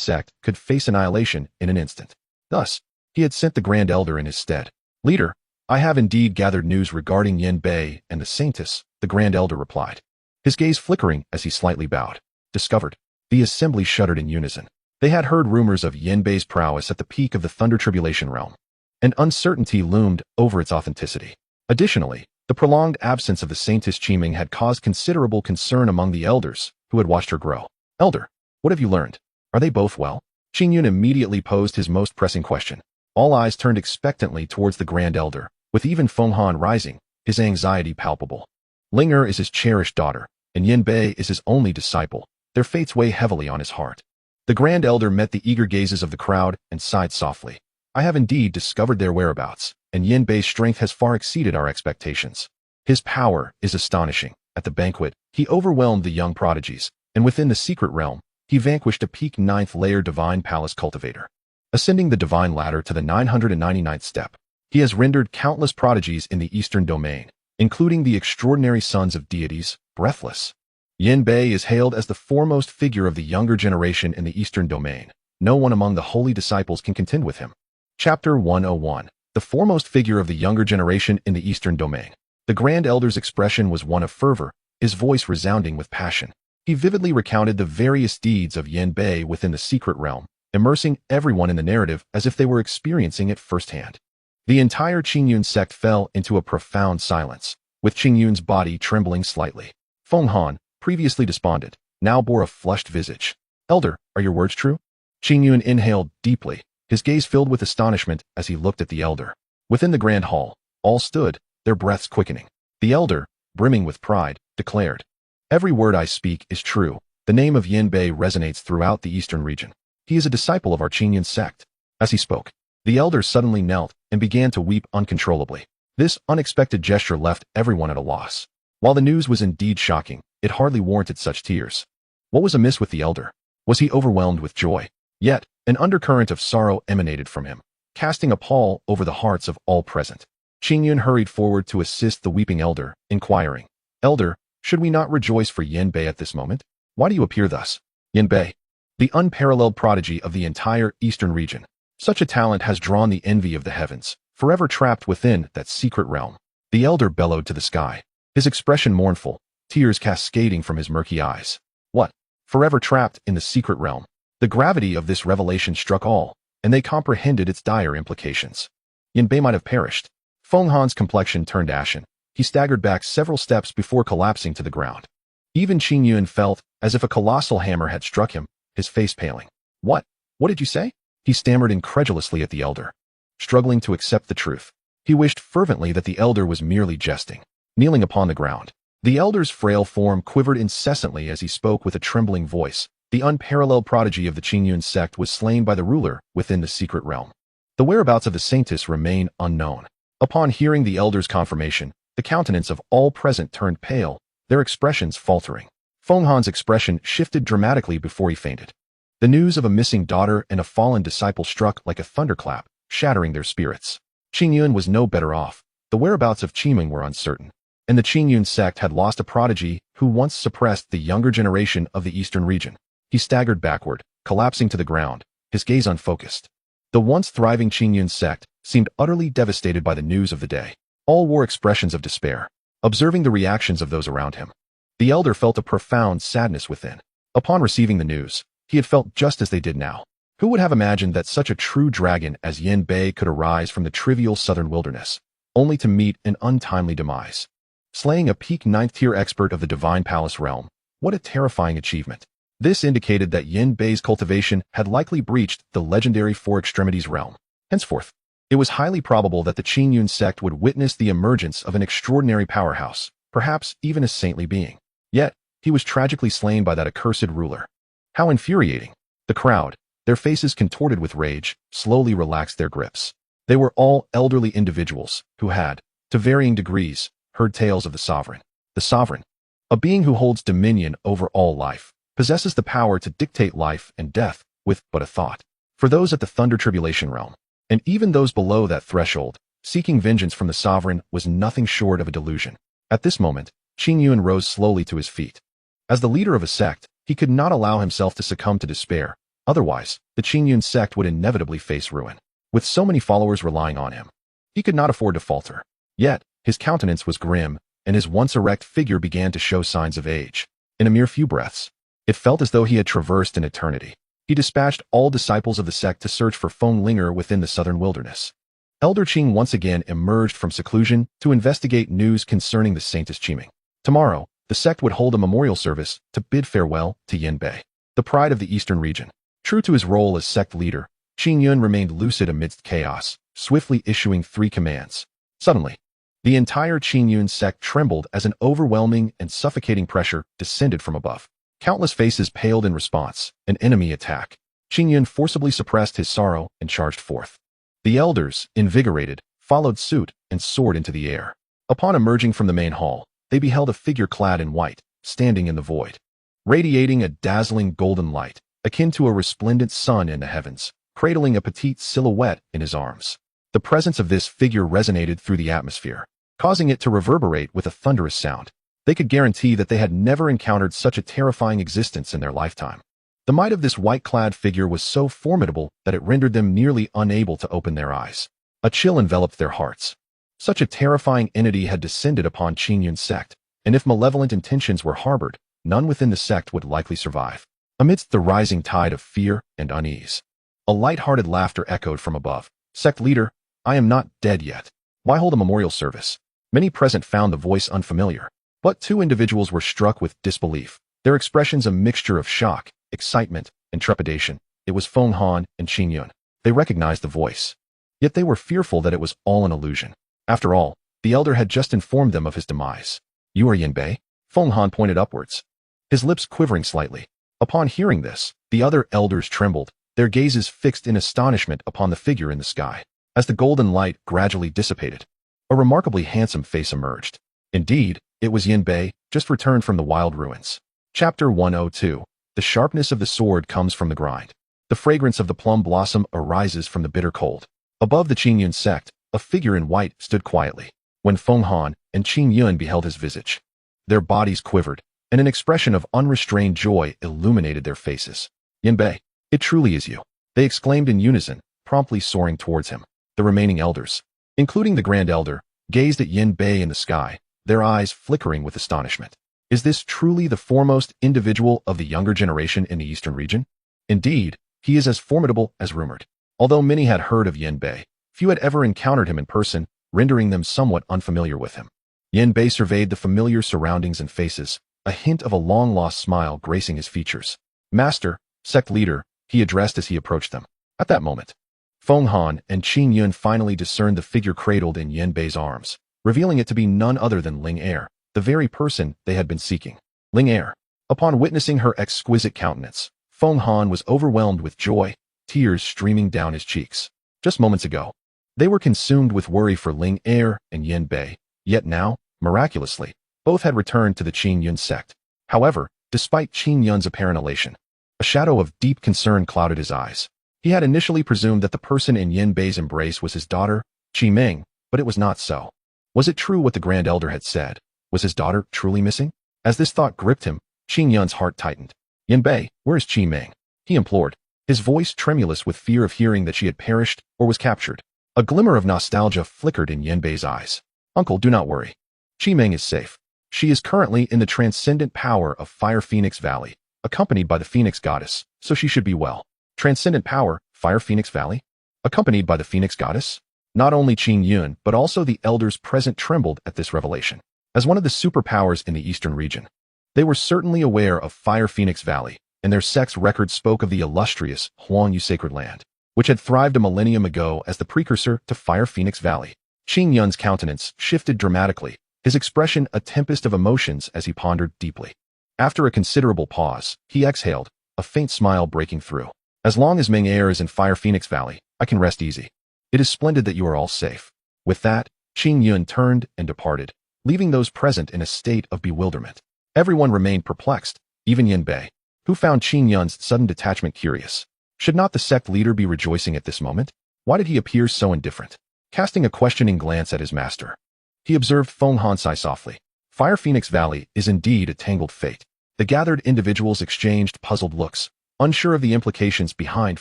sect could face annihilation in an instant. Thus, he had sent the Grand Elder in his stead. "Leader, I have indeed gathered news regarding Yin Bei and the Saintess," the Grand Elder replied, his gaze flickering as he slightly bowed. "Discovered." The assembly shuddered in unison. They had heard rumors of Yin Bei's prowess at the peak of the Thunder Tribulation realm, and uncertainty loomed over its authenticity. Additionally, the prolonged absence of the Saintess Qiming had caused considerable concern among the elders who had watched her grow. "Elder, what have you learned? Are they both well?" Qing Yun immediately posed his most pressing question. All eyes turned expectantly towards the Grand Elder, with even Feng Han rising, his anxiety palpable. Ling is his cherished daughter, and Yin Bei is his only disciple. Their fates weigh heavily on his heart. The Grand Elder met the eager gazes of the crowd and sighed softly. "I have indeed discovered their whereabouts, and Yin Bei's strength has far exceeded our expectations. His power is astonishing. At the banquet, he overwhelmed the young prodigies, and within the secret realm, he vanquished a peak 9th layer divine palace cultivator. Ascending the divine ladder to the 999th step, he has rendered countless prodigies in the eastern domain, including the extraordinary sons of deities, breathless. Yin Bei is hailed as the foremost figure of the younger generation in the eastern domain. No one among the holy disciples can contend with him." Chapter 101. The foremost figure of the younger generation in the eastern domain. The Grand Elder's expression was one of fervor, his voice resounding with passion. He vividly recounted the various deeds of Yin Bei within the secret realm, immersing everyone in the narrative as if they were experiencing it firsthand. The entire Qingyun sect fell into a profound silence, with Qingyun's body trembling slightly. Feng Han, previously despondent, now bore a flushed visage. "Elder, are your words true?" Qingyun inhaled deeply, his gaze filled with astonishment as he looked at the elder. Within the grand hall, all stood, their breaths quickening. The elder, brimming with pride, declared, "Every word I speak is true. The name of Yin Bei resonates throughout the eastern region. He is a disciple of our Qingyun sect." As he spoke, the elder suddenly knelt and began to weep uncontrollably. This unexpected gesture left everyone at a loss. While the news was indeed shocking, it hardly warranted such tears. What was amiss with the elder? Was he overwhelmed with joy? Yet, an undercurrent of sorrow emanated from him, casting a pall over the hearts of all present. Qingyun hurried forward to assist the weeping elder, inquiring, "Elder, should we not rejoice for Yin Bei at this moment? Why do you appear thus?" Yin Bei, the unparalleled prodigy of the entire eastern region. Such a talent has drawn the envy of the heavens, forever trapped within that secret realm. The elder bellowed to the sky, his expression mournful, tears cascading from his murky eyes. What? Forever trapped in the secret realm? The gravity of this revelation struck all, and they comprehended its dire implications. Yin Bei might have perished. Feng Han's complexion turned ashen. He staggered back several steps before collapsing to the ground. Even Qing Yun felt as if a colossal hammer had struck him, his face paling. What did you say?" He stammered incredulously at the elder, struggling to accept the truth. He wished fervently that the elder was merely jesting. Kneeling upon the ground, the elder's frail form quivered incessantly as he spoke with a trembling voice. The unparalleled prodigy of the Qingyun sect was slain by the ruler within the secret realm. The whereabouts of the Saintess remain unknown. Upon hearing the elder's confirmation, the countenance of all present turned pale, their expressions faltering. Feng Han's expression shifted dramatically before he fainted. The news of a missing daughter and a fallen disciple struck like a thunderclap, shattering their spirits. Qingyun was no better off. The whereabouts of Qiming were uncertain, and the Qingyun sect had lost a prodigy who once suppressed the younger generation of the eastern region. He staggered backward, collapsing to the ground, his gaze unfocused. The once thriving Qingyun sect seemed utterly devastated by the news of the day. All wore expressions of despair, observing the reactions of those around him. The elder felt a profound sadness within. Upon receiving the news, he had felt just as they did now. Who would have imagined that such a true dragon as Yin Bei could arise from the trivial southern wilderness, only to meet an untimely demise? Slaying a peak 9th tier expert of the divine palace realm, what a terrifying achievement. This indicated that Yin Bei's cultivation had likely breached the legendary Four Extremities realm. Henceforth, it was highly probable that the Qingyun sect would witness the emergence of an extraordinary powerhouse, perhaps even a saintly being. Yet, he was tragically slain by that accursed ruler. How infuriating! The crowd, their faces contorted with rage, slowly relaxed their grips. They were all elderly individuals who had, to varying degrees, heard tales of the sovereign. The sovereign, a being who holds dominion over all life, possesses the power to dictate life and death with but a thought. For those at the Thunder Tribulation realm, and even those below that threshold, seeking vengeance from the sovereign was nothing short of a delusion. At this moment, Qing Yun rose slowly to his feet. As the leader of a sect, he could not allow himself to succumb to despair, Otherwise, the Qingyun sect would inevitably face ruin. With so many followers relying on him, he could not afford to falter. Yet, his countenance was grim, and his once erect figure began to show signs of age. In a mere few breaths, it felt as though he had traversed an eternity. He dispatched all disciples of the sect to search for Feng Linger within the southern wilderness. Elder Qing once again emerged from seclusion to investigate news concerning the Saintess Qiming. Tomorrow, the sect would hold a memorial service to bid farewell to Yin Bei, the pride of the eastern region. True to his role as sect leader, Qing Yun remained lucid amidst chaos, swiftly issuing 3 commands. Suddenly, the entire Qing Yun sect trembled as an overwhelming and suffocating pressure descended from above. Countless faces paled in response, an enemy attack. Qing Yun forcibly suppressed his sorrow and charged forth. The elders, invigorated, followed suit and soared into the air. Upon emerging from the main hall, they beheld a figure clad in white, standing in the void, radiating a dazzling golden light, akin to a resplendent sun in the heavens, cradling a petite silhouette in his arms. The presence of this figure resonated through the atmosphere, causing it to reverberate with a thunderous sound. They could guarantee that they had never encountered such a terrifying existence in their lifetime. The might of this white-clad figure was so formidable that it rendered them nearly unable to open their eyes. A chill enveloped their hearts. Such a terrifying entity had descended upon Qing Yun's sect, and if malevolent intentions were harbored, none within the sect would likely survive. Amidst the rising tide of fear and unease, a light-hearted laughter echoed from above. "Sect leader, I am not dead yet. Why hold a memorial service?" Many present found the voice unfamiliar, but 2 individuals were struck with disbelief, their expressions a mixture of shock, excitement, and trepidation. It was Feng Han and Qing Yun. They recognized the voice, yet they were fearful that it was all an illusion. After all, the elder had just informed them of his demise. "You are Yin Bei?" Feng Han pointed upwards, his lips quivering slightly. Upon hearing this, the other elders trembled, their gazes fixed in astonishment upon the figure in the sky. As the golden light gradually dissipated, a remarkably handsome face emerged. Indeed, it was Yin Bei, just returned from the wild ruins. Chapter 102. The sharpness of the sword comes from the grind. The fragrance of the plum blossom arises from the bitter cold. Above the Qing Yun sect, a figure in white stood quietly. When Feng Han and Qing Yun beheld his visage, their bodies quivered, and an expression of unrestrained joy illuminated their faces. "Yin Bei, it truly is you," they exclaimed in unison, promptly soaring towards him. The remaining elders, including the Grand Elder, gazed at Yin Bei in the sky, their eyes flickering with astonishment. Is this truly the foremost individual of the younger generation in the eastern region? Indeed, he is as formidable as rumored. Although many had heard of Yin Bei, few had ever encountered him in person, rendering them somewhat unfamiliar with him. Yin Bei surveyed the familiar surroundings and faces, a hint of a long-lost smile gracing his features. "Master, sect leader," he addressed as he approached them. At that moment, Feng Han and Qing Yun finally discerned the figure cradled in Yin Bei's arms, revealing it to be none other than Ling Er, the very person they had been seeking. Ling Er. Upon witnessing her exquisite countenance, Feng Han was overwhelmed with joy, tears streaming down his cheeks. Just moments ago, they were consumed with worry for Ling Er and Yin Bei, yet now, miraculously, both had returned to the Qing Yun sect. However, despite Qing Yun's apparent elation, a shadow of deep concern clouded his eyes. He had initially presumed that the person in Yin Bei's embrace was his daughter, Qiming, but it was not so. Was it true what the Grand Elder had said? Was his daughter truly missing? As this thought gripped him, Qing Yun's heart tightened. "Yin Bei, where is Qiming?" he implored, his voice tremulous with fear of hearing that she had perished or was captured. A glimmer of nostalgia flickered in Yin Bei's eyes. "Uncle, do not worry. Qiming is safe. She is currently in the transcendent power of Fire Phoenix Valley, accompanied by the Phoenix Goddess, so she should be well." Transcendent power, Fire Phoenix Valley? Accompanied by the Phoenix Goddess? Not only Qing Yun, but also the elders present trembled at this revelation. As one of the superpowers in the eastern region, they were certainly aware of Fire Phoenix Valley, and their sect's record spoke of the illustrious Huangyu Sacred Land, which had thrived a millennium ago as the precursor to Fire Phoenix Valley. Qing Yun's countenance shifted dramatically, his expression a tempest of emotions as he pondered deeply. After a considerable pause, he exhaled, a faint smile breaking through. "As long as Ming Er is in Fire Phoenix Valley, I can rest easy. It is splendid that you are all safe." With that, Qing Yun turned and departed, leaving those present in a state of bewilderment. Everyone remained perplexed, even Yin Bei, who found Qing Yun's sudden detachment curious. Should not the sect leader be rejoicing at this moment? Why did he appear so indifferent? Casting a questioning glance at his master, he observed Feng Han sigh softly. Fire Phoenix Valley is indeed a tangled fate. The gathered individuals exchanged puzzled looks, unsure of the implications behind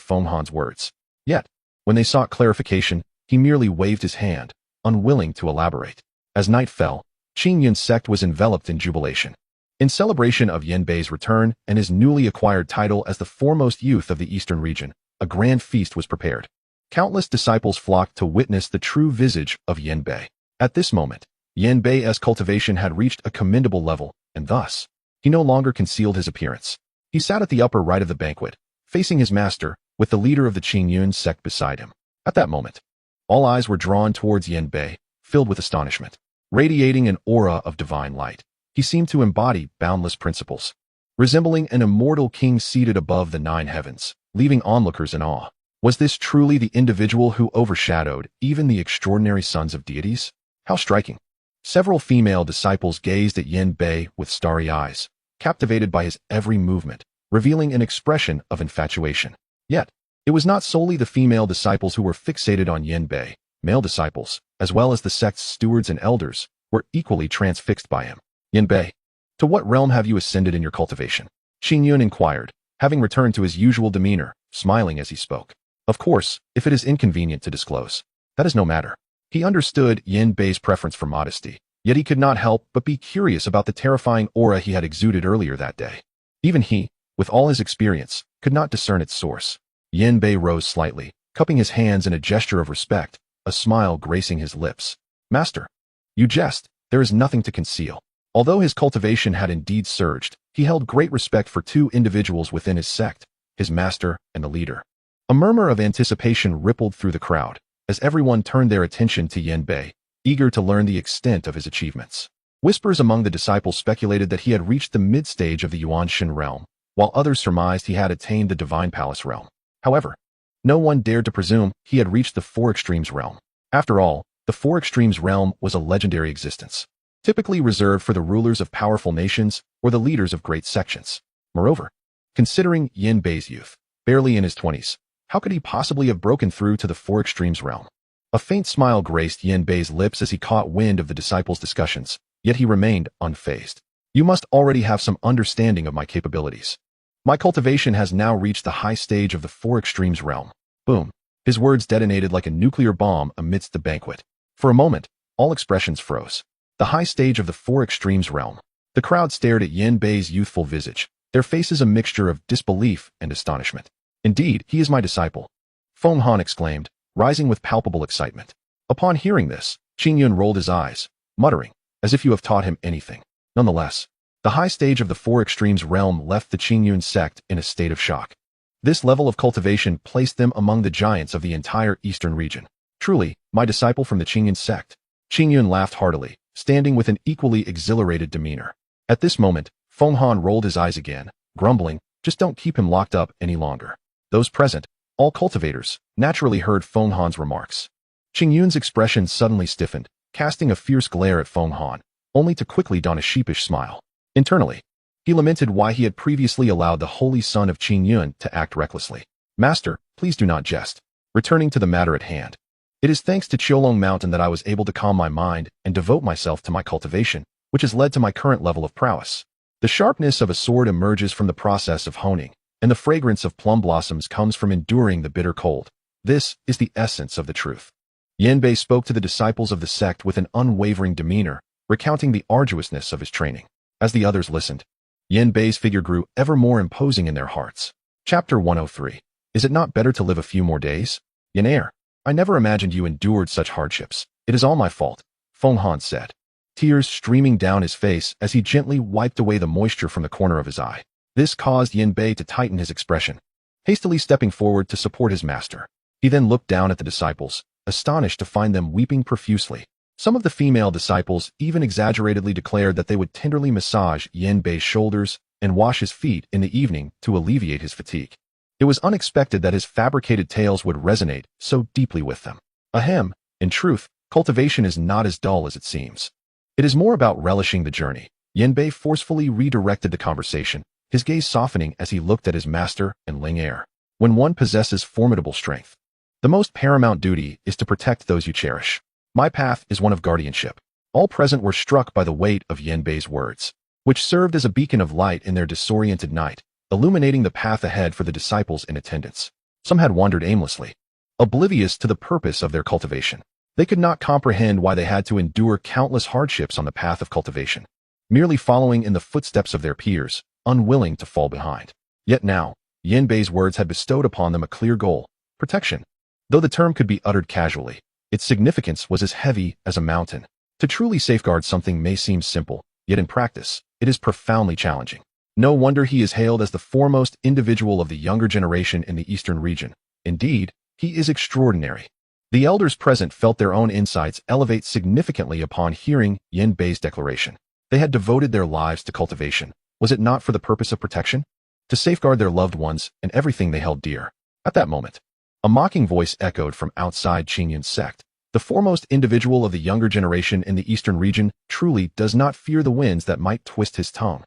Feng Han's words. Yet, when they sought clarification, he merely waved his hand, unwilling to elaborate. As night fell, Qing Yun's sect was enveloped in jubilation. In celebration of Yan Bei's return and his newly acquired title as the foremost youth of the eastern region, a grand feast was prepared. Countless disciples flocked to witness the true visage of Yan Bei. At this moment, Yan Bei's cultivation had reached a commendable level, and thus, he no longer concealed his appearance. He sat at the upper right of the banquet, facing his master, with the leader of the Qing Yun sect beside him. At that moment, all eyes were drawn towards Yan Bei, filled with astonishment. Radiating an aura of divine light, he seemed to embody boundless principles, resembling an immortal king seated above the 9 heavens, leaving onlookers in awe. Was this truly the individual who overshadowed even the extraordinary sons of deities? How striking! Several female disciples gazed at Yan Bei with starry eyes, captivated by his every movement, revealing an expression of infatuation. Yet, it was not solely the female disciples who were fixated on Yan Bei. Male disciples, as well as the sect's stewards and elders, were equally transfixed by him. Yan Bei, to what realm have you ascended in your cultivation? Qing Yun inquired, having returned to his usual demeanor, smiling as he spoke. Of course, if it is inconvenient to disclose, that is no matter. He understood Yan Bei's preference for modesty, yet he could not help but be curious about the terrifying aura he had exuded earlier that day. Even he, with all his experience, could not discern its source. Yan Bei rose slightly, cupping his hands in a gesture of respect, a smile gracing his lips. Master, you jest, there is nothing to conceal. Although his cultivation had indeed surged, he held great respect for 2 individuals within his sect, his master and the leader. A murmur of anticipation rippled through the crowd, as everyone turned their attention to Yan Bei, eager to learn the extent of his achievements. Whispers among the disciples speculated that he had reached the mid-stage of the Yuanshan realm, while others surmised he had attained the Divine Palace realm. However, no one dared to presume he had reached the 4 Extremes realm. After all, the 4 Extremes realm was a legendary existence, typically reserved for the rulers of powerful nations or the leaders of great sections. Moreover, considering Yan Bei's youth, barely in his 20s, how could he possibly have broken through to the 4 Extremes realm? A faint smile graced Yan Bei's lips as he caught wind of the disciples' discussions, yet he remained unfazed. You must already have some understanding of my capabilities. My cultivation has now reached the high stage of the 4 Extremes realm. Boom. His words detonated like a nuclear bomb amidst the banquet. For a moment, all expressions froze. The high stage of the 4 Extremes realm. The crowd stared at Yan Bei's youthful visage, their faces a mixture of disbelief and astonishment. Indeed, he is my disciple, Feng Han exclaimed, rising with palpable excitement. Upon hearing this, Qing Yun rolled his eyes, muttering, as if you have taught him anything. Nonetheless, the high stage of the 4 Extremes realm left the Qing Yun sect in a state of shock. This level of cultivation placed them among the giants of the entire eastern region. Truly, my disciple from the Qing Yun sect. Qing Yun laughed heartily, standing with an equally exhilarated demeanor. At this moment, Feng Han rolled his eyes again, grumbling, just don't keep him locked up any longer. Those present, all cultivators, naturally heard Feng Han's remarks. Qing Yun's expression suddenly stiffened, casting a fierce glare at Feng Han, only to quickly don a sheepish smile. Internally, he lamented why he had previously allowed the holy son of Qing Yun to act recklessly. Master, please do not jest. Returning to the matter at hand. It is thanks to Qiulong Mountain that I was able to calm my mind and devote myself to my cultivation, which has led to my current level of prowess. The sharpness of a sword emerges from the process of honing, and the fragrance of plum blossoms comes from enduring the bitter cold. This is the essence of the truth. Yan Bei spoke to the disciples of the sect with an unwavering demeanor, recounting the arduousness of his training. As the others listened, Yan Bei's figure grew ever more imposing in their hearts. Chapter 103. Is it not better to live a few more days? Yan Heir, I never imagined you endured such hardships. It is all my fault, Feng Han said, tears streaming down his face as he gently wiped away the moisture from the corner of his eye. This caused Yan Bei to tighten his expression, hastily stepping forward to support his master. He then looked down at the disciples, astonished to find them weeping profusely. Some of the female disciples even exaggeratedly declared that they would tenderly massage Yan Bei's shoulders and wash his feet in the evening to alleviate his fatigue. It was unexpected that his fabricated tales would resonate so deeply with them. Ahem, in truth, cultivation is not as dull as it seems. It is more about relishing the journey. Yan Bei forcefully redirected the conversation, his gaze softening as he looked at his master and Ling Er. When one possesses formidable strength, the most paramount duty is to protect those you cherish. My path is one of guardianship. All present were struck by the weight of Yan Bei's words, which served as a beacon of light in their disoriented night. illuminating the path ahead for the disciples in attendance. Some had wandered aimlessly, oblivious to the purpose of their cultivation. They could not comprehend why they had to endure countless hardships on the path of cultivation, merely following in the footsteps of their peers, unwilling to fall behind. Yet now, Yin Bei's words had bestowed upon them a clear goal: protection. Though the term could be uttered casually, its significance was as heavy as a mountain. To truly safeguard something may seem simple, yet in practice, it is profoundly challenging. No wonder he is hailed as the foremost individual of the younger generation in the Eastern region. Indeed, he is extraordinary. The elders present felt their own insights elevate significantly upon hearing Yin Bei's declaration. They had devoted their lives to cultivation. Was it not for the purpose of protection? To safeguard their loved ones and everything they held dear. At that moment, a mocking voice echoed from outside Qingyun's sect. The foremost individual of the younger generation in the Eastern region truly does not fear the winds that might twist his tongue.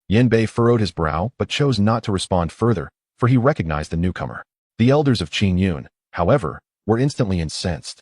Yin Bei furrowed his brow but chose not to respond further, for he recognized the newcomer. The elders of Qingyun, however, were instantly incensed.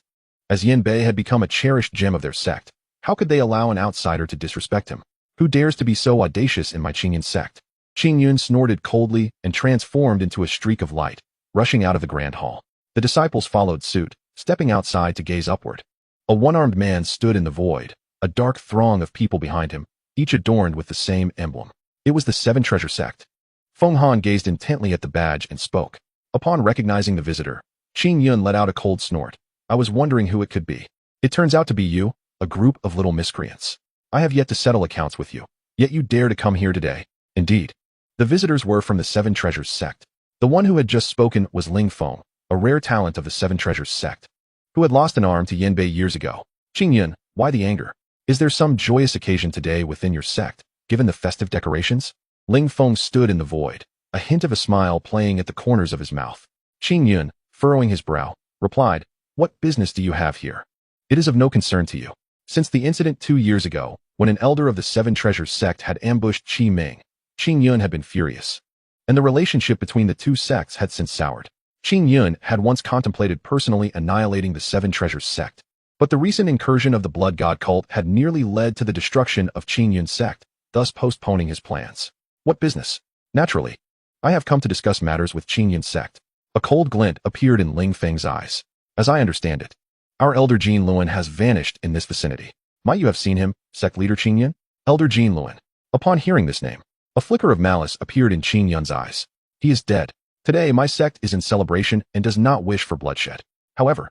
As Yin Bei had become a cherished gem of their sect, how could they allow an outsider to disrespect him? Who dares to be so audacious in my Qingyun sect? Qingyun snorted coldly and transformed into a streak of light, rushing out of the grand hall. The disciples followed suit, stepping outside to gaze upward. A one-armed man stood in the void, a dark throng of people behind him, each adorned with the same emblem. It was the Seven Treasure Sect. Feng Han gazed intently at the badge and spoke. Upon recognizing the visitor, Qingyun let out a cold snort. I was wondering who it could be. It turns out to be you, a group of little miscreants. I have yet to settle accounts with you, yet you dare to come here today. Indeed, the visitors were from the Seven Treasures sect. The one who had just spoken was Ling Feng, a rare talent of the Seven Treasures sect, who had lost an arm to Yin Bei years ago. Qingyun, why the anger? Is there some joyous occasion today within your sect, given the festive decorations? Ling Feng stood in the void, a hint of a smile playing at the corners of his mouth. Qingyun, furrowing his brow, replied, What business do you have here? It is of no concern to you. Since the incident 2 years ago, when an elder of the Seven Treasures sect had ambushed Qi Ming, Qingyun had been furious, and the relationship between the two sects had since soured. Qingyun had once contemplated personally annihilating the Seven Treasures sect, but the recent incursion of the Blood God cult had nearly led to the destruction of Qingyun's sect, thus postponing his plans. What business? Naturally, I have come to discuss matters with Qingyun's sect. A cold glint appeared in Ling Feng's eyes. As I understand it, our elder Jin Luan has vanished in this vicinity. Might you have seen him, sect leader Qingyun? Elder Jin Luan. Upon hearing this name, a flicker of malice appeared in Qingyun's eyes. He is dead. Today my sect is in celebration and does not wish for bloodshed. However,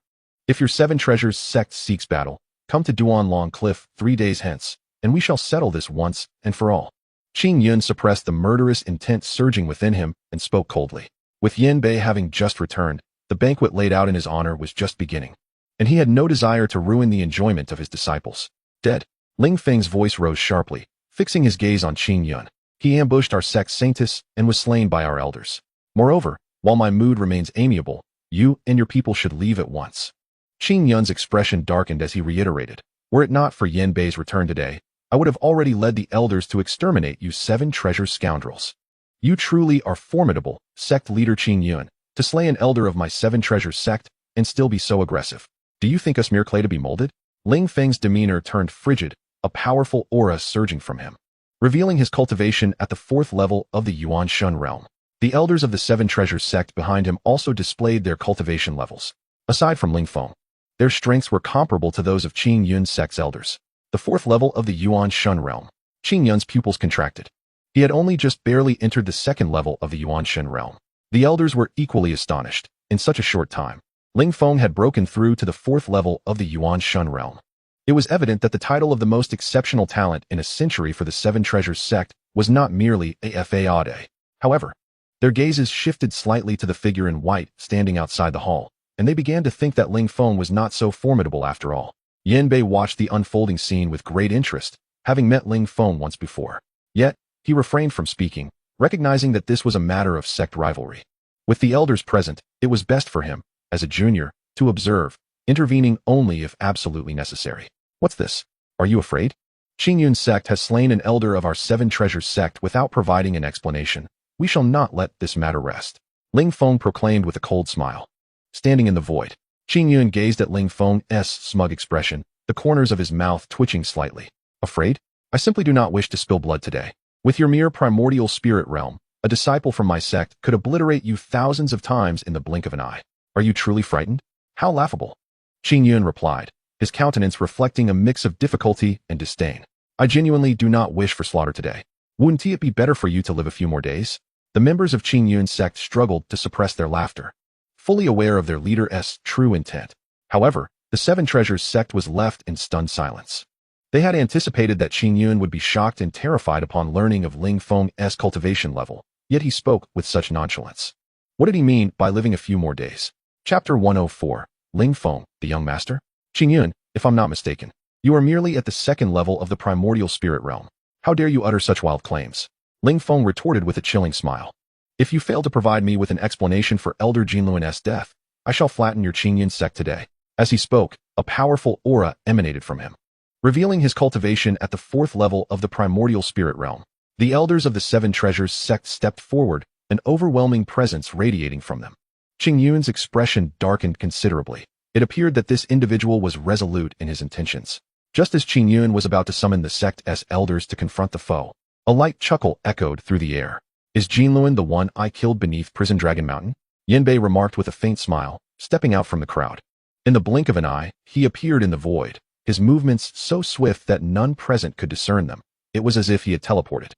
if your Seven Treasures sect seeks battle, come to Duan Long Cliff 3 days hence, and we shall settle this once and for all. Qingyun suppressed the murderous intent surging within him and spoke coldly. With Yin Bei having just returned, the banquet laid out in his honor was just beginning, and he had no desire to ruin the enjoyment of his disciples. Dead. Ling Feng's voice rose sharply, fixing his gaze on Qingyun. He ambushed our sect's saintess and was slain by our elders. Moreover, while my mood remains amiable, you and your people should leave at once. Qingyun's expression darkened as he reiterated, Were it not for Yin Bei's return today, I would have already led the elders to exterminate you Seven Treasures scoundrels. You truly are formidable, sect leader Qingyun, to slay an elder of my Seven Treasures sect and still be so aggressive. Do you think us mere clay to be molded? Ling Feng's demeanor turned frigid, a powerful aura surging from him, revealing his cultivation at the 4th level of the Yuan Shun realm. The elders of the Seven Treasures sect behind him also displayed their cultivation levels. Aside from Ling Feng, their strengths were comparable to those of Qingyun's sect's elders. The 4th level of the Yuan Shun realm. Qingyun's pupils contracted. He had only just barely entered the 2nd level of the Yuan Shun realm. The elders were equally astonished. In such a short time, Ling Feng had broken through to the 4th level of the Yuan Shun realm. It was evident that the title of the most exceptional talent in a century for the Seven Treasures sect was not merely a fade. However, their gazes shifted slightly to the figure in white standing outside the hall, and they began to think that Ling Feng was not so formidable after all. Yin Bei watched the unfolding scene with great interest, having met Ling Feng once before. Yet, he refrained from speaking, recognizing that this was a matter of sect rivalry. With the elders present, it was best for him, as a junior, to observe, intervening only if absolutely necessary. What's this? Are you afraid? Qingyun's sect has slain an elder of our Seven Treasures sect without providing an explanation. We shall not let this matter rest. Ling Feng proclaimed with a cold smile. Standing in the void, Qingyun gazed at Ling Feng's smug expression, the corners of his mouth twitching slightly. Afraid? I simply do not wish to spill blood today. With your mere primordial spirit realm, A disciple from my sect could obliterate you thousands of times in the blink of an eye. Are you truly frightened? How laughable. Qing Yun replied, his countenance reflecting a mix of difficulty and disdain. I genuinely do not wish for slaughter today. Wouldn't it be better for you to live a few more days? The members of Qing Yun's sect struggled to suppress their laughter, fully aware of their leader's true intent. However, the Seven Treasures sect was left in stunned silence. They had anticipated that Qing Yun would be shocked and terrified upon learning of Ling Feng's cultivation level, yet he spoke with such nonchalance. What did he mean by living a few more days? Chapter 104, Ling Feng, the Young Master? Qing Yun, if I'm not mistaken, you are merely at the second level of the primordial spirit realm. How dare you utter such wild claims? Ling Feng retorted with a chilling smile. If you fail to provide me with an explanation for Elder Jinluan's death, I shall flatten your Qing Yun sect today. As he spoke, a powerful aura emanated from him, revealing his cultivation at the fourth level of the primordial spirit realm. The elders of the Seven Treasures sect stepped forward, an overwhelming presence radiating from them. Qing Yun's expression darkened considerably. It appeared that this individual was resolute in his intentions. Just as Qing Yun was about to summon the sect's elders to confront the foe, a light chuckle echoed through the air. Is Jinluan the one I killed beneath Prison Dragon Mountain? Yanbei remarked with a faint smile, stepping out from the crowd. In the blink of an eye, he appeared in the void, his movements so swift that none present could discern them. It was as if he had teleported.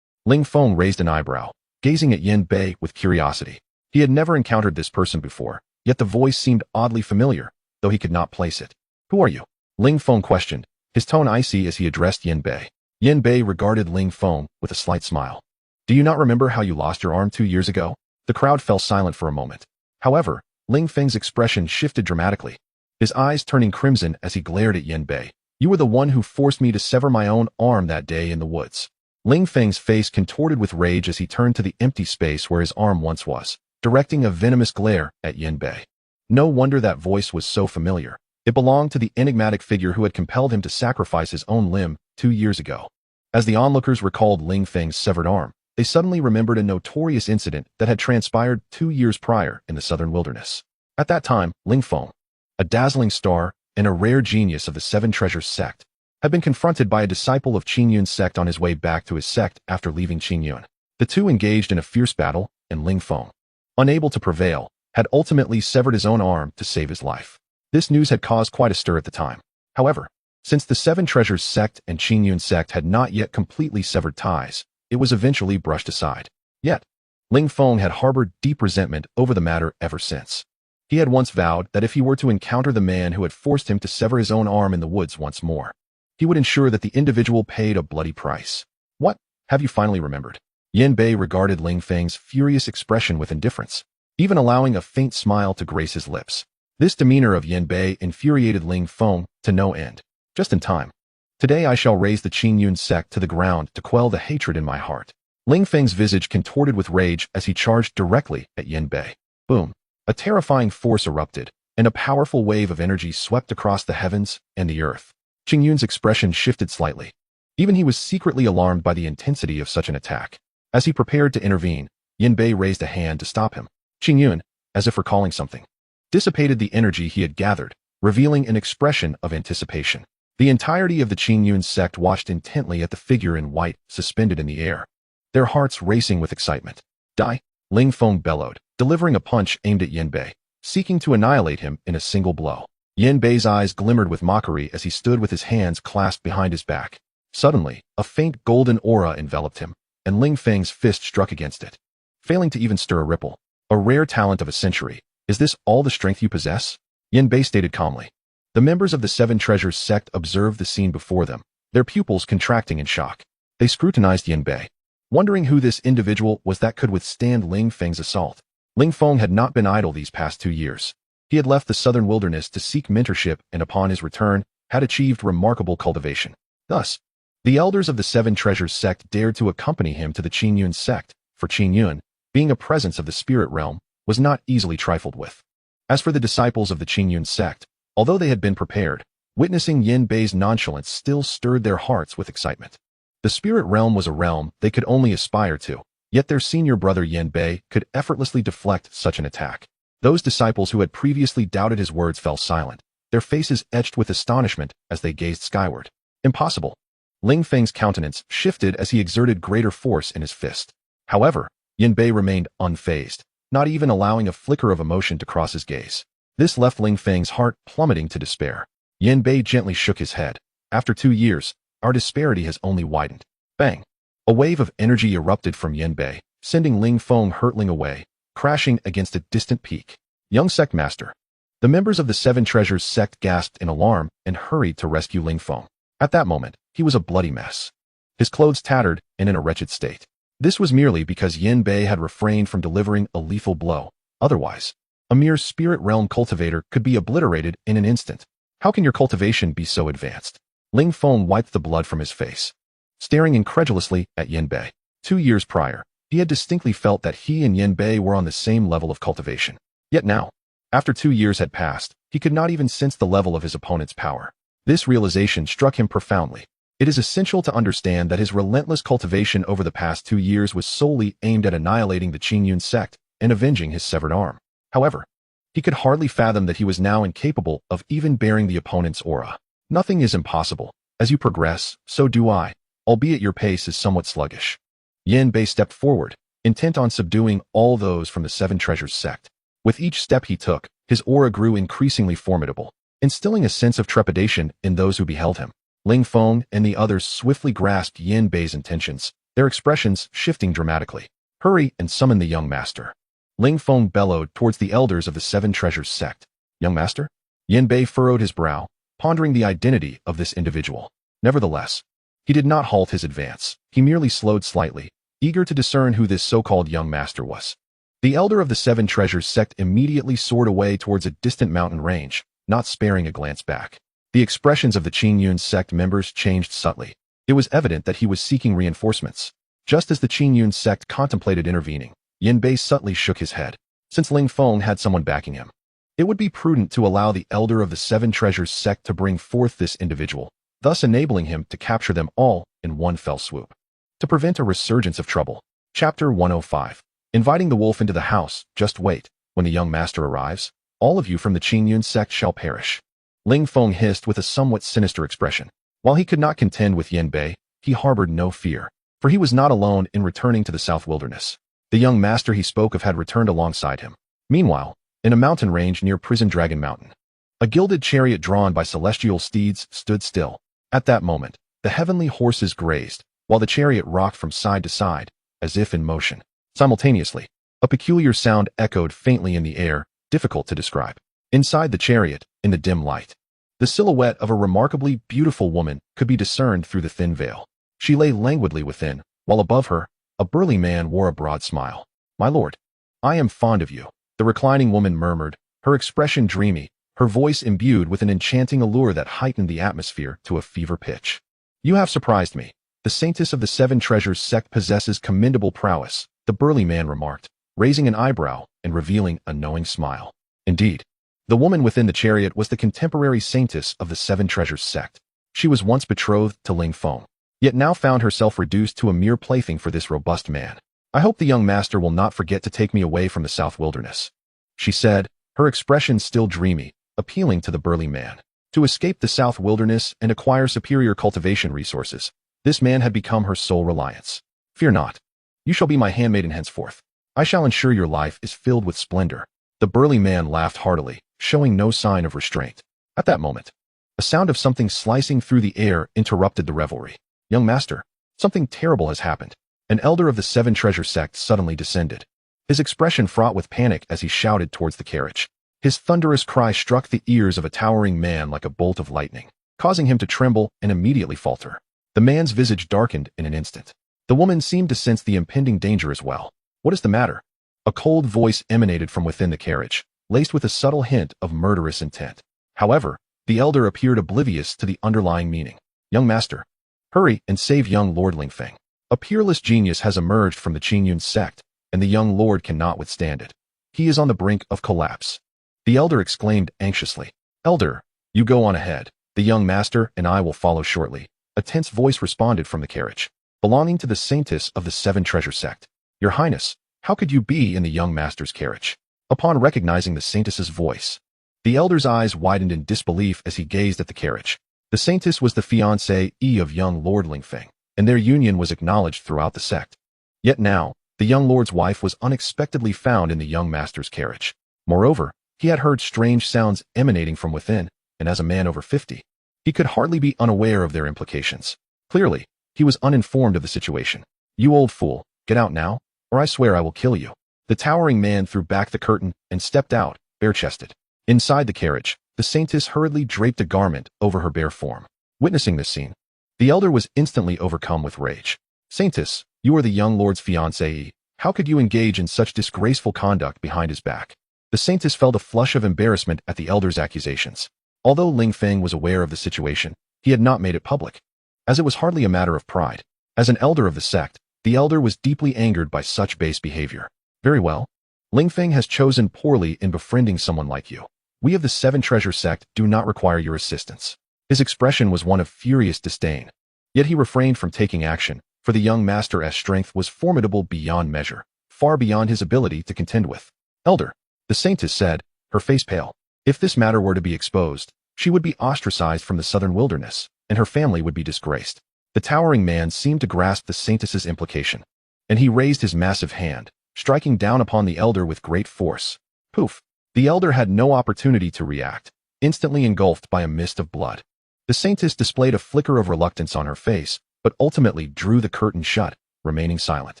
Ling Feng raised an eyebrow, gazing at Yanbei with curiosity. He had never encountered this person before, yet the voice seemed oddly familiar, though he could not place it. Who are you? Ling Feng questioned, his tone icy as he addressed Yanbei. Yanbei regarded Ling Feng with a slight smile. Do you not remember how you lost your arm 2 years ago? The crowd fell silent for a moment. However, Ling Feng's expression shifted dramatically, his eyes turning crimson as he glared at Yanbei. You were the one who forced me to sever my own arm that day in the woods. Ling Feng's face contorted with rage as he turned to the empty space where his arm once was, directing a venomous glare at Yanbei. No wonder that voice was so familiar. It belonged to the enigmatic figure who had compelled him to sacrifice his own limb 2 years ago. As the onlookers recalled Ling Feng's severed arm, they suddenly remembered a notorious incident that had transpired 2 years prior in the southern wilderness. At that time, Ling Feng, a dazzling star and a rare genius of the Seven Treasures sect, had been confronted by a disciple of Qing Yun's sect on his way back to his sect after leaving Qing Yun. The two engaged in a fierce battle, and Ling Feng, unable to prevail, had ultimately severed his own arm to save his life. This news had caused quite a stir at the time. However, since the Seven Treasures sect and Qing Yun sect had not yet completely severed ties, it was eventually brushed aside. Yet, Ling Feng had harbored deep resentment over the matter ever since. He had once vowed that if he were to encounter the man who had forced him to sever his own arm in the woods once more, he would ensure that the individual paid a bloody price. What? Have you finally remembered? Yanbei regarded Ling Feng's furious expression with indifference, even allowing a faint smile to grace his lips. This demeanor of Yanbei infuriated Ling Feng to no end. Just in time. Today I shall raise the Qing Yun sect to the ground to quell the hatred in my heart. Ling Feng's visage contorted with rage as he charged directly at Yanbei. Boom. A terrifying force erupted, and a powerful wave of energy swept across the heavens and the earth. Qing Yun's expression shifted slightly. Even he was secretly alarmed by the intensity of such an attack. As he prepared to intervene, Yanbei raised a hand to stop him. Qing Yun, as if recalling something, dissipated the energy he had gathered, revealing an expression of anticipation. The entirety of the Qing Yun sect watched intently at the figure in white suspended in the air, their hearts racing with excitement. Die! Ling Feng bellowed, delivering a punch aimed at Yanbei, seeking to annihilate him in a single blow. Yanbei's eyes glimmered with mockery as he stood with his hands clasped behind his back. Suddenly, a faint golden aura enveloped him, and Ling Feng's fist struck against it, failing to even stir a ripple. A rare talent of a century. Is this all the strength you possess? Yanbei stated calmly. The members of the Seven Treasures sect observed the scene before them, their pupils contracting in shock. They scrutinized Yanbei, wondering who this individual was that could withstand Ling Feng's assault. Ling Feng had not been idle these past 2 years. He had left the southern wilderness to seek mentorship and upon his return, had achieved remarkable cultivation. Thus, the elders of the Seven Treasures sect dared to accompany him to the Qing Yun sect, for Qing Yun, being a presence of the spirit realm, was not easily trifled with. As for the disciples of the Qing Yun sect, although they had been prepared, witnessing Yanbei's nonchalance still stirred their hearts with excitement. The spirit realm was a realm they could only aspire to, yet their senior brother Yanbei could effortlessly deflect such an attack. Those disciples who had previously doubted his words fell silent, their faces etched with astonishment as they gazed skyward. Impossible. Ling Feng's countenance shifted as he exerted greater force in his fist. However, Yin Bei remained unfazed, not even allowing a flicker of emotion to cross his gaze. This left Ling Feng's heart plummeting to despair. Yin Bei gently shook his head. After 2 years, our disparity has only widened. Bang! A wave of energy erupted from Yin Bei, sending Ling Feng hurtling away, crashing against a distant peak. Young sect master. The members of the Seven Treasures sect gasped in alarm and hurried to rescue Ling Feng. At that moment, he was a bloody mess. His clothes tattered and in a wretched state. This was merely because Yin Bei had refrained from delivering a lethal blow. Otherwise, a mere spirit realm cultivator could be obliterated in an instant. How can your cultivation be so advanced? Ling Feng wiped the blood from his face, staring incredulously at Yin Bei. 2 years prior, he had distinctly felt that he and Yin Bei were on the same level of cultivation. Yet now, after 2 years had passed, he could not even sense the level of his opponent's power. This realization struck him profoundly. It is essential to understand that his relentless cultivation over the past 2 years was solely aimed at annihilating the Qingyun sect and avenging his severed arm. However, he could hardly fathom that he was now incapable of even bearing the opponent's aura. Nothing is impossible. As you progress, so do I, albeit your pace is somewhat sluggish. Yin Bei stepped forward, intent on subduing all those from the Seven Treasures sect. With each step he took, his aura grew increasingly formidable, instilling a sense of trepidation in those who beheld him. Ling Feng and the others swiftly grasped Yin Bei's intentions, their expressions shifting dramatically. Hurry and summon the young master. Ling Feng bellowed towards the elders of the Seven Treasures sect. Young master? Yin Bei furrowed his brow, pondering the identity of this individual. Nevertheless, he did not halt his advance. He merely slowed slightly, eager to discern who this so-called young master was. The elder of the Seven Treasures sect immediately soared away towards a distant mountain range, not sparing a glance back. The expressions of the Qingyun sect members changed subtly. It was evident that he was seeking reinforcements. Just as the Qingyun sect contemplated intervening, Yin Bei subtly shook his head. Since Ling Feng had someone backing him, it would be prudent to allow the elder of the Seven Treasures sect to bring forth this individual, thus enabling him to capture them all in one fell swoop. To prevent a resurgence of trouble. Chapter 105. Inviting the wolf into the house. Just wait. When the young master arrives, all of you from the Qingyun sect shall perish. Ling Feng hissed with a somewhat sinister expression. While he could not contend with Yin Bei, he harbored no fear, for he was not alone in returning to the South Wilderness. The young master he spoke of had returned alongside him. Meanwhile, in a mountain range near Prison Dragon Mountain, a gilded chariot drawn by celestial steeds stood still. At that moment, the heavenly horses grazed, while the chariot rocked from side to side, as if in motion. Simultaneously, a peculiar sound echoed faintly in the air, difficult to describe. Inside the chariot, in the dim light, the silhouette of a remarkably beautiful woman could be discerned through the thin veil. She lay languidly within, while above her, a burly man wore a broad smile. My lord, I am fond of you, the reclining woman murmured, her expression dreamy, her voice imbued with an enchanting allure that heightened the atmosphere to a fever pitch. You have surprised me. The saintess of the Seven Treasures sect possesses commendable prowess, the burly man remarked, raising an eyebrow and revealing a knowing smile. Indeed, the woman within the chariot was the contemporary saintess of the Seven Treasures sect. She was once betrothed to Ling Feng, yet now found herself reduced to a mere plaything for this robust man. I hope the young master will not forget to take me away from the South Wilderness, she said, her expression still dreamy, appealing to the burly man. To escape the South Wilderness and acquire superior cultivation resources, this man had become her sole reliance. Fear not. You shall be my handmaiden henceforth. I shall ensure your life is filled with splendor. The burly man laughed heartily, showing no sign of restraint. At that moment, a sound of something slicing through the air interrupted the revelry. Young master, something terrible has happened. An elder of the Seven Treasure sect suddenly descended, his expression fraught with panic as he shouted towards the carriage. His thunderous cry struck the ears of a towering man like a bolt of lightning, causing him to tremble and immediately falter. The man's visage darkened in an instant. The woman seemed to sense the impending danger as well. What is the matter? A cold voice emanated from within the carriage, laced with a subtle hint of murderous intent. However, the elder appeared oblivious to the underlying meaning. Young master, hurry and save young Lord Lingfeng. A peerless genius has emerged from the Qingyun sect, and the young lord cannot withstand it. He is on the brink of collapse. The elder exclaimed anxiously. Elder, you go on ahead. The young master and I will follow shortly. A tense voice responded from the carriage, belonging to the saintess of the Seven Treasure sect. Your Highness, how could you be in the young master's carriage? Upon recognizing the saintess's voice, the elder's eyes widened in disbelief as he gazed at the carriage. The saintess was the fiancée of young Lord Lingfeng, and their union was acknowledged throughout the sect. Yet now, The young lord's wife was unexpectedly found in the young master's carriage. Moreover, he had heard strange sounds emanating from within, and as a man over 50, he could hardly be unaware of their implications. Clearly, he was uninformed of the situation. "You old fool, get out now, or I swear I will kill you." The towering man threw back the curtain and stepped out, bare-chested. Inside the carriage, the saintess hurriedly draped a garment over her bare form. Witnessing this scene, the elder was instantly overcome with rage. "Saintess, you are the young lord's fiancée. How could you engage in such disgraceful conduct behind his back?" The saintess felt a flush of embarrassment at the elder's accusations. Although Ling Feng was aware of the situation, he had not made it public, as it was hardly a matter of pride. As an elder of the sect, the elder was deeply angered by such base behavior. "Very well. Ling Feng has chosen poorly in befriending someone like you. We of the Seven Treasure sect do not require your assistance." His expression was one of furious disdain. Yet he refrained from taking action, for the young master's strength was formidable beyond measure, far beyond his ability to contend with. "Elder," the saintess said, her face pale. If this matter were to be exposed, she would be ostracized from the southern wilderness, and her family would be disgraced. The towering man seemed to grasp the saintess's implication, and he raised his massive hand, striking down upon the elder with great force. Poof! The elder had no opportunity to react, instantly engulfed by a mist of blood. The saintess displayed a flicker of reluctance on her face, but ultimately drew the curtain shut, remaining silent.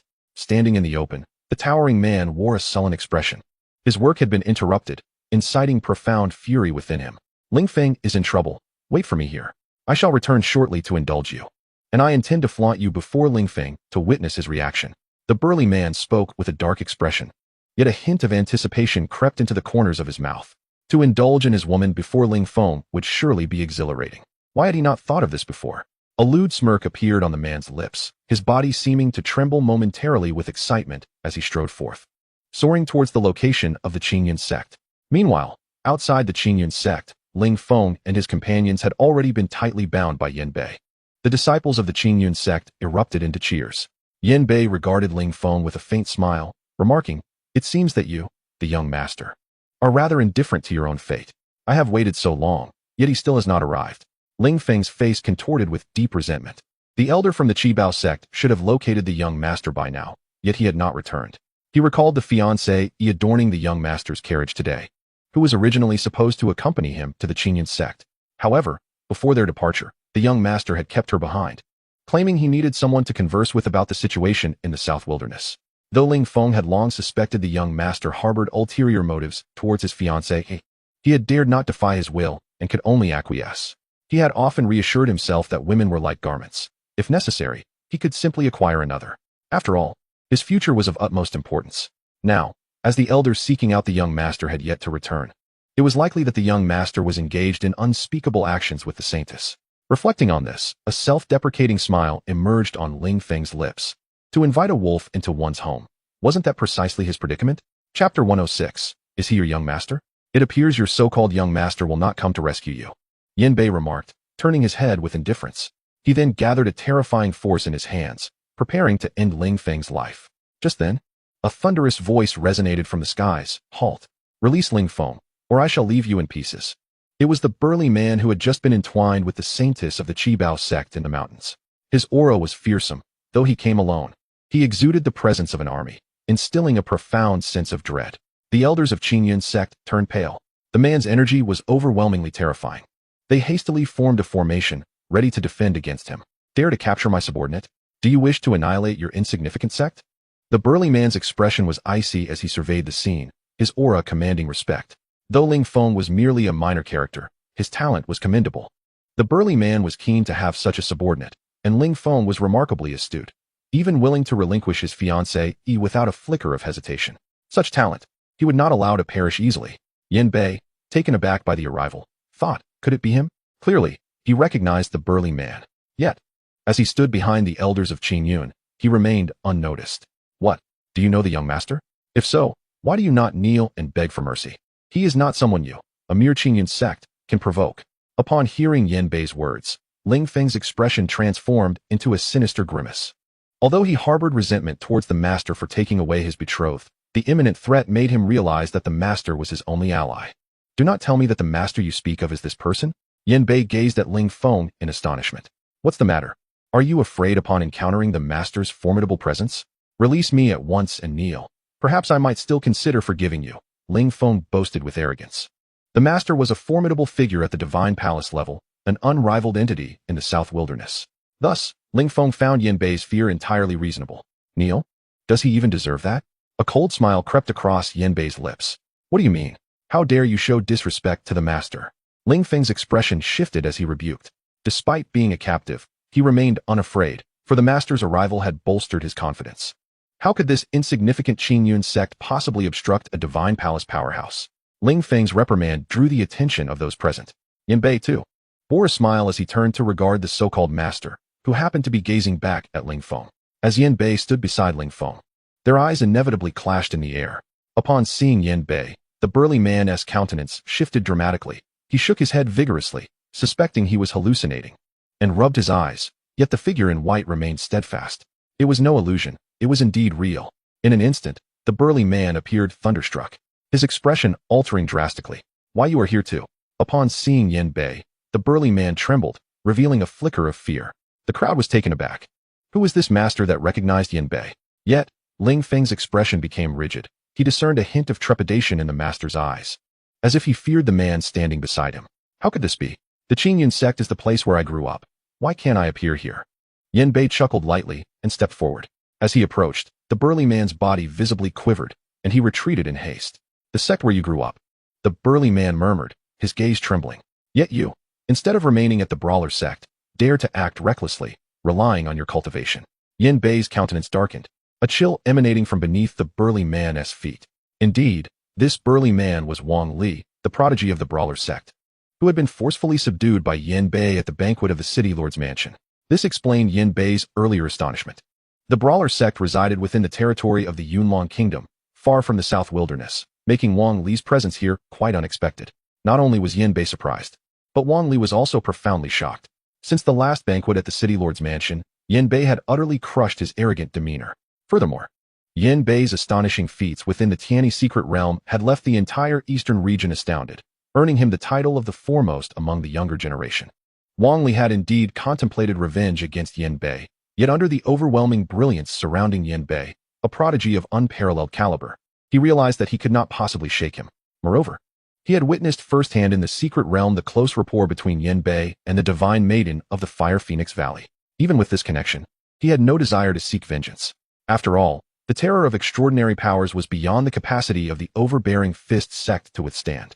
Standing in the open, the towering man wore a sullen expression. His work had been interrupted, inciting profound fury within him. "Ling Feng is in trouble. Wait for me here. I shall return shortly to indulge you. And I intend to flaunt you before Ling Feng to witness his reaction." The burly man spoke with a dark expression, yet a hint of anticipation crept into the corners of his mouth. To indulge in his woman before Ling Feng would surely be exhilarating. Why had he not thought of this before? A lewd smirk appeared on the man's lips, his body seeming to tremble momentarily with excitement as he strode forth, soaring towards the location of the Qingyun sect. Meanwhile, outside the Qingyun sect, Ling Feng and his companions had already been tightly bound by Yan Bei. The disciples of the Qingyun sect erupted into cheers. Yan Bei regarded Ling Feng with a faint smile, remarking, "It seems that you, the young master, are rather indifferent to your own fate. I have waited so long, yet he still has not arrived." Ling Feng's face contorted with deep resentment. The elder from the Qibao sect should have located the young master by now, yet he had not returned. He recalled the fiancée adorning the young master's carriage today, who was originally supposed to accompany him to the Qingyun sect. However, before their departure, the young master had kept her behind, claiming he needed someone to converse with about the situation in the South Wilderness. Though Ling Feng had long suspected the young master harbored ulterior motives towards his fiancée, he had dared not defy his will and could only acquiesce. He had often reassured himself that women were like garments. If necessary, he could simply acquire another. After all, his future was of utmost importance. Now, as the elders seeking out the young master had yet to return, it was likely that the young master was engaged in unspeakable actions with the saintess. Reflecting on this, a self-deprecating smile emerged on Ling Feng's lips. To invite a wolf into one's home, wasn't that precisely his predicament? Chapter 106. Is he your young master? It appears your so-called young master will not come to rescue you, Yan Bei remarked, turning his head with indifference. He then gathered a terrifying force in his hands, preparing to end Ling Feng's life. Just then, a thunderous voice resonated from the skies. "Halt! Release Ling Feng, or I shall leave you in pieces." It was the burly man who had just been entwined with the saintess of the Qibao sect in the mountains. His aura was fearsome, though he came alone. He exuded the presence of an army, instilling a profound sense of dread. The elders of Qingyun sect turned pale. The man's energy was overwhelmingly terrifying. They hastily formed a formation, ready to defend against him. "Dare to capture my subordinate? Do you wish to annihilate your insignificant sect?" The burly man's expression was icy as he surveyed the scene, his aura commanding respect. Though Ling Feng was merely a minor character, his talent was commendable. The burly man was keen to have such a subordinate, and Ling Feng was remarkably astute, even willing to relinquish his fiancée without a flicker of hesitation. Such talent, he would not allow to perish easily. Yan Bei, taken aback by the arrival, thought, could it be him? Clearly, he recognized the burly man. Yet, as he stood behind the elders of Qingyun, he remained unnoticed. "What? Do you know the young master? If so, why do you not kneel and beg for mercy? He is not someone you, a mere Qingyun sect, can provoke." Upon hearing Yan Bei's words, Ling Feng's expression transformed into a sinister grimace. Although he harbored resentment towards the master for taking away his betrothed, the imminent threat made him realize that the master was his only ally. "Do not tell me that the master you speak of is this person?" Yan Bei gazed at Ling Feng in astonishment. "What's the matter? Are you afraid upon encountering the master's formidable presence?" Release me at once and kneel. Perhaps I might still consider forgiving you, Ling Feng boasted with arrogance. The master was a formidable figure at the divine palace level, an unrivaled entity in the South Wilderness. Thus, Ling Feng found Yin Bei's fear entirely reasonable. Kneel? Does he even deserve that? A cold smile crept across Yin Bei's lips. What do you mean? How dare you show disrespect to the master? Ling Feng's expression shifted as he rebuked. Despite being a captive, he remained unafraid, for the master's arrival had bolstered his confidence. How could this insignificant Qingyun sect possibly obstruct a divine palace powerhouse? Ling Feng's reprimand drew the attention of those present. Yin Bei, too, bore a smile as he turned to regard the so-called master, who happened to be gazing back at Ling Feng. As Yin Bei stood beside Ling Feng, their eyes inevitably clashed in the air. Upon seeing Yin Bei, the burly man's countenance shifted dramatically. He shook his head vigorously, suspecting he was hallucinating, and rubbed his eyes, yet the figure in white remained steadfast. It was no illusion, it was indeed real. In an instant, the burly man appeared thunderstruck, his expression altering drastically. Why, you are here too? Upon seeing Yin Bei, the burly man trembled, revealing a flicker of fear. The crowd was taken aback. Who was this master that recognized Yin Bei? Yet, Ling Feng's expression became rigid. He discerned a hint of trepidation in the master's eyes, as if he feared the man standing beside him. How could this be? The Qingyun sect is the place where I grew up. Why can't I appear here? Yin Bei chuckled lightly and stepped forward. As he approached, the burly man's body visibly quivered, and he retreated in haste. The sect where you grew up, the burly man murmured, his gaze trembling. Yet you, instead of remaining at the brawler sect, dare to act recklessly, relying on your cultivation. Yin Bei's countenance darkened, a chill emanating from beneath the burly man's feet. Indeed, this burly man was Wang Li, the prodigy of the brawler sect, who had been forcefully subdued by Yin Bei at the banquet of the city lord's mansion. This explained Yin Bei's earlier astonishment. The brawler sect resided within the territory of the Yunlong kingdom, far from the South Wilderness, making Wang Li's presence here quite unexpected. Not only was Yin Bei surprised, but Wang Li was also profoundly shocked. Since the last banquet at the city lord's mansion, Yin Bei had utterly crushed his arrogant demeanor. Furthermore, Yin Bei's astonishing feats within the Tianyi secret realm had left the entire eastern region astounded, earning him the title of the foremost among the younger generation. Wang Li had indeed contemplated revenge against Yin Bei, yet under the overwhelming brilliance surrounding Yin Bei, a prodigy of unparalleled caliber, he realized that he could not possibly shake him. Moreover, he had witnessed firsthand in the secret realm the close rapport between Yin Bei and the divine maiden of the Fire Phoenix Valley. Even with this connection, he had no desire to seek vengeance. After all, the terror of extraordinary powers was beyond the capacity of the overbearing Fist sect to withstand.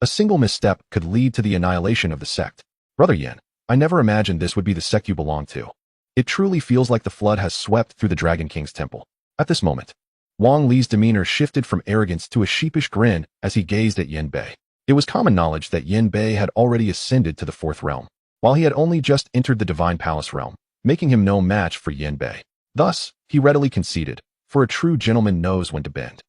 A single misstep could lead to the annihilation of the sect. Brother Yin, I never imagined this would be the sect you belong to. It truly feels like the flood has swept through the Dragon King's temple. At this moment, Wang Li's demeanor shifted from arrogance to a sheepish grin as he gazed at Yin Bei. It was common knowledge that Yin Bei had already ascended to the fourth realm, while he had only just entered the Divine Palace realm, making him no match for Yin Bei. Thus, he readily conceded, for a true gentleman knows when to bend.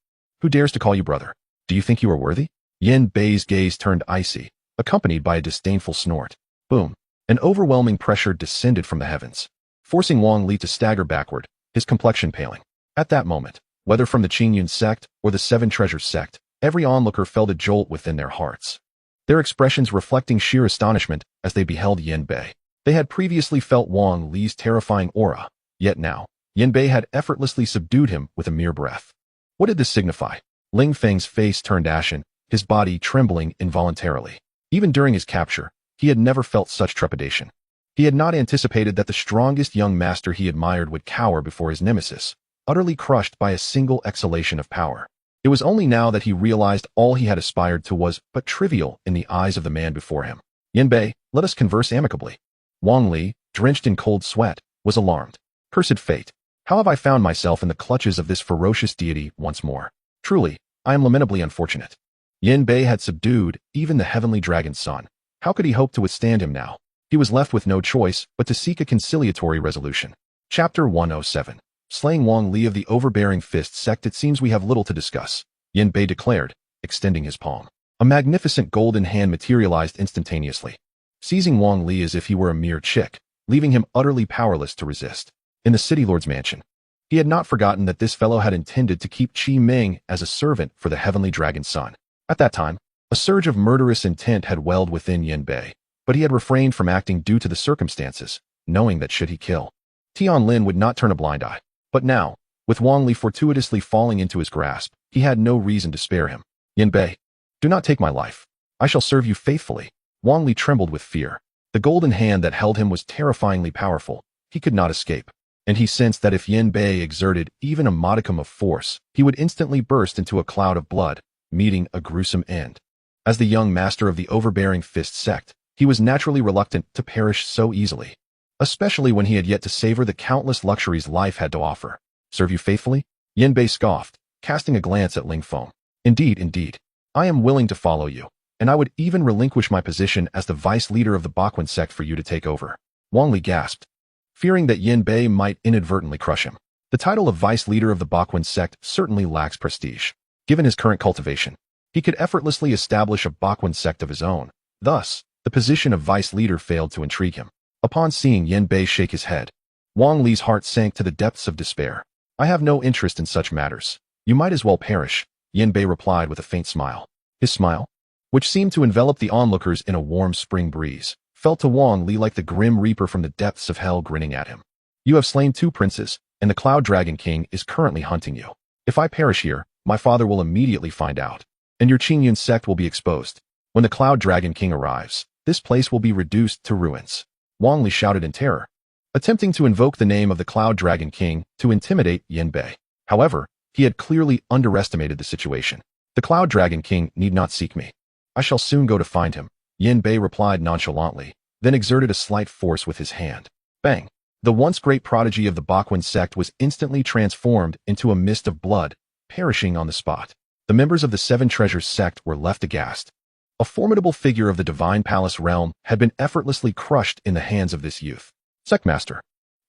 Who dares to call you brother? Do you think you are worthy? Yin Bei's gaze turned icy, accompanied by a disdainful snort. Boom. An overwhelming pressure descended from the heavens, forcing Wang Li to stagger backward, his complexion paling. At that moment, whether from the Qingyun sect or the Seven Treasures sect, every onlooker felt a jolt within their hearts, their expressions reflecting sheer astonishment as they beheld Yin Bei. They had previously felt Wang Li's terrifying aura, yet now, Yin Bei had effortlessly subdued him with a mere breath. What did this signify? Ling Feng's face turned ashen, his body trembling involuntarily. Even during his capture, he had never felt such trepidation. He had not anticipated that the strongest young master he admired would cower before his nemesis, utterly crushed by a single exhalation of power. It was only now that he realized all he had aspired to was but trivial in the eyes of the man before him. Yin Bei, let us converse amicably. Wang Li, drenched in cold sweat, was alarmed. Cursed fate! How have I found myself in the clutches of this ferocious deity once more? Truly, I am lamentably unfortunate. Yin Bei had subdued even the heavenly dragon's son. How could he hope to withstand him now? He was left with no choice but to seek a conciliatory resolution. Chapter 107. Slaying Wang Li of the overbearing Fist sect. It seems we have little to discuss, Yin Bei declared, extending his palm. A magnificent golden hand materialized instantaneously, seizing Wang Li as if he were a mere chick, leaving him utterly powerless to resist. In the city lord's mansion, he had not forgotten that this fellow had intended to keep Qi Ming as a servant for the heavenly dragon's son. At that time, a surge of murderous intent had welled within Yin Bei, but he had refrained from acting due to the circumstances, knowing that should he kill, Tian Lin would not turn a blind eye. But now, With Wang Li fortuitously falling into his grasp, he had no reason to spare him. Yin Bei, do not take my life. I shall serve you faithfully. Wang Li trembled with fear. The golden hand that held him was terrifyingly powerful. He could not escape. And he sensed that if Yin Bei exerted even a modicum of force, he would instantly burst into a cloud of blood, meeting a gruesome end. As the young master of the overbearing fist sect, he was naturally reluctant to perish so easily, especially when he had yet to savor the countless luxuries life had to offer. Serve you faithfully? Yin Bei scoffed, casting a glance at Ling Feng. Indeed. I am willing to follow you, and I would even relinquish my position as the vice leader of the Bakuan sect for you to take over. Wang Li gasped, fearing that Yin Bei might inadvertently crush him. The title of vice leader of the Bakuan sect certainly lacks prestige. Given his current cultivation, he could effortlessly establish a Bakuan sect of his own. Thus, the position of vice leader failed to intrigue him. Upon seeing Yin Bei shake his head, Wang Li's heart sank to the depths of despair. I have no interest in such matters. You might as well perish, Yin Bei replied with a faint smile. His smile, which seemed to envelop the onlookers in a warm spring breeze, felt to Wang Li like the grim reaper from the depths of hell grinning at him. You have slain 2 princes, and the Cloud Dragon King is currently hunting you. If I perish here, my father will immediately find out, and your Qingyun sect will be exposed. When the Cloud Dragon King arrives, this place will be reduced to ruins. Wang Li shouted in terror, attempting to invoke the name of the Cloud Dragon King to intimidate Yin Bei. However, he had clearly underestimated the situation. The Cloud Dragon King need not seek me. I shall soon go to find him, Yin Bei replied nonchalantly, then exerted a slight force with his hand. Bang! The once great prodigy of the Bakuan sect was instantly transformed into a mist of blood, perishing on the spot. The members of the Seven Treasures sect were left aghast. A formidable figure of the Divine Palace realm had been effortlessly crushed in the hands of this youth. Sectmaster,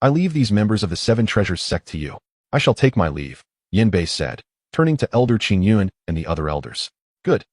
I leave these members of the Seven Treasures sect to you. I shall take my leave, Yin Bei said, turning to Elder Qingyun and the other elders. Good.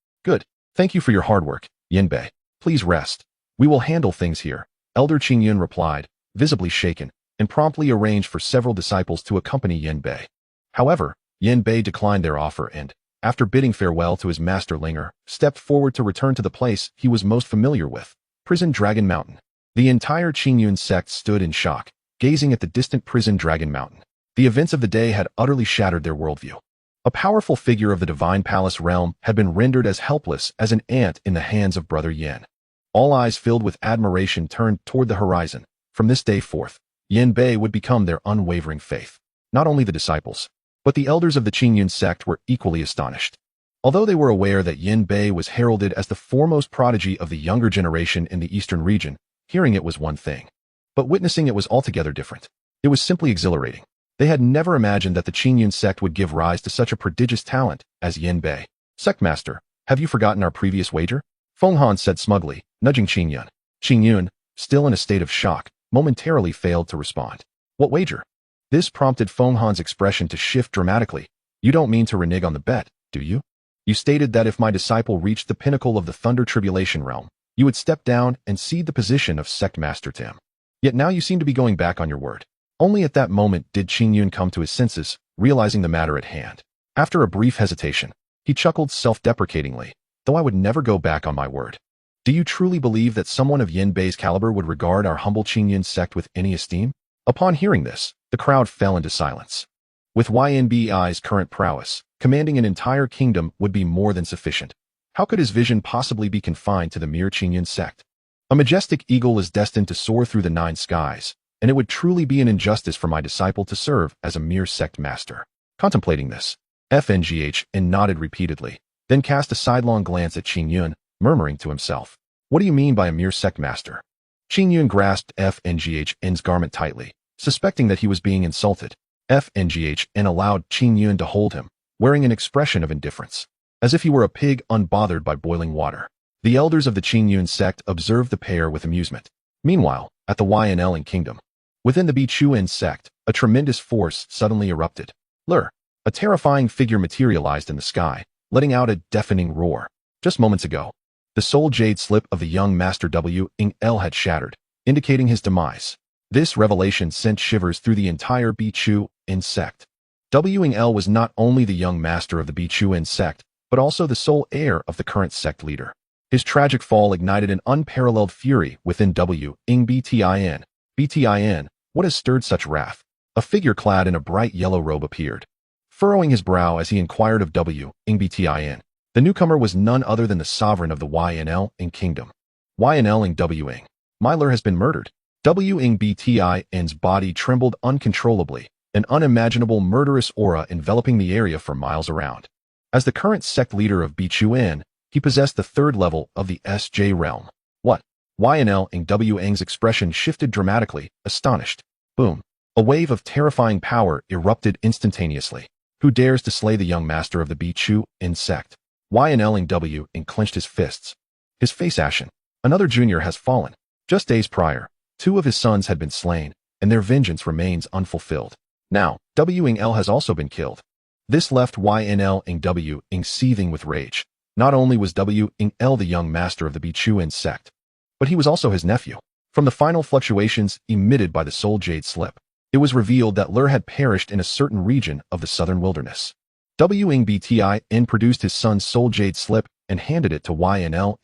Thank you for your hard work, Yin Bei. Please rest. We will handle things here, Elder Qingyun replied, visibly shaken, and promptly arranged for several disciples to accompany Yin Bei. However, Yin Bei declined their offer and, after bidding farewell to his master Linger, stepped forward to return to the place he was most familiar with, Prison Dragon Mountain. The entire Qingyun sect stood in shock, gazing at the distant Prison Dragon Mountain. The events of the day had utterly shattered their worldview. A powerful figure of the Divine Palace realm had been rendered as helpless as an ant in the hands of Brother Yin. All eyes filled with admiration turned toward the horizon. From this day forth, Yin Bei would become their unwavering faith. Not only the disciples, but the elders of the Qingyun sect were equally astonished. Although they were aware that Yin Bei was heralded as the foremost prodigy of the younger generation in the eastern region, hearing it was one thing, but witnessing it was altogether different. It was simply exhilarating. They had never imagined that the Qingyun sect would give rise to such a prodigious talent as Yin Bei. Sectmaster, have you forgotten our previous wager? Feng Han said smugly, nudging Qingyun. Qingyun, still in a state of shock, momentarily failed to respond. What wager? This prompted Feng Han's expression to shift dramatically. You don't mean to renege on the bet, do you? You stated that if my disciple reached the pinnacle of the Thunder Tribulation realm, you would step down and cede the position of Sectmaster to him. Yet now you seem to be going back on your word. Only at that moment did Qingyun come to his senses, realizing the matter at hand. After a brief hesitation, he chuckled self-deprecatingly, though I would never go back on my word. Do you truly believe that someone of Yin Bei's caliber would regard our humble Qingyun sect with any esteem? Upon hearing this, the crowd fell into silence. With Yin Bei's current prowess, commanding an entire kingdom would be more than sufficient. How could his vision possibly be confined to the mere Qingyun sect? A majestic eagle is destined to soar through the 9 skies, and it would truly be an injustice for my disciple to serve as a mere sect master. Contemplating this, FNGH nodded repeatedly, then cast a sidelong glance at Qingyun, murmuring to himself, "What do you mean by a mere sect master?" Qingyun grasped FNGH's garment tightly, suspecting that he was being insulted. FNGH allowed Qingyun to hold him, wearing an expression of indifference, as if he were a pig unbothered by boiling water. The elders of the Qingyun sect observed the pair with amusement. Meanwhile, at the Ynl kingdom, within the Bichuan sect, a tremendous force suddenly erupted. Lur, a terrifying figure materialized in the sky, letting out a deafening roar. Just moments ago, the soul jade slip of the young Master Wing-L had shattered, indicating his demise. This revelation sent shivers through the entire Bichuan sect. Wing-L was not only the young master of the Bichuan sect, but also the sole heir of the current sect leader. His tragic fall ignited an unparalleled fury within Wing-BTIN. BTIN, what has stirred such wrath? A figure clad in a bright yellow robe appeared, furrowing his brow as he inquired of Yngbtin. The newcomer was none other than the sovereign of the Ynl kingdom. Ynl Myler has been murdered. Yngbtin's body trembled uncontrollably, an unimaginable murderous aura enveloping the area for miles around. As the current sect leader of Bichuan, he possessed the third level of the SJ realm. What? Ynl's expression shifted dramatically, astonished. Boom. A wave of terrifying power erupted instantaneously. Who dares to slay the young master of the Bichuan sect? Ynl clenched his fists, his face ashen. Another junior has fallen. Just days prior, 2 of his sons had been slain, and their vengeance remains unfulfilled. Now, Wngl has also been killed. This left Ynl seething with rage. Not only was Wngl the young master of the Bichuan sect, but he was also his nephew. From the final fluctuations emitted by the Soul Jade slip, it was revealed that Lur had perished in a certain region of the southern wilderness. Yngbtin produced his son's Soul Jade slip and handed it to Ynl.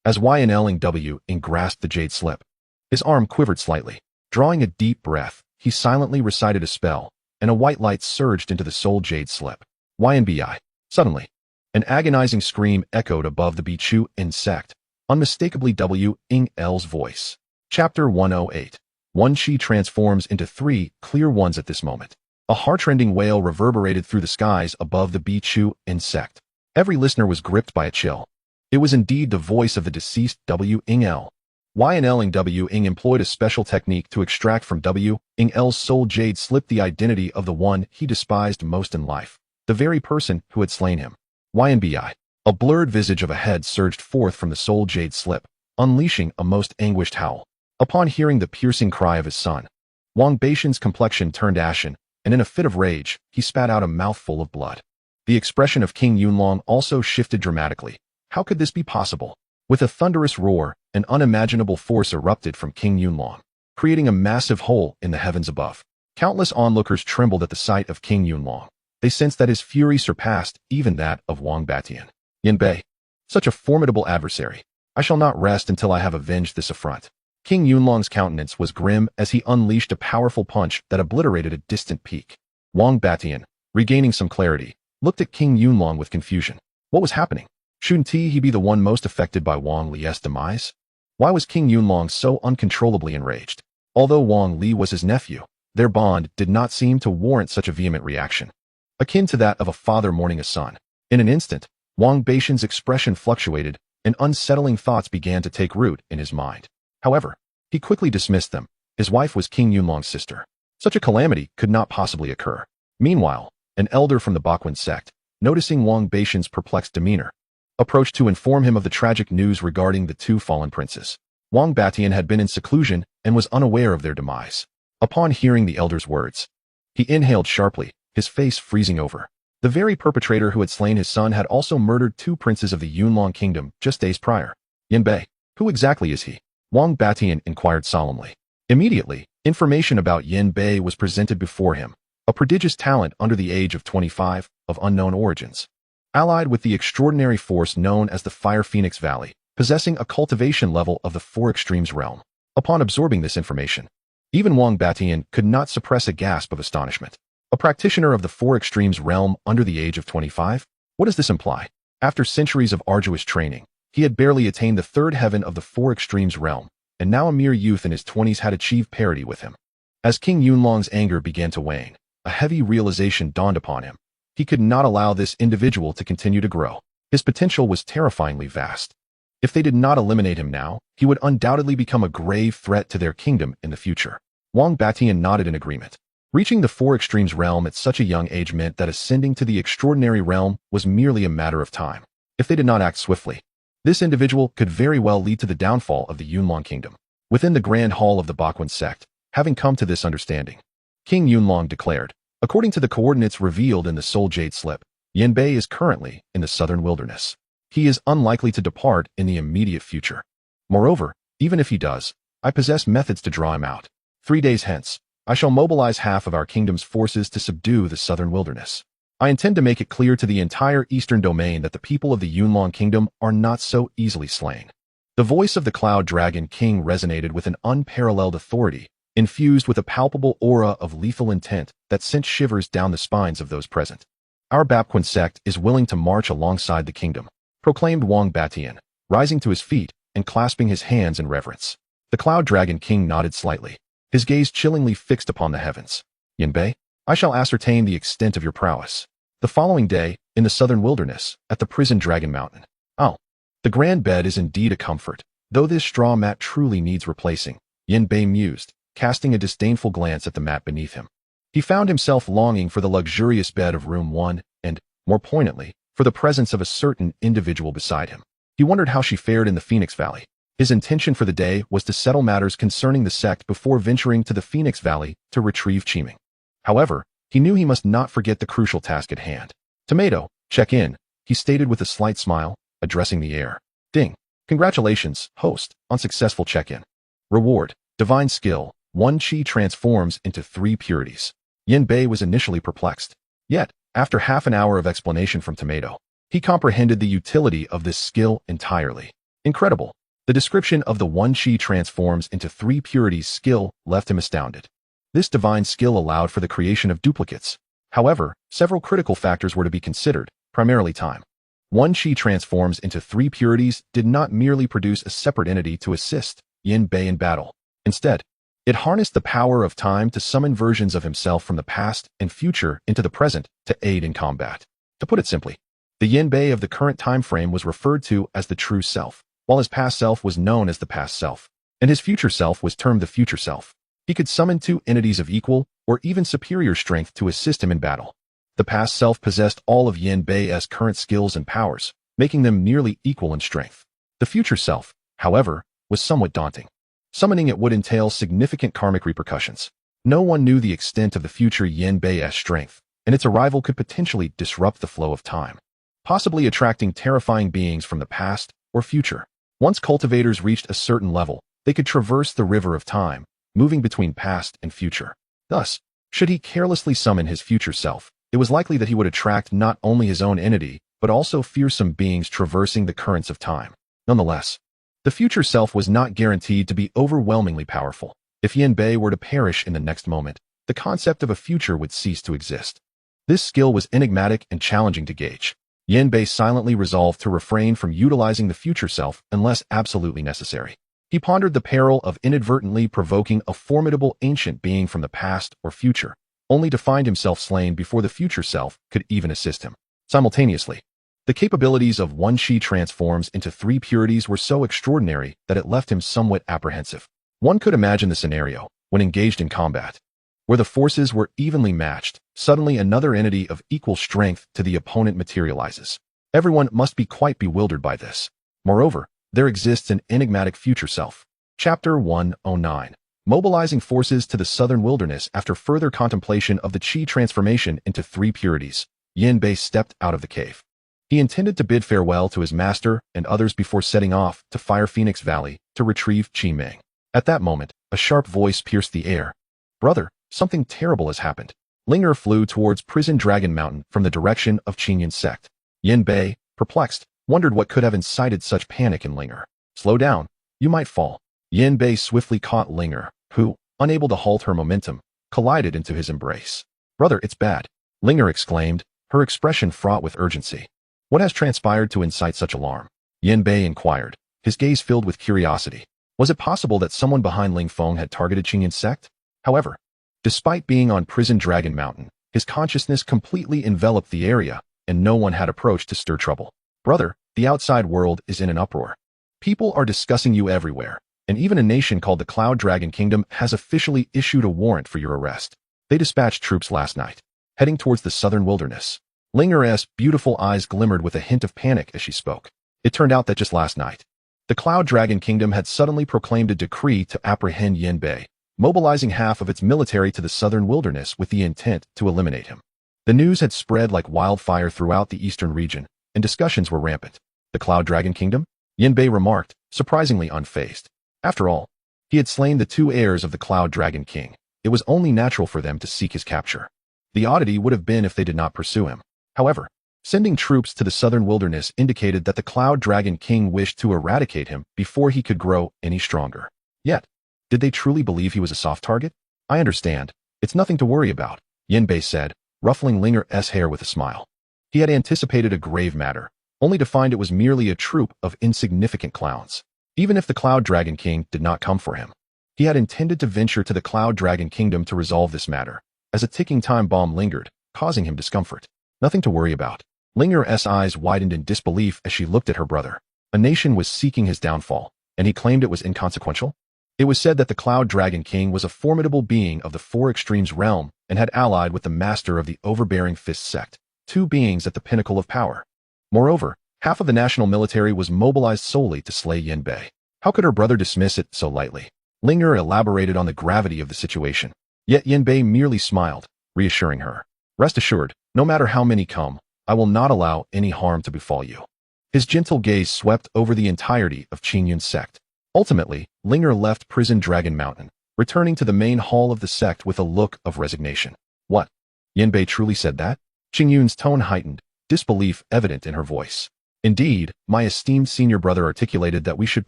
As Ynl grasped the jade slip, his arm quivered slightly. Drawing a deep breath, he silently recited a spell, and a white light surged into the Soul Jade slip. Ynbi. Suddenly, an agonizing scream echoed above the Bichuan sect, unmistakably Wngl's voice. Chapter 108. One chi transforms into 3 clear ones at this moment. A heartrending wail reverberated through the skies above the Bichuan sect. Every listener was gripped by a chill. It was indeed the voice of the deceased Wngl. Ynl employed a special technique to extract from Wngl's Soul Jade slip the identity of the one he despised most in life, the very person who had slain him. Ynbi. A blurred visage of a head surged forth from the Soul Jade slip, unleashing a most anguished howl. Upon hearing the piercing cry of his son, Wang Beishan's complexion turned ashen, and in a fit of rage, he spat out a mouthful of blood. The expression of King Yunlong also shifted dramatically. How could this be possible? With a thunderous roar, an unimaginable force erupted from King Yunlong, creating a massive hole in the heavens above. Countless onlookers trembled at the sight of King Yunlong. They sensed that his fury surpassed even that of Wang Batian. Yin Bei, such a formidable adversary. I shall not rest until I have avenged this affront. King Yunlong's countenance was grim as he unleashed a powerful punch that obliterated a distant peak. Wang Batian, regaining some clarity, looked at King Yunlong with confusion. What was happening? Shouldn't he be the one most affected by Wang Li's demise? Why was King Yunlong so uncontrollably enraged? Although Wang Li was his nephew, their bond did not seem to warrant such a vehement reaction, akin to that of a father mourning a son. In an instant, Wang Beishan's expression fluctuated, and unsettling thoughts began to take root in his mind. However, he quickly dismissed them. His wife was King Yunlong's sister. Such a calamity could not possibly occur. Meanwhile, an elder from the Bakuan sect, noticing Wang Beishan's perplexed demeanor, approached to inform him of the tragic news regarding the 2 fallen princes. Wang Batian had been in seclusion and was unaware of their demise. Upon hearing the elder's words, he inhaled sharply, his face freezing over. The very perpetrator who had slain his son had also murdered 2 princes of the Yunlong kingdom just days prior. Yin Bei, who exactly is he? Wang Batian inquired solemnly. Immediately, information about Yin Bei was presented before him, a prodigious talent under the age of 25, of unknown origins, allied with the extraordinary force known as the Fire Phoenix Valley, possessing a cultivation level of the 4 extremes realm. Upon absorbing this information, even Wang Batian could not suppress a gasp of astonishment. A practitioner of the 4 extremes realm under the age of 25? What does this imply? After centuries of arduous training, he had barely attained the 3rd heaven of the 4 extremes realm, and now a mere youth in his 20s had achieved parity with him. As King Yunlong's anger began to wane, a heavy realization dawned upon him. He could not allow this individual to continue to grow. His potential was terrifyingly vast. If they did not eliminate him now, he would undoubtedly become a grave threat to their kingdom in the future. Wang Batian nodded in agreement. Reaching the 4 extremes realm at such a young age meant that ascending to the extraordinary realm was merely a matter of time. If they did not act swiftly, this individual could very well lead to the downfall of the Yunlong kingdom. Within the grand hall of the Bakuan sect, having come to this understanding, King Yunlong declared, according to the coordinates revealed in the Soul Jade slip, Yin Bei is currently in the southern wilderness. He is unlikely to depart in the immediate future. Moreover, even if he does, I possess methods to draw him out. 3 days hence, I shall mobilize half of our kingdom's forces to subdue the southern wilderness. I intend to make it clear to the entire eastern domain that the people of the Yunlong kingdom are not so easily slain. The voice of the Cloud Dragon King resonated with an unparalleled authority, infused with a palpable aura of lethal intent that sent shivers down the spines of those present. Our Bapquan sect is willing to march alongside the kingdom, proclaimed Wang Batian, rising to his feet and clasping his hands in reverence. The Cloud Dragon King nodded slightly, his gaze chillingly fixed upon the heavens. Yanbei, I shall ascertain the extent of your prowess. The following day, in the southern wilderness, at the prison Dragon Mountain. Oh, the grand bed is indeed a comfort, though this straw mat truly needs replacing, Yanbei mused, casting a disdainful glance at the mat beneath him. He found himself longing for the luxurious bed of room 1 and, more poignantly, for the presence of a certain individual beside him. He wondered how she fared in the Phoenix Valley. His intention for the day was to settle matters concerning the sect before venturing to the Phoenix Valley to retrieve Qiming. However, he knew he must not forget the crucial task at hand. Tomato, check in, he stated with a slight smile, addressing the air. Ding. Congratulations, host, on successful check-in. Reward, divine skill, 1 Qi transforms into 3 purities. Yanbei was initially perplexed. Yet, after half an hour of explanation from Tomato, he comprehended the utility of this skill entirely. Incredible. The description of the 1 Qi transforms into 3 purities skill left him astounded. This divine skill allowed for the creation of duplicates. However, several critical factors were to be considered, primarily time. 1 Qi transforms into 3 purities did not merely produce a separate entity to assist Yanbei in battle. Instead, it harnessed the power of time to summon versions of himself from the past and future into the present to aid in combat. To put it simply, the Yanbei of the current time frame was referred to as the true self, while his past self was known as the past self, and his future self was termed the future self. He could summon 2 entities of equal or even superior strength to assist him in battle. The past self possessed all of Yanbei's current skills and powers, making them nearly equal in strength. The future self, however, was somewhat daunting. Summoning it would entail significant karmic repercussions. No one knew the extent of the future Yanbei's strength, and its arrival could potentially disrupt the flow of time, possibly attracting terrifying beings from the past or future. Once cultivators reached a certain level, they could traverse the river of time, moving between past and future. Thus, should he carelessly summon his future self, it was likely that he would attract not only his own entity, but also fearsome beings traversing the currents of time. Nonetheless, the future self was not guaranteed to be overwhelmingly powerful. If Yanbei were to perish in the next moment, the concept of a future would cease to exist. This skill was enigmatic and challenging to gauge. Yanbei silently resolved to refrain from utilizing the future self unless absolutely necessary. He pondered the peril of inadvertently provoking a formidable ancient being from the past or future, only to find himself slain before the future self could even assist him. Simultaneously, the capabilities of 1 Qi transforms into 3 purities were so extraordinary that it left him somewhat apprehensive. One could imagine the scenario, when engaged in combat, where the forces were evenly matched, suddenly another entity of equal strength to the opponent materializes. Everyone must be quite bewildered by this. Moreover, there exists an enigmatic future self. Chapter 109. Mobilizing forces to the southern wilderness after further contemplation of the Qi transformation into 3 purities, Yanbei stepped out of the cave. He intended to bid farewell to his master and others before setting off to Fire Phoenix Valley to retrieve Qiming. At that moment, a sharp voice pierced the air. Brother, something terrible has happened. Linger flew towards Prison Dragon Mountain from the direction of Qinyan sect. Yanbei, perplexed, wondered what could have incited such panic in Linger. Slow down, you might fall. Yanbei swiftly caught Linger, who, unable to halt her momentum, collided into his embrace. Brother, it's bad, Linger exclaimed, her expression fraught with urgency. What has transpired to incite such alarm? Yanbei inquired, his gaze filled with curiosity. Was it possible that someone behind Ling Feng had targeted Qinyan sect? However, despite being on Prison Dragon Mountain, his consciousness completely enveloped the area, and no one had approached to stir trouble. Brother, the outside world is in an uproar. People are discussing you everywhere, and even a nation called the Cloud Dragon Kingdom has officially issued a warrant for your arrest. They dispatched troops last night, heading towards the southern wilderness. Linger's beautiful eyes glimmered with a hint of panic as she spoke. It turned out that just last night, the Cloud Dragon Kingdom had suddenly proclaimed a decree to apprehend Yanbei, mobilizing half of its military to the southern wilderness with the intent to eliminate him. The news had spread like wildfire throughout the eastern region, and discussions were rampant. The Cloud Dragon Kingdom? Yanbei remarked, surprisingly unfazed. After all, he had slain the 2 heirs of the Cloud Dragon King. It was only natural for them to seek his capture. The oddity would have been if they did not pursue him. However, sending troops to the southern wilderness indicated that the Cloud Dragon King wished to eradicate him before he could grow any stronger. Yet, Did they truly believe he was a soft target? I understand. It's nothing to worry about, Yin Bei said, ruffling Linger's hair with a smile. He had anticipated a grave matter, only to find it was merely a troop of insignificant clowns. Even if the Cloud Dragon King did not come for him, he had intended to venture to the Cloud Dragon Kingdom to resolve this matter, as a ticking time bomb lingered, causing him discomfort. Nothing to worry about. Linger's eyes widened in disbelief as she looked at her brother. A nation was seeking his downfall, and he claimed it was inconsequential? It was said that the Cloud Dragon King was a formidable being of the Four Extremes realm and had allied with the master of the Overbearing Fist sect, two beings at the pinnacle of power. Moreover, half of the national military was mobilized solely to slay Yin Bei. How could her brother dismiss it so lightly? Linger elaborated on the gravity of the situation. Yet Yin Bei merely smiled, reassuring her. Rest assured, no matter how many come, I will not allow any harm to befall you. His gentle gaze swept over the entirety of Qingyun's sect. Ultimately, Linger left Prison Dragon Mountain, returning to the main hall of the sect with a look of resignation. What? Yin Bei truly said that? Qingyun's tone heightened, disbelief evident in her voice. Indeed, my esteemed senior brother articulated that we should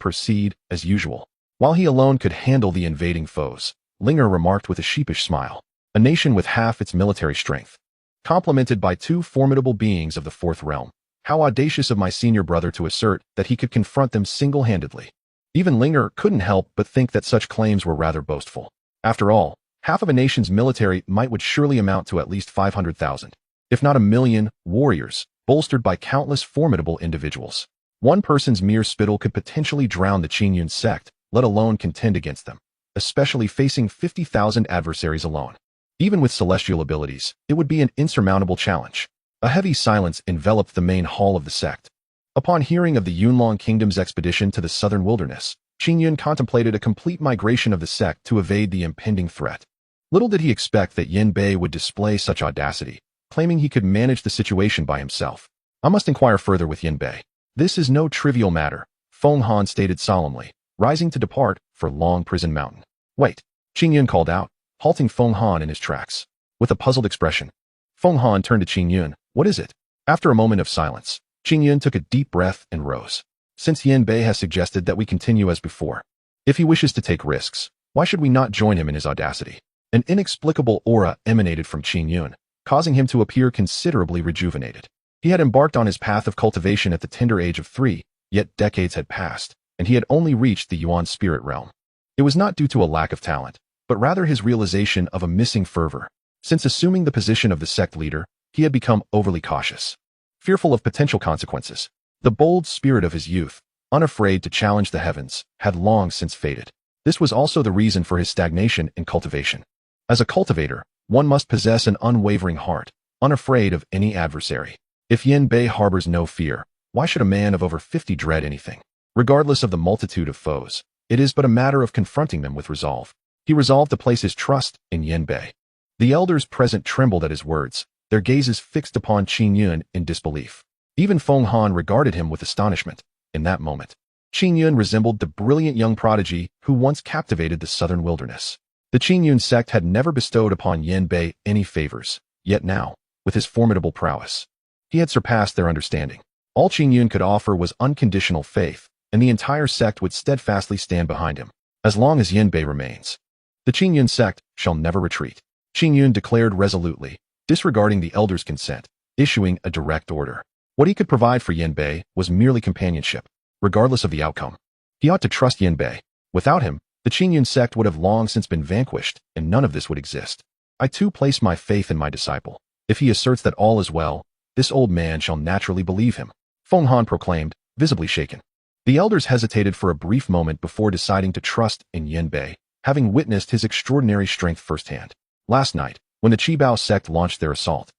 proceed as usual. While he alone could handle the invading foes, Linger remarked with a sheepish smile. A nation with half its military strength, complemented by two formidable beings of the fourth realm. How audacious of my senior brother to assert that he could confront them single-handedly. Even Linger couldn't help but think that such claims were rather boastful. After all, half of a nation's military might would surely amount to at least 500,000, if not 1,000,000, warriors, bolstered by countless formidable individuals. One person's mere spittle could potentially drown the Qingyun sect, let alone contend against them, especially facing 50,000 adversaries alone. Even with celestial abilities, it would be an insurmountable challenge. A heavy silence enveloped the main hall of the sect. Upon hearing of the Yunlong Kingdom's expedition to the southern wilderness, Qingyun contemplated a complete migration of the sect to evade the impending threat. Little did he expect that Yin Bei would display such audacity, claiming he could manage the situation by himself. I must inquire further with Yin Bei. This is no trivial matter, Feng Han stated solemnly, rising to depart for Long Prison Mountain. Wait, Qingyun called out, halting Feng Han in his tracks. With a puzzled expression, Feng Han turned to Qingyun. What is it? After a moment of silence, Qingyun took a deep breath and rose. Since Yin Bei has suggested that we continue as before, if he wishes to take risks, why should we not join him in his audacity? An inexplicable aura emanated from Qingyun, causing him to appear considerably rejuvenated. He had embarked on his path of cultivation at the tender age of 3, yet decades had passed, and he had only reached the Yuan spirit realm. It was not due to a lack of talent, but rather his realization of a missing fervor. Since assuming the position of the sect leader, he had become overly cautious, fearful of potential consequences. The bold spirit of his youth, unafraid to challenge the heavens, had long since faded. This was also the reason for his stagnation in cultivation. As a cultivator, one must possess an unwavering heart, unafraid of any adversary. If Yin Bei harbors no fear, why should a man of over 50 dread anything? Regardless of the multitude of foes, it is but a matter of confronting them with resolve. He resolved to place his trust in Yin Bei. The elders present trembled at his words, their gazes fixed upon Qingyun in disbelief. Even Feng Han regarded him with astonishment. In that moment, Qingyun resembled the brilliant young prodigy who once captivated the southern wilderness. The Qingyun sect had never bestowed upon Yin Bei any favors, yet now, with his formidable prowess, he had surpassed their understanding. All Qingyun could offer was unconditional faith, and the entire sect would steadfastly stand behind him. As long as Yin Bei remains, the Qingyun sect shall never retreat, Qingyun declared resolutely, disregarding the elders' consent, issuing a direct order. What he could provide for Yin Bei was merely companionship, regardless of the outcome. He ought to trust Yin Bei. Without him, the Qingyun sect would have long since been vanquished, and none of this would exist. I too place my faith in my disciple. If he asserts that all is well, this old man shall naturally believe him, Feng Han proclaimed, visibly shaken. The elders hesitated for a brief moment before deciding to trust in Yin Bei, having witnessed his extraordinary strength firsthand. Last night, when the Qibao sect launched their assault,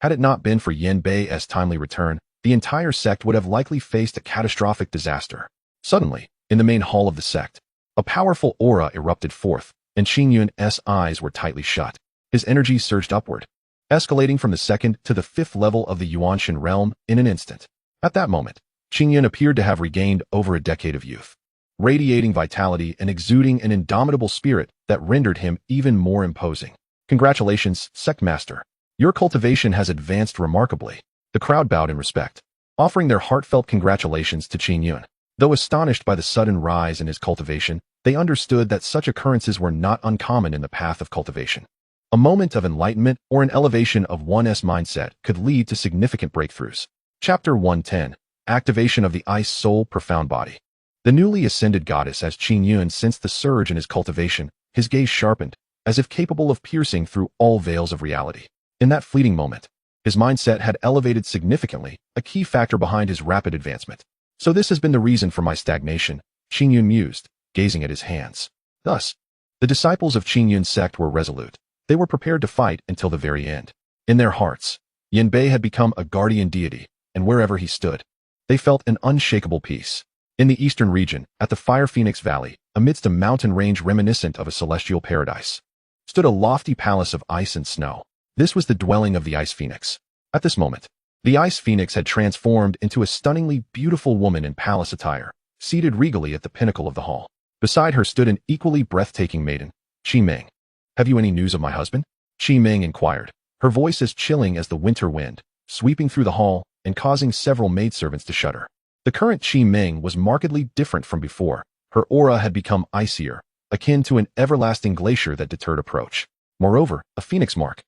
had it not been for Yin Bei's timely return, the entire sect would have likely faced a catastrophic disaster. Suddenly, in the main hall of the sect, a powerful aura erupted forth, and Qingyun's eyes were tightly shut. His energy surged upward, escalating from the 2nd to the 5th level of the Yuanshan realm in an instant. At that moment, Qingyun appeared to have regained over a decade of youth, radiating vitality and exuding an indomitable spirit that rendered him even more imposing. Congratulations, Sect Master. Your cultivation has advanced remarkably. The crowd bowed in respect, offering their heartfelt congratulations to Qingyun. Though astonished by the sudden rise in his cultivation, They understood that such occurrences were not uncommon in the path of cultivation. A moment of enlightenment or an elevation of one's mindset could lead to significant breakthroughs. Chapter 110. Activation of the Ice Soul Profound Body. The newly ascended goddess as Qin Yun sensed the surge in his cultivation, his gaze sharpened, as if capable of piercing through all veils of reality. In that fleeting moment, his mindset had elevated significantly, a key factor behind his rapid advancement. So this has been the reason for my stagnation, Qin Yun mused, gazing at his hands. Thus, the disciples of Qin Yun's sect were resolute. They were prepared to fight until the very end. In their hearts, Yin Bei had become a guardian deity, and wherever he stood, they felt an unshakable peace. In the eastern region, at the Fire Phoenix Valley, amidst a mountain range reminiscent of a celestial paradise, stood a lofty palace of ice and snow. This was the dwelling of the Ice Phoenix. At this moment, the Ice Phoenix had transformed into a stunningly beautiful woman in palace attire, seated regally at the pinnacle of the hall. Beside her stood an equally breathtaking maiden, Qi Ming. "Have you any news of my husband?" Qi Ming inquired, her voice as chilling as the winter wind, sweeping through the hall and causing several maidservants to shudder. The current Qi Ming was markedly different from before. Her aura had become icier, akin to an everlasting glacier that deterred approach. Moreover, a phoenix mark,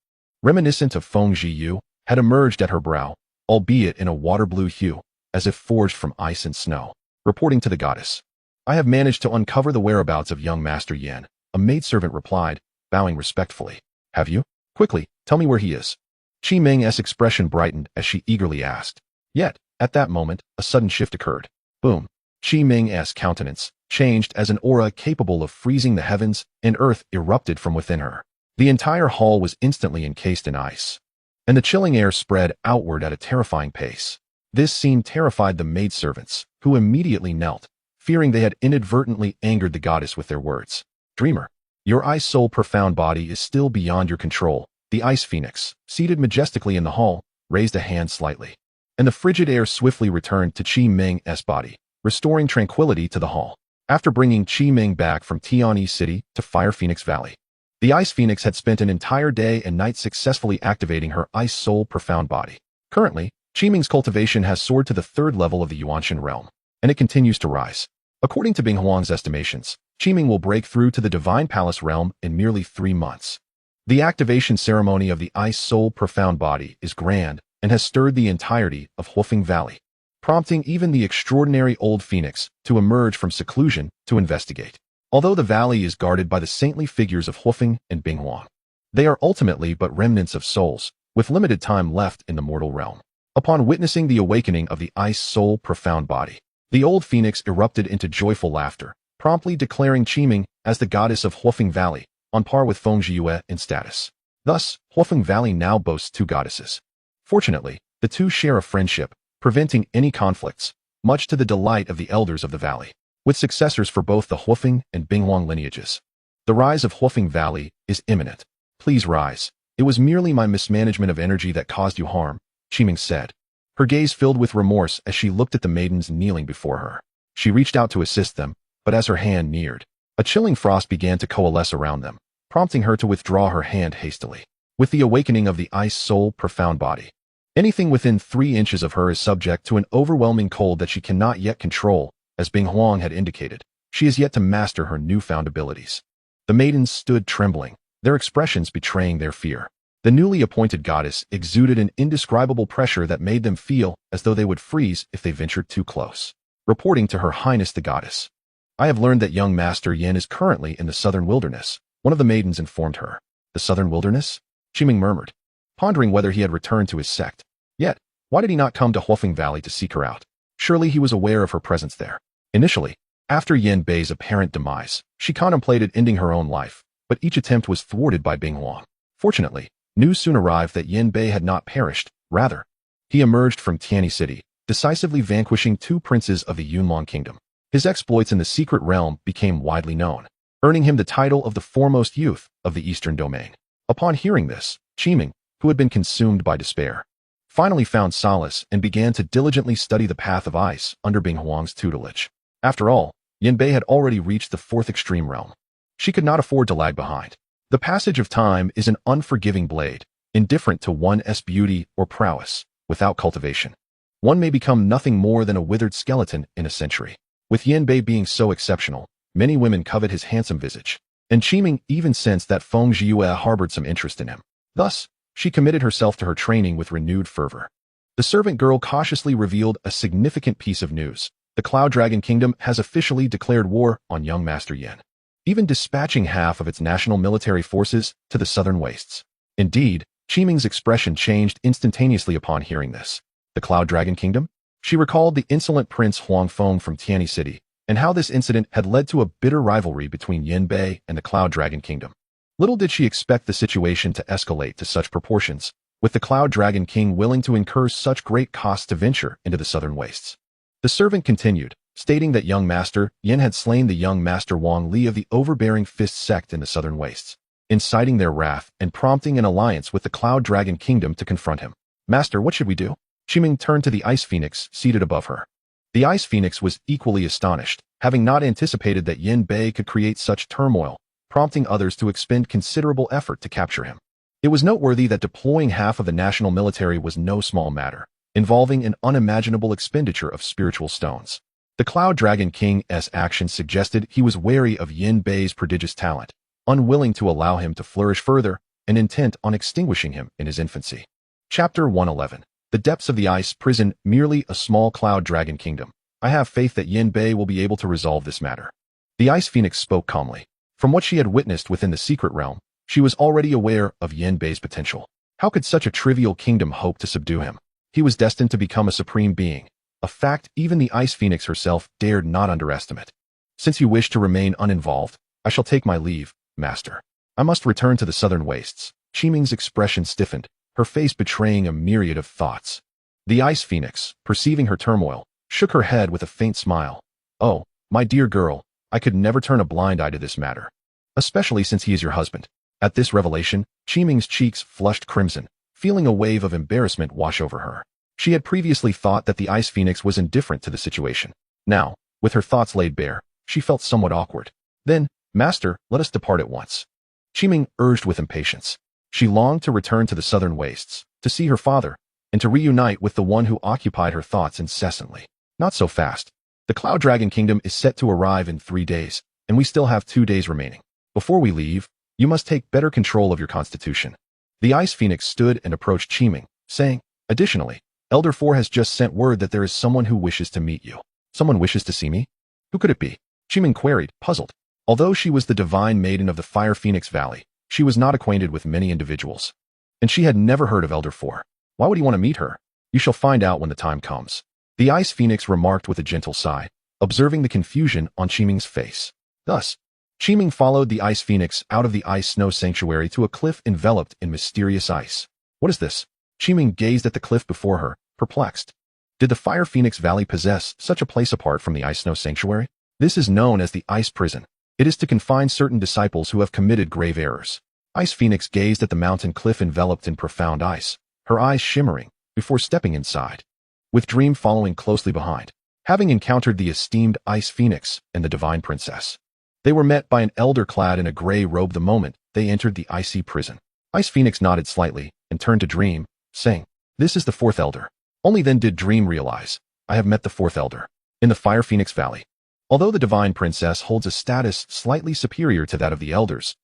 reminiscent of Feng Zhiyu, had emerged at her brow, albeit in a water blue hue, as if forged from ice and snow. Reporting to the goddess, "I have managed to uncover the whereabouts of young Master Yan," a maidservant replied, bowing respectfully. "Have you? Quickly, tell me where he is." Qi Ming's expression brightened as she eagerly asked. Yet, at that moment, a sudden shift occurred. Boom! Qi Ming's countenance changed as an aura capable of freezing the heavens and earth erupted from within her. The entire hall was instantly encased in ice, and the chilling air spread outward at a terrifying pace. This scene terrified the maidservants, who immediately knelt, fearing they had inadvertently angered the goddess with their words. "Dreamer, your ice soul profound body is still beyond your control." The Ice Phoenix, seated majestically in the hall, raised a hand slightly, and the frigid air swiftly returned to Qi Ming's body, restoring tranquility to the hall. After bringing Qi Ming back from Tianyi City to Fire Phoenix Valley, the Ice Phoenix had spent an entire day and night successfully activating her ice soul profound body. Currently, Qi Ming's cultivation has soared to the 3rd level of the Yuanshan realm, and it continues to rise. According to Bing Huang's estimations, Qi Ming will break through to the Divine Palace realm in merely 3 months. The activation ceremony of the Ice Soul Profound Body is grand and has stirred the entirety of Huofeng Valley, prompting even the extraordinary old phoenix to emerge from seclusion to investigate. Although the valley is guarded by the saintly figures of Huofeng and Bing Huang, they are ultimately but remnants of souls, with limited time left in the mortal realm. Upon witnessing the awakening of the Ice Soul Profound Body, the old phoenix erupted into joyful laughter, promptly declaring Qi Ming as the goddess of Huofeng Valley, on par with Feng Zhiyu in status. Thus, Huofeng Valley now boasts 2 goddesses. Fortunately, the 2 share a friendship, preventing any conflicts, much to the delight of the elders of the valley, with successors for both the Huofeng and Bing Huang lineages. The rise of Huofeng Valley is imminent. Please rise. It was merely my mismanagement of energy that caused you harm, Qi Ming said, her gaze filled with remorse as she looked at the maidens kneeling before her. She reached out to assist them, but as her hand neared, a chilling frost began to coalesce around them, prompting her to withdraw her hand hastily. With the awakening of the Ice Soul Profound Body, anything within 3 inches of her is subject to an overwhelming cold that she cannot yet control, as Bing Huang had indicated. She is yet to master her newfound abilities. The maidens stood trembling, their expressions betraying their fear. The newly appointed goddess exuded an indescribable pressure that made them feel as though they would freeze if they ventured too close. Reporting to Her Highness the Goddess, "I have learned that young Master Yin is currently in the southern wilderness," one of the maidens informed her. "The southern wilderness?" Qi Ming murmured, pondering whether he had returned to his sect. Yet, why did he not come to Huofeng Valley to seek her out? Surely he was aware of her presence there. Initially, after Yin Bei's apparent demise, she contemplated ending her own life, but each attempt was thwarted by Bing Huang. Fortunately, news soon arrived that Yin Bei had not perished. Rather, he emerged from Tianyi City, decisively vanquishing 2 princes of the Yunlong Kingdom. His exploits in the secret realm became widely known, earning him the title of the foremost youth of the Eastern Domain. Upon hearing this, Qi Ming, who had been consumed by despair, finally found solace and began to diligently study the path of ice under Bing Huang's tutelage. After all, Yin Bei had already reached the 4th extreme realm. She could not afford to lag behind. The passage of time is an unforgiving blade, indifferent to one's beauty or prowess. Without cultivation, one may become nothing more than a withered skeleton in a century. With Yin Bei being so exceptional, Many women covet his handsome visage, and Qiming even sensed that Feng Zhiyue harbored some interest in him. Thus, she committed herself to her training with renewed fervor. The servant girl cautiously revealed a significant piece of news. The Cloud Dragon Kingdom has officially declared war on young Master Yin, even dispatching half of its national military forces to the southern wastes. Indeed, Qiming's expression changed instantaneously upon hearing this. The Cloud Dragon Kingdom? She recalled the insolent Prince Huangfeng from Tianyi City, and how this incident had led to a bitter rivalry between Yin Bei and the Cloud Dragon Kingdom. Little did she expect the situation to escalate to such proportions, with the Cloud Dragon King willing to incur such great costs to venture into the southern wastes. The servant continued, stating that young Master Yin had slain the young Master Wang Li of the overbearing Fist sect in the southern wastes, inciting their wrath and prompting an alliance with the Cloud Dragon Kingdom to confront him. Master, what should we do? Qiming turned to the Ice Phoenix seated above her. The Ice Phoenix was equally astonished, having not anticipated that Yin Bei could create such turmoil, prompting others to expend considerable effort to capture him. It was noteworthy that deploying half of the national military was no small matter, involving an unimaginable expenditure of spiritual stones. The Cloud Dragon King's actions suggested he was wary of Yin Bei's prodigious talent, unwilling to allow him to flourish further, and intent on extinguishing him in his infancy. Chapter 111. The Depths of the Ice Prison, merely a small Cloud Dragon Kingdom. I have faith that Yin Bei will be able to resolve this matter. The Ice Phoenix spoke calmly. From what she had witnessed within the secret realm, she was already aware of Yin Bei's potential. How could such a trivial kingdom hope to subdue him? He was destined to become a supreme being, a fact even the Ice Phoenix herself dared not underestimate. Since you wish to remain uninvolved, I shall take my leave, Master. I must return to the southern wastes. Qiming's expression stiffened, her face betraying a myriad of thoughts. The Ice Phoenix, perceiving her turmoil, shook her head with a faint smile. Oh, my dear girl, I could never turn a blind eye to this matter, especially since he is your husband. At this revelation, Qiming's cheeks flushed crimson, feeling a wave of embarrassment wash over her. She had previously thought that the Ice Phoenix was indifferent to the situation. Now, with her thoughts laid bare, she felt somewhat awkward. Then, Master, let us depart at once. Qiming urged with impatience. She longed to return to the southern wastes, to see her father, and to reunite with the one who occupied her thoughts incessantly. Not so fast. The Cloud Dragon Kingdom is set to arrive in 3 days, and we still have 2 days remaining. Before we leave, you must take better control of your constitution. The Ice Phoenix stood and approached Qiming, saying, additionally, Elder Four has just sent word that there is someone who wishes to meet you. Someone wishes to see me? Who could it be? Qiming queried, puzzled. Although she was the divine maiden of the Fire Phoenix Valley, she was not acquainted with many individuals, and she had never heard of Elder Four. Why would he want to meet her? You shall find out when the time comes. The Ice Phoenix remarked with a gentle sigh, observing the confusion on Qiming's face. Thus, Qiming followed the Ice Phoenix out of the Ice Snow Sanctuary to a cliff enveloped in mysterious ice. What is this? Qiming gazed at the cliff before her, perplexed. Did the Fire Phoenix Valley possess such a place apart from the Ice Snow Sanctuary? This is known as the Ice Prison. It is to confine certain disciples who have committed grave errors. Ice Phoenix gazed at the mountain cliff enveloped in profound ice, her eyes shimmering, before stepping inside, with Dream following closely behind. Having encountered the esteemed Ice Phoenix and the Divine Princess, they were met by an elder clad in a gray robe the moment they entered the icy prison. Ice Phoenix nodded slightly and turned to Dream, saying, "This is the 4th elder." Only then did Dream realize, I have met the 4th elder, in the Fire Phoenix Valley. Although the Divine Princess holds a status slightly superior to that of the elders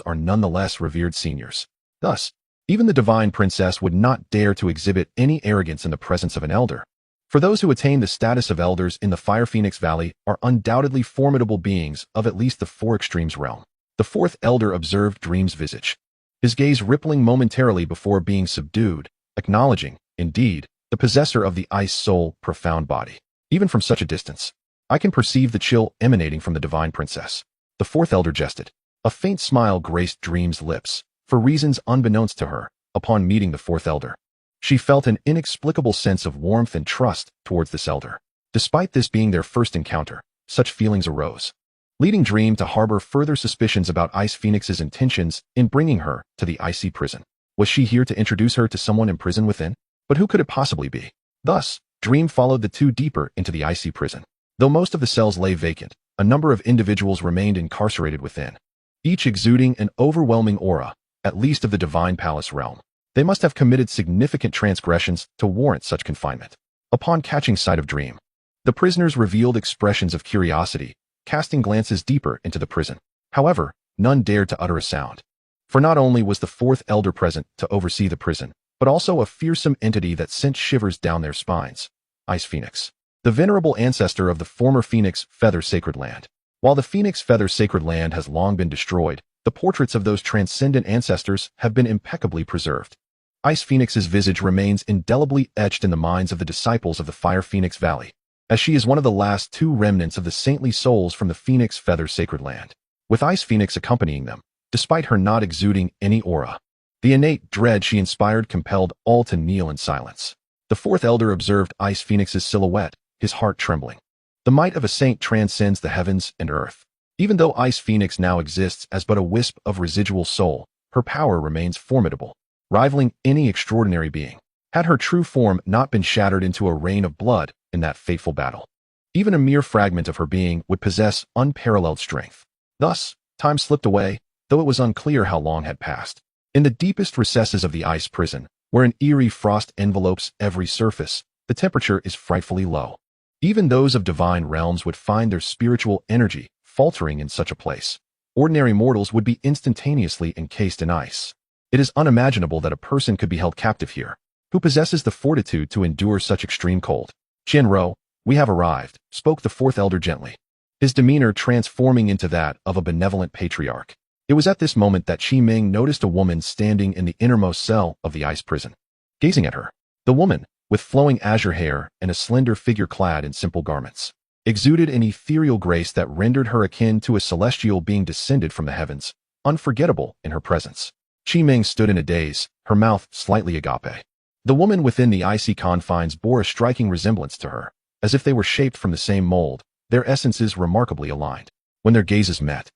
are nonetheless revered seniors. Thus, even the Divine Princess would not dare to exhibit any arrogance in the presence of an elder. For those who attain the status of elders in the Fire Phoenix Valley are undoubtedly formidable beings of at least the 4 extremes realm. The 4th elder observed Dream's visage, his gaze rippling momentarily before being subdued, acknowledging, indeed, the possessor of the ice soul profound body. Even from such a distance, I can perceive the chill emanating from the Divine Princess. The 4th elder jested. A faint smile graced Dream's lips, for reasons unbeknownst to her. Upon meeting the 4th elder, she felt an inexplicable sense of warmth and trust towards this elder. Despite this being their first encounter, such feelings arose, leading Dream to harbor further suspicions about Ice Phoenix's intentions in bringing her to the icy prison. Was she here to introduce her to someone imprisoned within? But who could it possibly be? Thus, Dream followed the two deeper into the icy prison. Though most of the cells lay vacant, a number of individuals remained incarcerated within, each exuding an overwhelming aura, at least of the Divine Palace realm. They must have committed significant transgressions to warrant such confinement. Upon catching sight of Dream, the prisoners revealed expressions of curiosity, casting glances deeper into the prison. However, none dared to utter a sound. For not only was the fourth elder present to oversee the prison, but also a fearsome entity that sent shivers down their spines. Ice Phoenix, the venerable ancestor of the former Phoenix Feather Sacred Land. While the Phoenix Feather Sacred Land has long been destroyed, the portraits of those transcendent ancestors have been impeccably preserved. Ice Phoenix's visage remains indelibly etched in the minds of the disciples of the Fire Phoenix Valley, as she is one of the last two remnants of the saintly souls from the Phoenix Feather Sacred Land, with Ice Phoenix accompanying them, despite her not exuding any aura. The innate dread she inspired compelled all to kneel in silence. The fourth elder observed Ice Phoenix's silhouette, his heart trembling. The might of a saint transcends the heavens and earth. Even though Ice Phoenix now exists as but a wisp of residual soul, her power remains formidable, rivaling any extraordinary being. Had her true form not been shattered into a rain of blood in that fateful battle, even a mere fragment of her being would possess unparalleled strength. Thus, time slipped away, though it was unclear how long had passed. In the deepest recesses of the ice prison, where an eerie frost envelopes every surface, the temperature is frightfully low. Even those of divine realms would find their spiritual energy faltering in such a place. Ordinary mortals would be instantaneously encased in ice. It is unimaginable that a person could be held captive here, who possesses the fortitude to endure such extreme cold. Qianro, we have arrived, spoke the fourth elder gently, his demeanor transforming into that of a benevolent patriarch. It was at this moment that Qi Ming noticed a woman standing in the innermost cell of the ice prison. Gazing at her, the woman, with flowing azure hair and a slender figure clad in simple garments, exuded an ethereal grace that rendered her akin to a celestial being descended from the heavens, unforgettable in her presence. Qi Ming stood in a daze, her mouth slightly agape. The woman within the icy confines bore a striking resemblance to her, as if they were shaped from the same mold, their essences remarkably aligned. When their gazes met,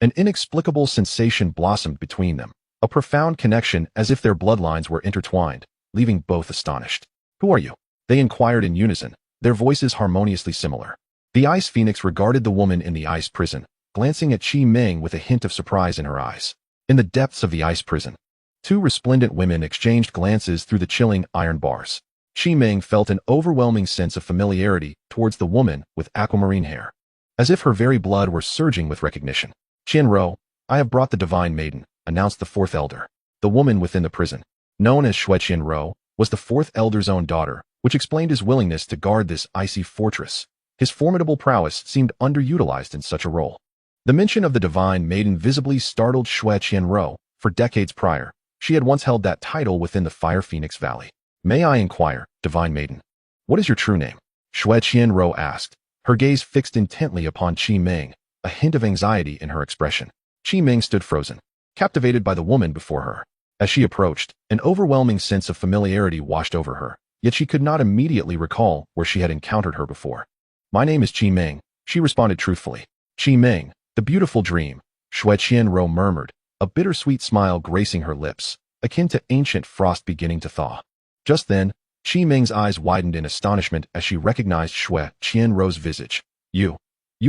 an inexplicable sensation blossomed between them, a profound connection as if their bloodlines were intertwined, leaving both astonished. Who are you? They inquired in unison, their voices harmoniously similar. The Ice Phoenix regarded the woman in the ice prison, glancing at Qi Ming with a hint of surprise in her eyes. In the depths of the ice prison, two resplendent women exchanged glances through the chilling iron bars. Qi Ming felt an overwhelming sense of familiarity towards the woman with aquamarine hair, as if her very blood were surging with recognition. Qianro, I have brought the divine maiden, announced the fourth elder. The woman within the prison, known as Shui Qianro, was the fourth elder's own daughter, which explained his willingness to guard this icy fortress. His formidable prowess seemed underutilized in such a role. The mention of the divine maiden visibly startled Shui Qianro. For decades prior, she had once held that title within the Fire Phoenix Valley. May I inquire, divine maiden, what is your true name? Shui Qianro asked, her gaze fixed intently upon Qi Ming, a hint of anxiety in her expression. Qi Ming stood frozen, captivated by the woman before her. As she approached, an overwhelming sense of familiarity washed over her, yet she could not immediately recall where she had encountered her before. My name is Qi Ming, she responded truthfully. Qi Ming, the beautiful dream, Shui Qianro murmured, a bittersweet smile gracing her lips, akin to ancient frost beginning to thaw. Just then, Qi Ming's eyes widened in astonishment as she recognized Shui Qianro's visage. You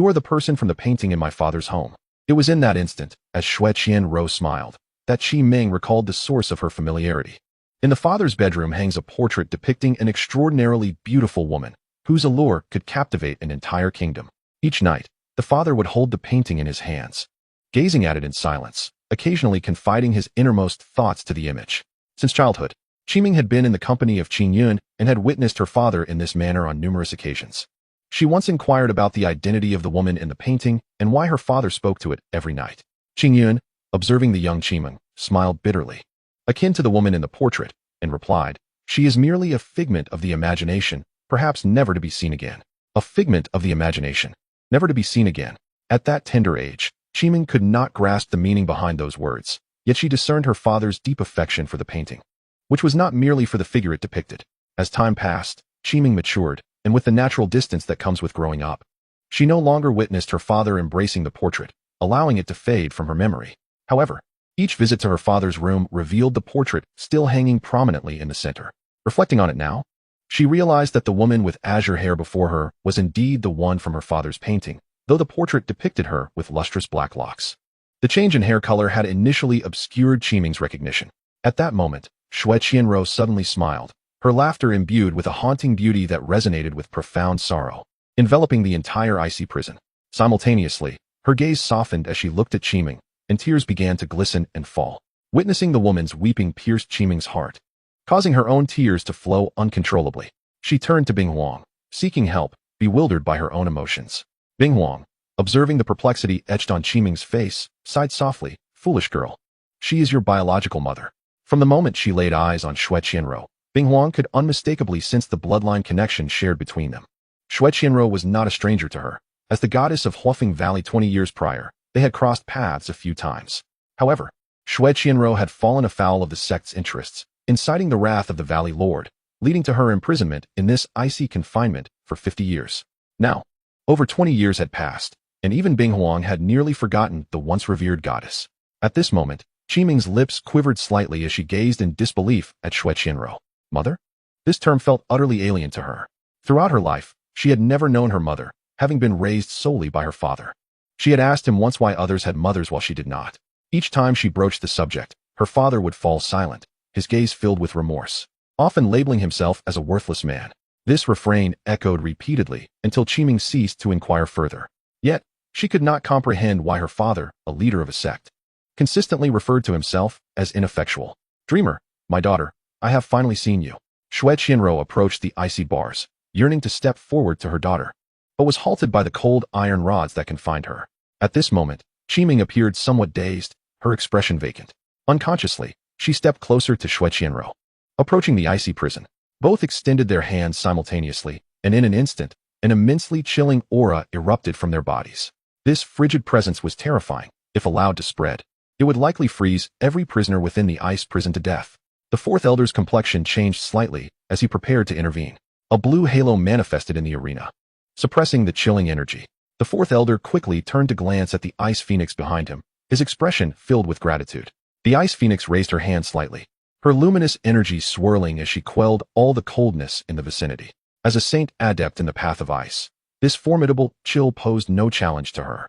are the person from the painting in my father's home. It was in that instant, as Shui Qianro smiled, that Qi Ming recalled the source of her familiarity. In the father's bedroom hangs a portrait depicting an extraordinarily beautiful woman, whose allure could captivate an entire kingdom. Each night, the father would hold the painting in his hands, gazing at it in silence, occasionally confiding his innermost thoughts to the image. Since childhood, Qi Ming had been in the company of Qing Yun and had witnessed her father in this manner on numerous occasions. She once inquired about the identity of the woman in the painting and why her father spoke to it every night. Qing Yun, observing the young Qi Ming, smiled bitterly, akin to the woman in the portrait, and replied, she is merely a figment of the imagination, perhaps never to be seen again. A figment of the imagination, never to be seen again. At that tender age, Qi Ming could not grasp the meaning behind those words, yet she discerned her father's deep affection for the painting, which was not merely for the figure it depicted. As time passed, Qi Ming matured, and with the natural distance that comes with growing up, she no longer witnessed her father embracing the portrait, allowing it to fade from her memory. However, each visit to her father's room revealed the portrait still hanging prominently in the center. Reflecting on it now, she realized that the woman with azure hair before her was indeed the one from her father's painting, though the portrait depicted her with lustrous black locks. The change in hair color had initially obscured Qi Ming's recognition. At that moment, Shui Qianro suddenly smiled, her laughter imbued with a haunting beauty that resonated with profound sorrow, enveloping the entire icy prison. Simultaneously, her gaze softened as she looked at Qiming, and tears began to glisten and fall. Witnessing the woman's weeping pierced Qiming's heart, causing her own tears to flow uncontrollably. She turned to Bing Huang, seeking help, bewildered by her own emotions. Bing Huang, observing the perplexity etched on Qiming's face, sighed softly, "Foolish girl. She is your biological mother." From the moment she laid eyes on Xue Qianruo, Bing Huang could unmistakably sense the bloodline connection shared between them. Xue Qianruo was not a stranger to her. As the goddess of Huafeng Valley 20 years prior, they had crossed paths a few times. However, Xue Qianruo had fallen afoul of the sect's interests, inciting the wrath of the Valley Lord, leading to her imprisonment in this icy confinement for 50 years. Now, over 20 years had passed, and even Bing Huang had nearly forgotten the once revered goddess. At this moment, Qiming's lips quivered slightly as she gazed in disbelief at Xue Qianruo. Mother? This term felt utterly alien to her. Throughout her life, she had never known her mother, having been raised solely by her father. She had asked him once why others had mothers while she did not. Each time she broached the subject, her father would fall silent, his gaze filled with remorse, often labeling himself as a worthless man. This refrain echoed repeatedly until Qiming ceased to inquire further. Yet, she could not comprehend why her father, a leader of a sect, consistently referred to himself as ineffectual. "Dreamer, my daughter, I have finally seen you." Xue Qianruo approached the icy bars, yearning to step forward to her daughter, but was halted by the cold iron rods that confined her. At this moment, Qiming appeared somewhat dazed, her expression vacant. Unconsciously, she stepped closer to Xue Qianruo. Approaching the icy prison, both extended their hands simultaneously, and in an instant, an immensely chilling aura erupted from their bodies. This frigid presence was terrifying. If allowed to spread, it would likely freeze every prisoner within the ice prison to death. The fourth elder's complexion changed slightly as he prepared to intervene. A blue halo manifested in the arena, suppressing the chilling energy. The fourth elder quickly turned to glance at the ice phoenix behind him, his expression filled with gratitude. The ice phoenix raised her hand slightly, her luminous energy swirling as she quelled all the coldness in the vicinity. As a saint adept in the path of ice, this formidable chill posed no challenge to her.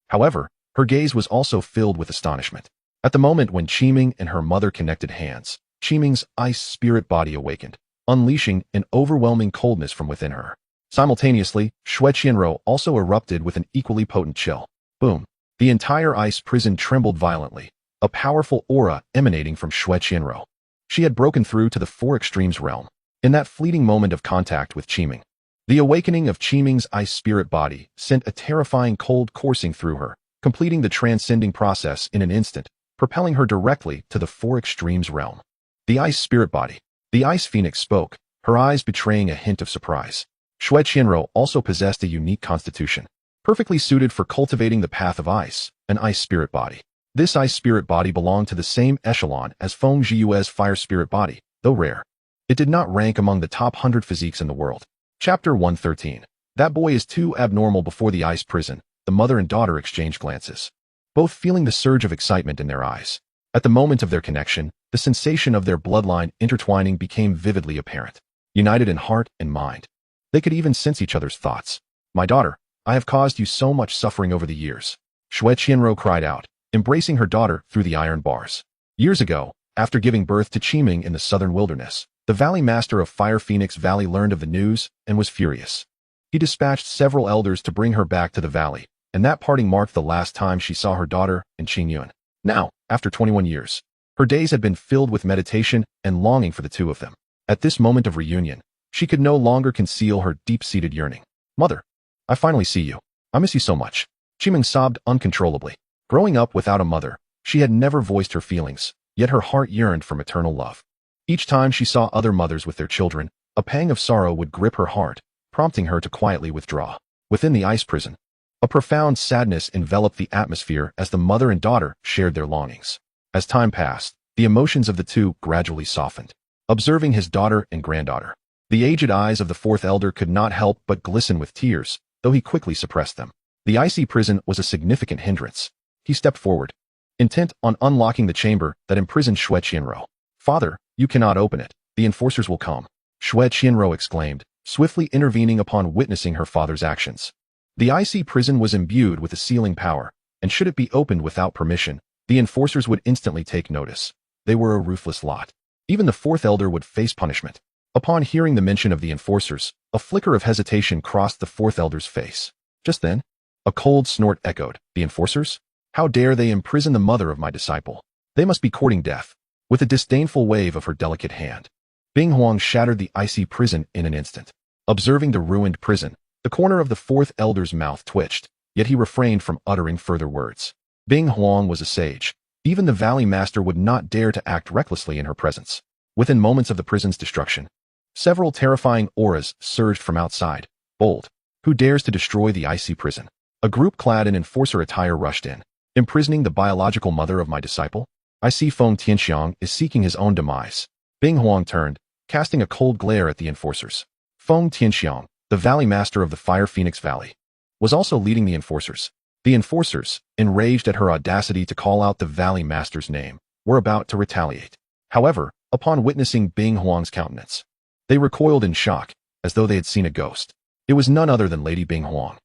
However, her gaze was also filled with astonishment. At the moment when Qiming and her mother connected hands, Qiming's ice spirit body awakened, unleashing an overwhelming coldness from within her. Simultaneously, Xue Qianruo also erupted with an equally potent chill. Boom! The entire ice prison trembled violently, a powerful aura emanating from Xue Qianruo. She had broken through to the Four Extremes realm. In that fleeting moment of contact with Qiming, the awakening of Qiming's ice spirit body sent a terrifying cold coursing through her, completing the transcending process in an instant, propelling her directly to the Four Extremes realm. The ice spirit body. The ice phoenix spoke, her eyes betraying a hint of surprise. Xue Qianruo also possessed a unique constitution, perfectly suited for cultivating the path of ice, an ice spirit body. This ice spirit body belonged to the same echelon as Feng Zhiyue's fire spirit body, though rare. It did not rank among the top 100 physiques in the world. Chapter 113. That boy is too abnormal. Before the ice prison, the mother and daughter exchanged glances, both feeling the surge of excitement in their eyes. At the moment of their connection, the sensation of their bloodline intertwining became vividly apparent. United in heart and mind, they could even sense each other's thoughts. "My daughter, I have caused you so much suffering over the years," Xue Qianruo cried out, embracing her daughter through the iron bars. Years ago, after giving birth to Qiming in the southern wilderness, the valley master of Fire Phoenix Valley learned of the news and was furious. He dispatched several elders to bring her back to the valley, and that parting marked the last time she saw her daughter and Qingyun. Now, after 21 years, her days had been filled with meditation and longing for the two of them. At this moment of reunion, she could no longer conceal her deep-seated yearning. "Mother, I finally see you. I miss you so much." Qiming sobbed uncontrollably. Growing up without a mother, she had never voiced her feelings, yet her heart yearned for maternal love. Each time she saw other mothers with their children, a pang of sorrow would grip her heart, prompting her to quietly withdraw. Within the ice prison, a profound sadness enveloped the atmosphere as the mother and daughter shared their longings. As time passed, the emotions of the two gradually softened. Observing his daughter and granddaughter, the aged eyes of the fourth elder could not help but glisten with tears, though he quickly suppressed them. The icy prison was a significant hindrance. He stepped forward, intent on unlocking the chamber that imprisoned Xue Qianruo. "Father, you cannot open it. The enforcers will come," Xue Qianruo exclaimed, swiftly intervening upon witnessing her father's actions. The icy prison was imbued with a sealing power, and should it be opened without permission, the enforcers would instantly take notice. They were a ruthless lot. Even the fourth elder would face punishment. Upon hearing the mention of the enforcers, a flicker of hesitation crossed the fourth elder's face. Just then, A cold snort echoed. The enforcers? How dare they imprison the mother of my disciple? They must be courting death. With a disdainful wave of her delicate hand, Bing Huang shattered the icy prison in an instant. Observing the ruined prison, the corner of the fourth elder's mouth twitched, yet he refrained from uttering further words. Bing Huang was a sage. Even the Valley Master would not dare to act recklessly in her presence. Within moments of the prison's destruction, several terrifying auras surged from outside. Bold. Who dares to destroy the icy prison? A group clad in enforcer attire rushed in. Imprisoning the biological mother of my disciple? I see Feng Tianxiang is seeking his own demise. Bing Huang turned, casting a cold glare at the enforcers. Feng Tianxiang, the Valley Master of the Fire Phoenix Valley, was also leading the enforcers. The enforcers, enraged at her audacity to call out the Valley Master's name, were about to retaliate. However, upon witnessing Bing Huang's countenance, they recoiled in shock, as though they had seen a ghost. It was none other than Lady Bing Huang,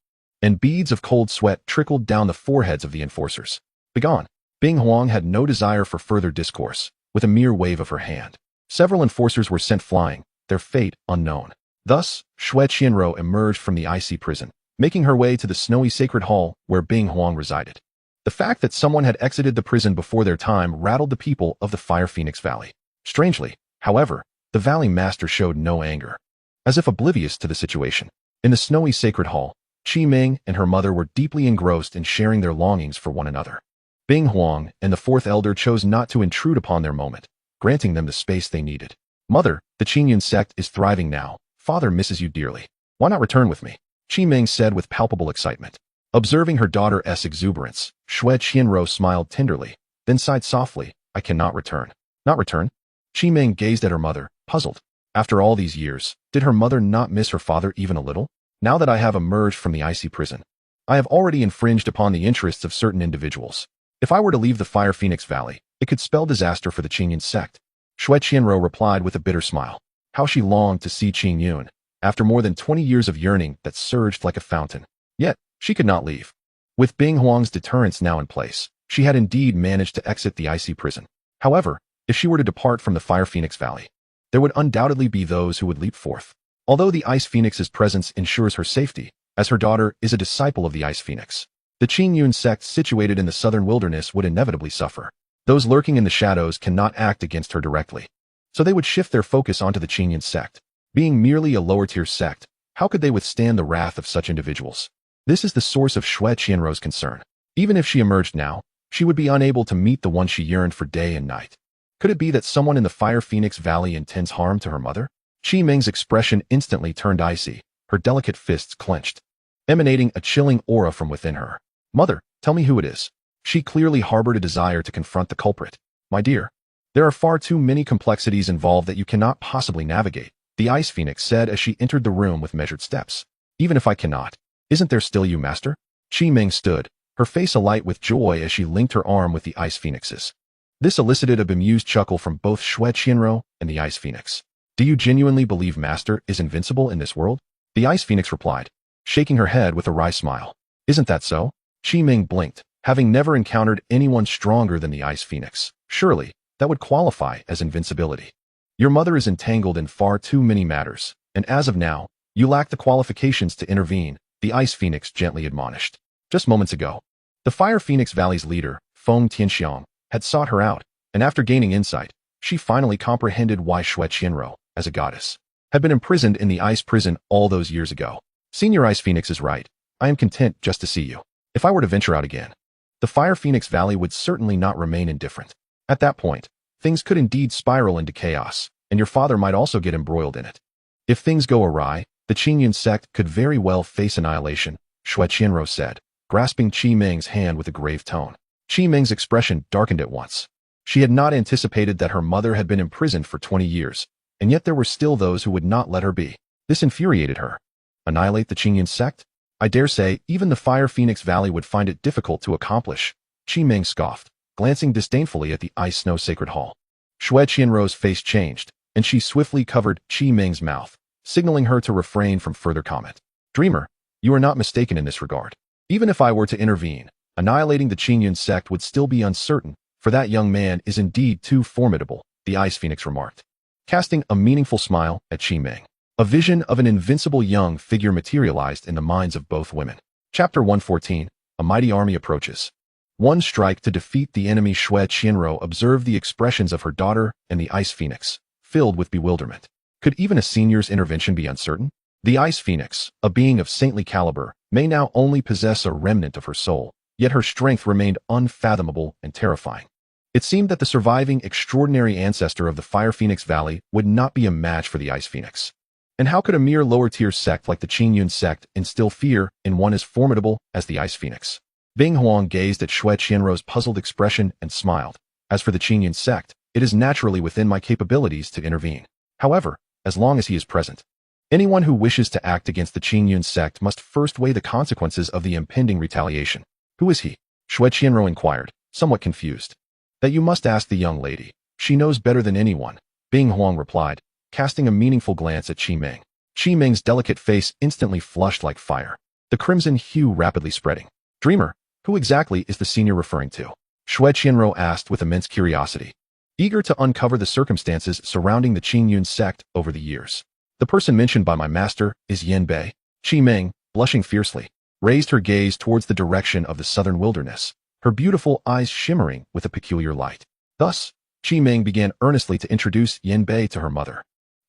and beads of cold sweat trickled down the foreheads of the enforcers. Begone! Bing Huang had no desire for further discourse. With a mere wave of her hand, several enforcers were sent flying, their fate unknown. Thus, Xue Qianrou emerged from the icy prison, making her way to the snowy sacred hall where Bing Huang resided. The fact that someone had exited the prison before their time rattled the people of the Fire Phoenix Valley. Strangely, however, the Valley Master showed no anger. As if oblivious to the situation, in the snowy sacred hall, Qi Ming and her mother were deeply engrossed in sharing their longings for one another. Bing Huang and the fourth elder chose not to intrude upon their moment, granting them the space they needed. Mother, the Qingyun sect is thriving now. Father misses you dearly. Why not return with me? Qi Ming said with palpable excitement. Observing her daughter's exuberance, Xue Qianrou smiled tenderly, then sighed softly. I cannot return. Not return? Qi Ming gazed at her mother, puzzled. After all these years, did her mother not miss her father even a little? Now that I have emerged from the icy prison, I have already infringed upon the interests of certain individuals. If I were to leave the Fire Phoenix Valley, it could spell disaster for the Qingyun sect. Xue Qianrou replied with a bitter smile. How she longed to see Qingyun, after more than 20 years of yearning that surged like a fountain. Yet, she could not leave. With Bing Huang's deterrence now in place, she had indeed managed to exit the icy prison. However, if she were to depart from the Fire Phoenix Valley, there would undoubtedly be those who would leap forth. Although the Ice Phoenix's presence ensures her safety, as her daughter is a disciple of the Ice Phoenix, the Qingyun sect situated in the southern wilderness would inevitably suffer. Those lurking in the shadows cannot act against her directly, so they would shift their focus onto the Qingyun sect. Being merely a lower-tier sect, how could they withstand the wrath of such individuals? This is the source of Xue Qianrou's concern. Even if she emerged now, she would be unable to meet the one she yearned for day and night. Could it be that someone in the Fire Phoenix Valley intends harm to her mother? Qi Ming's expression instantly turned icy, her delicate fists clenched, emanating a chilling aura from within her. Mother, tell me who it is. She clearly harbored a desire to confront the culprit. My dear, there are far too many complexities involved that you cannot possibly navigate, the Ice Phoenix said as she entered the room with measured steps. Even if I cannot, isn't there still you, Master? Qi Ming stood, her face alight with joy as she linked her arm with the Ice Phoenix's. This elicited a bemused chuckle from both Xue Qianrou and the Ice Phoenix. Do you genuinely believe Master is invincible in this world? The Ice Phoenix replied, shaking her head with a wry smile. Isn't that so? Qi Ming blinked, having never encountered anyone stronger than the Ice Phoenix. Surely, that would qualify as invincibility. Your mother is entangled in far too many matters, and as of now, you lack the qualifications to intervene, the Ice Phoenix gently admonished. Just moments ago, the Fire Phoenix Valley's leader, Feng Tianxiang, had sought her out, and after gaining insight, she finally comprehended why Xue Qianrou, as a goddess, had been imprisoned in the ice prison all those years ago. Senior Ice Phoenix is right. I am content just to see you. If I were to venture out again, the Fire Phoenix Valley would certainly not remain indifferent. At that point, things could indeed spiral into chaos, and your father might also get embroiled in it. If things go awry, the Qingyun sect could very well face annihilation, Xue Qianrou said, grasping Qi Ming's hand with a grave tone. Qi Ming's expression darkened at once. She had not anticipated that her mother had been imprisoned for 20 years, and yet there were still those who would not let her be. This infuriated her. Annihilate the Qingyun sect? I dare say even the Fire Phoenix Valley would find it difficult to accomplish. Qi Ming scoffed, glancing disdainfully at the Ice Snow Sacred Hall. Xue Qianrou's face changed, and she swiftly covered Qi Ming's mouth, signaling her to refrain from further comment. Dreamer, you are not mistaken in this regard. Even if I were to intervene, annihilating the Qingyun sect would still be uncertain, for that young man is indeed too formidable, the Ice Phoenix remarked, casting a meaningful smile at Qi Ming. A vision of an invincible young figure materialized in the minds of both women. Chapter 114. A mighty army approaches. One strike to defeat the enemy. Xue Qianrou observed the expressions of her daughter and the Ice Phoenix, filled with bewilderment. Could even a senior's intervention be uncertain? The Ice Phoenix, a being of saintly caliber, may now only possess a remnant of her soul, yet her strength remained unfathomable and terrifying. It seemed that the surviving extraordinary ancestor of the Fire Phoenix Valley would not be a match for the Ice Phoenix. And how could a mere lower-tier sect like the Qingyun sect instill fear in one as formidable as the Ice Phoenix? Bing Huang gazed at Xue Qianrou's puzzled expression and smiled. As for the Qingyun sect, it is naturally within my capabilities to intervene. However, as long as he is present, anyone who wishes to act against the Qingyun sect must first weigh the consequences of the impending retaliation. Who is he? Xue Qianrou inquired, somewhat confused. That you must ask the young lady. She knows better than anyone, Bing Huang replied, casting a meaningful glance at Qi Meng. Qi Meng's delicate face instantly flushed like fire, the crimson hue rapidly spreading. Dreamer, who exactly is the senior referring to? Xue Qianrou asked with immense curiosity, eager to uncover the circumstances surrounding the Qingyun sect over the years. The person mentioned by my master is Yan Bei. Qi Meng, blushing fiercely, raised her gaze towards the direction of the southern wilderness, her beautiful eyes shimmering with a peculiar light. Thus, Qi Meng began earnestly to introduce Yan Bei to her mother.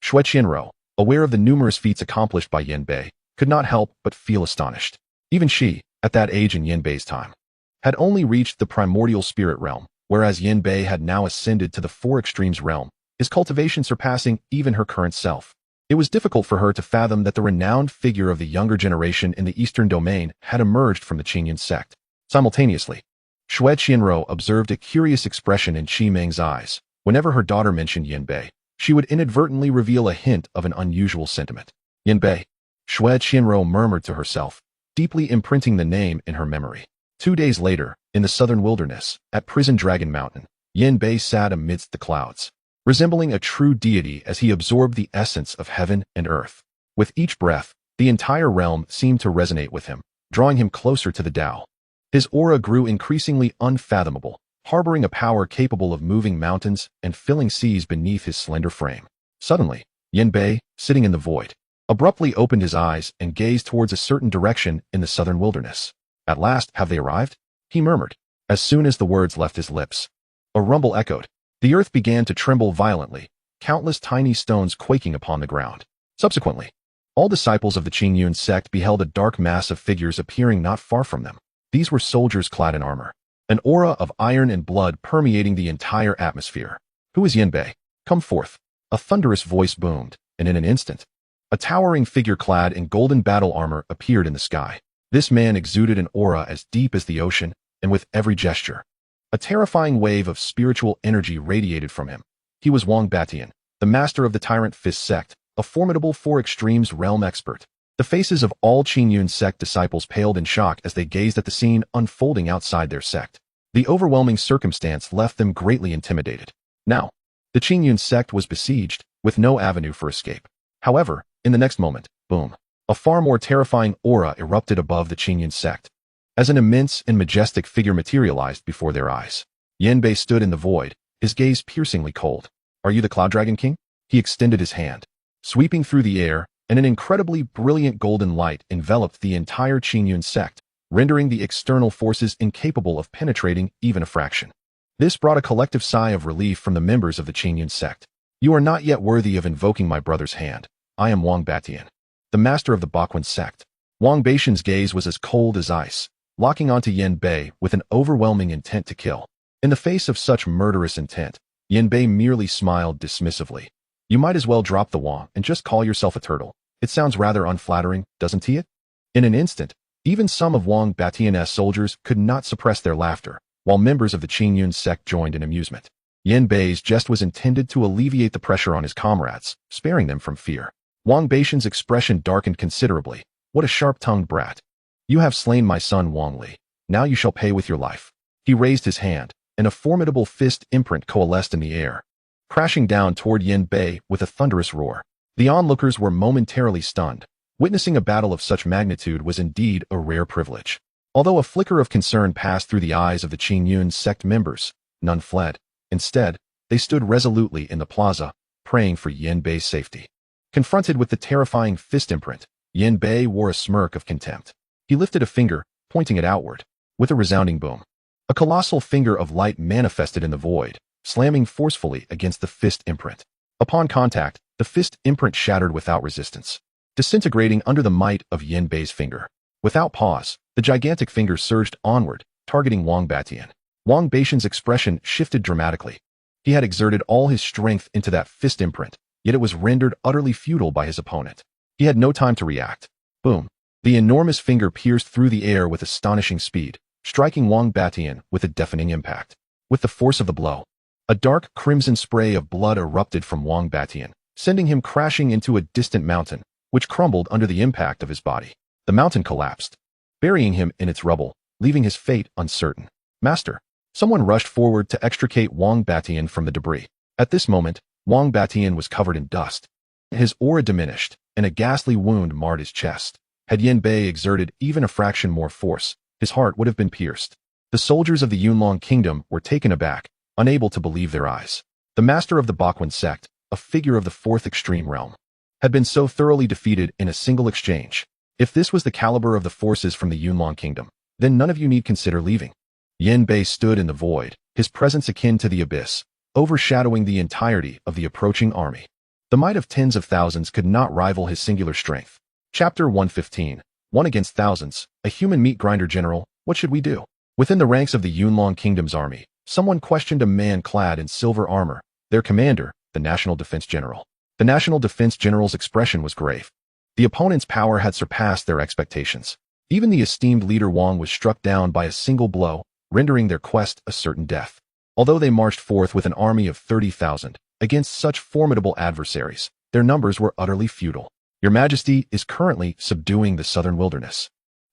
Xue Qianrou, aware of the numerous feats accomplished by Yan Bei, could not help but feel astonished. Even she, at that age in Yan Bei's time, had only reached the primordial spirit realm, whereas Yan Bei had now ascended to the Four Extremes realm, his cultivation surpassing even her current self. It was difficult for her to fathom that the renowned figure of the younger generation in the Eastern Domain had emerged from the Qingyun sect. Simultaneously, Xue Qianrou observed a curious expression in Qi Meng's eyes. Whenever her daughter mentioned Yan Bei, she would inadvertently reveal a hint of an unusual sentiment. Yan Bei, Xue Qianrou murmured to herself, deeply imprinting the name in her memory. 2 days later, in the southern wilderness, at Prison Dragon Mountain, Yan Bei sat amidst the clouds, resembling a true deity as he absorbed the essence of heaven and earth. With each breath, the entire realm seemed to resonate with him, drawing him closer to the Tao. His aura grew increasingly unfathomable, harboring a power capable of moving mountains and filling seas beneath his slender frame. Suddenly, Yan Bei, sitting in the void, abruptly opened his eyes and gazed towards a certain direction in the southern wilderness. At last, have they arrived? He murmured. As soon as the words left his lips, a rumble echoed. The earth began to tremble violently, countless tiny stones quaking upon the ground. Subsequently, all disciples of the Qingyun sect beheld a dark mass of figures appearing not far from them. These were soldiers clad in armor, an aura of iron and blood permeating the entire atmosphere. Who is Yan Bei? Come forth. A thunderous voice boomed, and in an instant, a towering figure clad in golden battle armor appeared in the sky. This man exuded an aura as deep as the ocean, and with every gesture, a terrifying wave of spiritual energy radiated from him. He was Wang Batian, the master of the Tyrant Fist sect, a formidable Four Extremes realm expert. The faces of all Qingyun sect disciples paled in shock as they gazed at the scene unfolding outside their sect. The overwhelming circumstance left them greatly intimidated. Now, the Qingyun sect was besieged, with no avenue for escape. However, in the next moment, boom, a far more terrifying aura erupted above the Qingyun sect, as an immense and majestic figure materialized before their eyes. Yan Bei stood in the void, his gaze piercingly cold. Are you the Cloud Dragon King? He extended his hand, sweeping through the air, and an incredibly brilliant golden light enveloped the entire Qingyun sect, rendering the external forces incapable of penetrating even a fraction. This brought a collective sigh of relief from the members of the Qingyun sect. You are not yet worthy of invoking my brother's hand. I am Wang Batian, the master of the Baquan sect. Wang Batian's gaze was as cold as ice, locking onto Yan Bei with an overwhelming intent to kill. In the face of such murderous intent, Yan Bei merely smiled dismissively. You might as well drop the Wang and just call yourself a turtle. It sounds rather unflattering, doesn't it? In an instant, even some of Wang Batian's soldiers could not suppress their laughter, while members of the Qingyun sect joined in amusement. Yan Bei's jest was intended to alleviate the pressure on his comrades, sparing them from fear. Wang Batian's expression darkened considerably. What a sharp-tongued brat. You have slain my son Wang Li. Now you shall pay with your life. He raised his hand, and a formidable fist imprint coalesced in the air, crashing down toward Yan Bei with a thunderous roar. The onlookers were momentarily stunned. Witnessing a battle of such magnitude was indeed a rare privilege. Although a flicker of concern passed through the eyes of the Qingyun sect members, none fled. Instead, they stood resolutely in the plaza, praying for Yan Bei's safety. Confronted with the terrifying fist imprint, Yan Bei wore a smirk of contempt. He lifted a finger, pointing it outward. With a resounding boom, a colossal finger of light manifested in the void, slamming forcefully against the fist imprint. Upon contact, the fist imprint shattered without resistance, disintegrating under the might of Yin Bei's finger. Without pause, the gigantic finger surged onward, targeting Wang Batian. Wang Batian's expression shifted dramatically. He had exerted all his strength into that fist imprint, yet it was rendered utterly futile by his opponent. He had no time to react. Boom! The enormous finger pierced through the air with astonishing speed, striking Wang Batian with a deafening impact. With the force of the blow, a dark crimson spray of blood erupted from Wang Batian, sending him crashing into a distant mountain, which crumbled under the impact of his body. The mountain collapsed, burying him in its rubble, leaving his fate uncertain. Master! Someone rushed forward to extricate Wang Batian from the debris. At this moment, Wang Batian was covered in dust. His aura diminished, and a ghastly wound marred his chest. Had Yin Bei exerted even a fraction more force, his heart would have been pierced. The soldiers of the Yunlong kingdom were taken aback, unable to believe their eyes. The master of the Bakuan sect, a figure of the fourth extreme realm, had been so thoroughly defeated in a single exchange. If this was the caliber of the forces from the Yunlong kingdom, then none of you need consider leaving. Yin Bei stood in the void, his presence akin to the abyss, overshadowing the entirety of the approaching army. The might of tens of thousands could not rival his singular strength. Chapter 115. One against thousands, a human meat grinder general, what should we do? Within the ranks of the Yunlong kingdom's army, someone questioned a man clad in silver armor, their commander, the National Defense General. The National Defense General's expression was grave. The opponent's power had surpassed their expectations. Even the esteemed leader Wang was struck down by a single blow, rendering their quest a certain death. Although they marched forth with an army of 30,000, against such formidable adversaries, their numbers were utterly futile. Your Majesty is currently subduing the southern wilderness.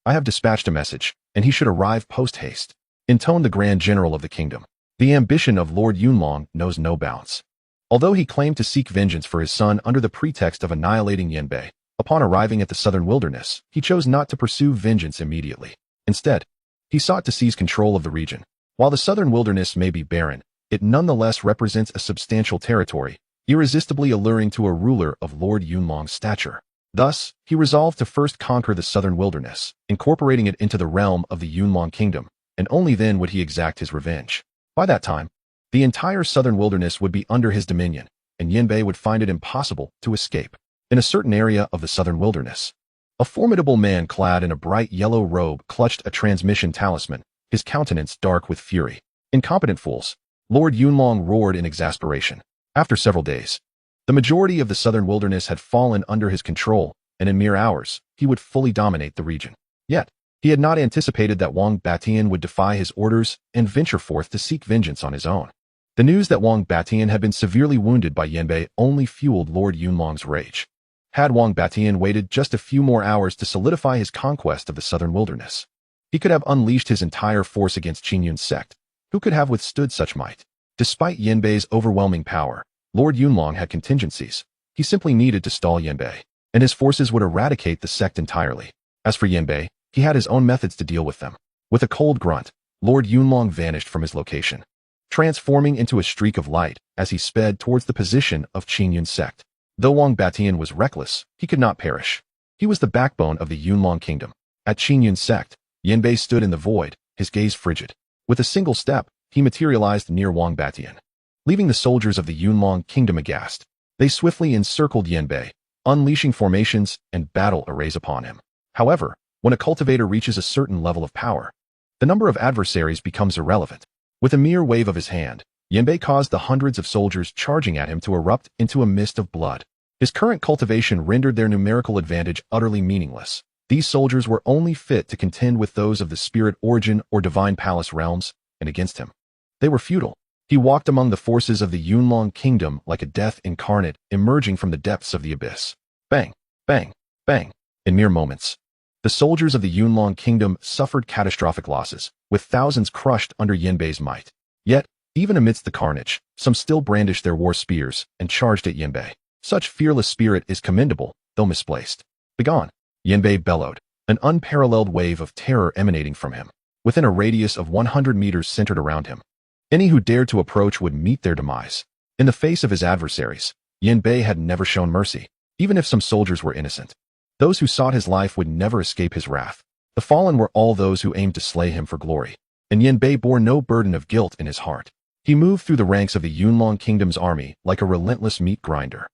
I have dispatched a message, and he should arrive post-haste, intoned the Grand General of the kingdom. The ambition of Lord Yunlong knows no bounds. Although he claimed to seek vengeance for his son under the pretext of annihilating Yin Bei, upon arriving at the southern wilderness, he chose not to pursue vengeance immediately. Instead, he sought to seize control of the region. While the southern wilderness may be barren, it nonetheless represents a substantial territory, irresistibly alluring to a ruler of Lord Yunlong's stature. Thus, he resolved to first conquer the southern wilderness, incorporating it into the realm of the Yunlong kingdom, and only then would he exact his revenge. By that time, the entire southern wilderness would be under his dominion, and Yin Bei would find it impossible to escape. In a certain area of the southern wilderness, a formidable man clad in a bright yellow robe clutched a transmission talisman, his countenance dark with fury. Incompetent fools! Lord Yunlong roared in exasperation. After several days, the majority of the southern wilderness had fallen under his control, and in mere hours, he would fully dominate the region. Yet, he had not anticipated that Wang Batian would defy his orders and venture forth to seek vengeance on his own. The news that Wang Batian had been severely wounded by Yin Bei only fueled Lord Yunlong's rage. Had Wang Batian waited just a few more hours to solidify his conquest of the southern wilderness, he could have unleashed his entire force against Qingyun's sect. Who could have withstood such might? Despite Yin Bei's overwhelming power, Lord Yunlong had contingencies. He simply needed to stall Yin Bei, and his forces would eradicate the sect entirely. As for Yin Bei, he had his own methods to deal with them. With a cold grunt, Lord Yunlong vanished from his location, transforming into a streak of light as he sped towards the position of Qingyun's sect. Though Wang Batian was reckless, he could not perish. He was the backbone of the Yunlong kingdom. At Qingyun's sect, Yin Bei stood in the void, his gaze frigid. With a single step, he materialized near Wang Batian, leaving the soldiers of the Yunlong kingdom aghast. They swiftly encircled Yin Bei, unleashing formations and battle arrays upon him. However, when a cultivator reaches a certain level of power, the number of adversaries becomes irrelevant. With a mere wave of his hand, Yin Bei caused the hundreds of soldiers charging at him to erupt into a mist of blood. His current cultivation rendered their numerical advantage utterly meaningless. These soldiers were only fit to contend with those of the spirit origin or divine palace realms, and against him, they were futile. He walked among the forces of the Yunlong kingdom like a death incarnate emerging from the depths of the abyss. Bang, bang, bang. In mere moments, the soldiers of the Yunlong kingdom suffered catastrophic losses, with thousands crushed under Yin Bei's might. Yet, even amidst the carnage, some still brandished their war spears and charged at Yin Bei. Such fearless spirit is commendable, though misplaced. Begone! Yin Bei bellowed, an unparalleled wave of terror emanating from him. Within a radius of 100 meters centered around him, any who dared to approach would meet their demise. In the face of his adversaries, Yin Bei had never shown mercy, even if some soldiers were innocent. Those who sought his life would never escape his wrath. The fallen were all those who aimed to slay him for glory, and Yin Bei bore no burden of guilt in his heart. He moved through the ranks of the Yunlong Kingdom's army like a relentless meat grinder.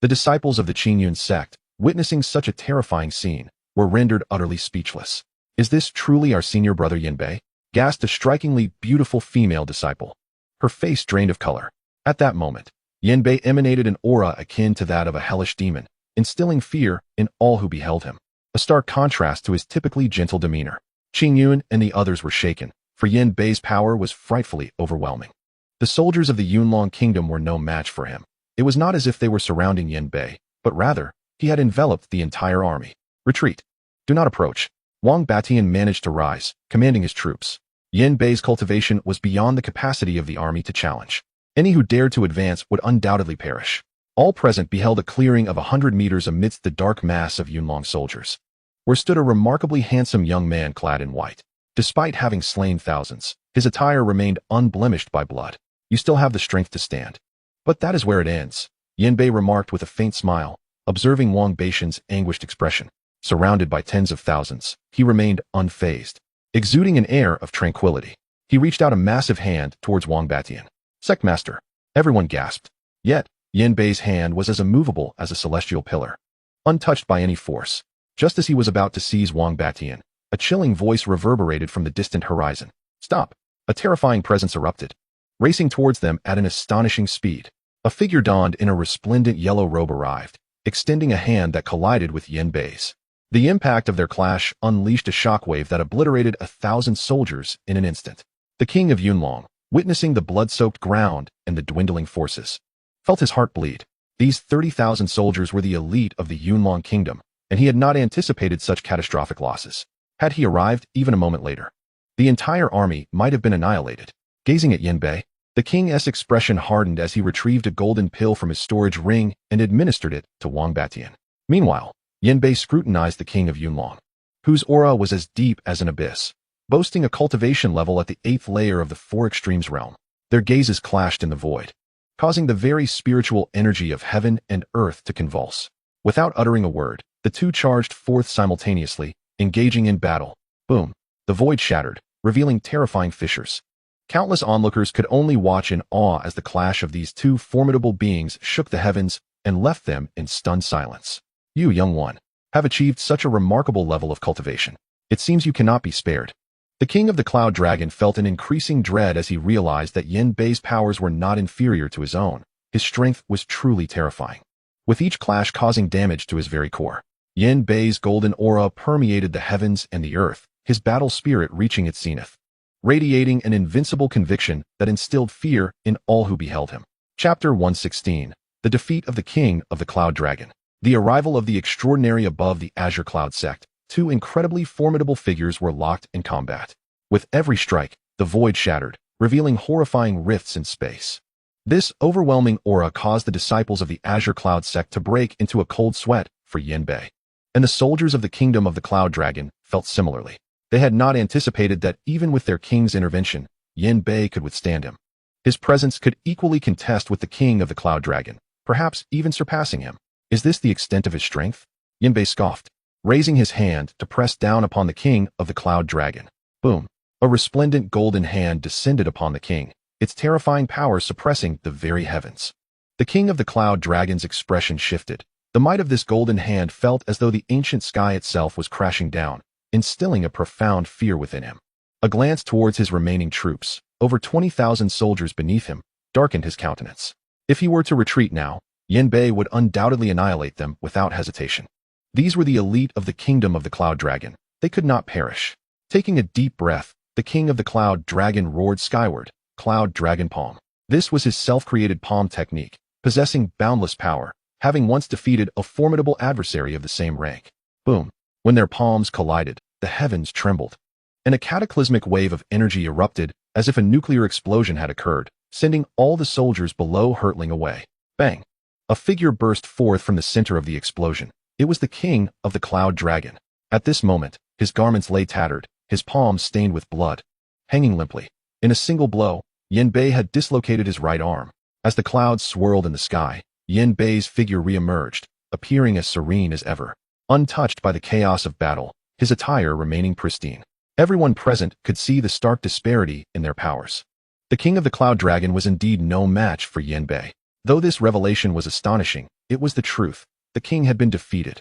The disciples of the Qingyun sect, witnessing such a terrifying scene, were rendered utterly speechless. "Is this truly our senior brother Yin Bei?" gasped a strikingly beautiful female disciple. Her face drained of color. At that moment, Yin Bei emanated an aura akin to that of a hellish demon, instilling fear in all who beheld him, a stark contrast to his typically gentle demeanor. Qingyun and the others were shaken, for Yin Bei's power was frightfully overwhelming. The soldiers of the Yunlong Kingdom were no match for him. It was not as if they were surrounding Yin Bei, but rather, he had enveloped the entire army. "Retreat. Do not approach." Wang Batian managed to rise, commanding his troops. Yin Bei's cultivation was beyond the capacity of the army to challenge. Any who dared to advance would undoubtedly perish. All present beheld a clearing of 100 meters amidst the dark mass of Yunlong soldiers, where stood a remarkably handsome young man clad in white. Despite having slain thousands, his attire remained unblemished by blood. "You still have the strength to stand. But that is where it ends," Yin Bei remarked with a faint smile, observing Wang Batian's anguished expression. Surrounded by tens of thousands, he remained unfazed, exuding an air of tranquility. He reached out a massive hand towards Wang Batian. "Sectmaster." Everyone gasped. Yet, Yin Bei's hand was as immovable as a celestial pillar, untouched by any force. Just as he was about to seize Wang Batian, a chilling voice reverberated from the distant horizon. "Stop!" A terrifying presence erupted, racing towards them at an astonishing speed. A figure donned in a resplendent yellow robe arrived, extending a hand that collided with Yin Bei's. The impact of their clash unleashed a shockwave that obliterated 1,000 soldiers in an instant. The king of Yunlong, witnessing the blood-soaked ground and the dwindling forces, felt his heart bleed. These 30,000 soldiers were the elite of the Yunlong kingdom, and he had not anticipated such catastrophic losses. Had he arrived even a moment later, the entire army might have been annihilated. Gazing at Yin Bei, the king's expression hardened as he retrieved a golden pill from his storage ring and administered it to Wang Batian. Meanwhile, Yin Bei scrutinized the king of Yunlong, whose aura was as deep as an abyss, boasting a cultivation level at the 8th layer of the Four Extremes realm. Their gazes clashed in the void, causing the very spiritual energy of heaven and earth to convulse. Without uttering a word, the two charged forth simultaneously, engaging in battle. Boom! The void shattered, revealing terrifying fissures. Countless onlookers could only watch in awe as the clash of these two formidable beings shook the heavens and left them in stunned silence. "You, young one, have achieved such a remarkable level of cultivation. It seems you cannot be spared." The king of the Cloud Dragon felt an increasing dread as he realized that Yin Bei's powers were not inferior to his own. His strength was truly terrifying, with each clash causing damage to his very core. Yin Bei's golden aura permeated the heavens and the earth, his battle spirit reaching its zenith, radiating an invincible conviction that instilled fear in all who beheld him. Chapter 116. The Defeat of the King of the Cloud Dragon. The arrival of the extraordinary above the Azure Cloud sect. Two incredibly formidable figures were locked in combat. With every strike, the void shattered, revealing horrifying rifts in space. This overwhelming aura caused the disciples of the Azure Cloud sect to break into a cold sweat for Yin Bei. And the soldiers of the Kingdom of the Cloud Dragon felt similarly. They had not anticipated that even with their king's intervention, Yin Bei could withstand him. His presence could equally contest with the king of the Cloud Dragon, perhaps even surpassing him. Is this the extent of his strength? Yin Bei scoffed, raising his hand to press down upon the king of the Cloud Dragon. Boom! A resplendent golden hand descended upon the king, its terrifying power suppressing the very heavens. The king of the Cloud Dragon's expression shifted. The might of this golden hand felt as though the ancient sky itself was crashing down, instilling a profound fear within him. A glance towards his remaining troops, over 20,000 soldiers beneath him, darkened his countenance. If he were to retreat now, Yin Bei would undoubtedly annihilate them without hesitation. These were the elite of the Kingdom of the Cloud Dragon. They could not perish. Taking a deep breath, the king of the Cloud Dragon roared skyward, Cloud Dragon Palm. This was his self-created palm technique, possessing boundless power, having once defeated a formidable adversary of the same rank. Boom! When their palms collided, the heavens trembled, and a cataclysmic wave of energy erupted as if a nuclear explosion had occurred, sending all the soldiers below hurtling away. Bang! A figure burst forth from the center of the explosion. It was the king of the Cloud Dragon. At this moment, his garments lay tattered, his palms stained with blood, hanging limply. In a single blow, Yin Bei had dislocated his right arm. As the clouds swirled in the sky, Yin Bei's figure re-emerged, appearing as serene as ever. Untouched by the chaos of battle, his attire remaining pristine. Everyone present could see the stark disparity in their powers. The king of the Cloud Dragon was indeed no match for Yin Bei. Though this revelation was astonishing, it was the truth. The king had been defeated.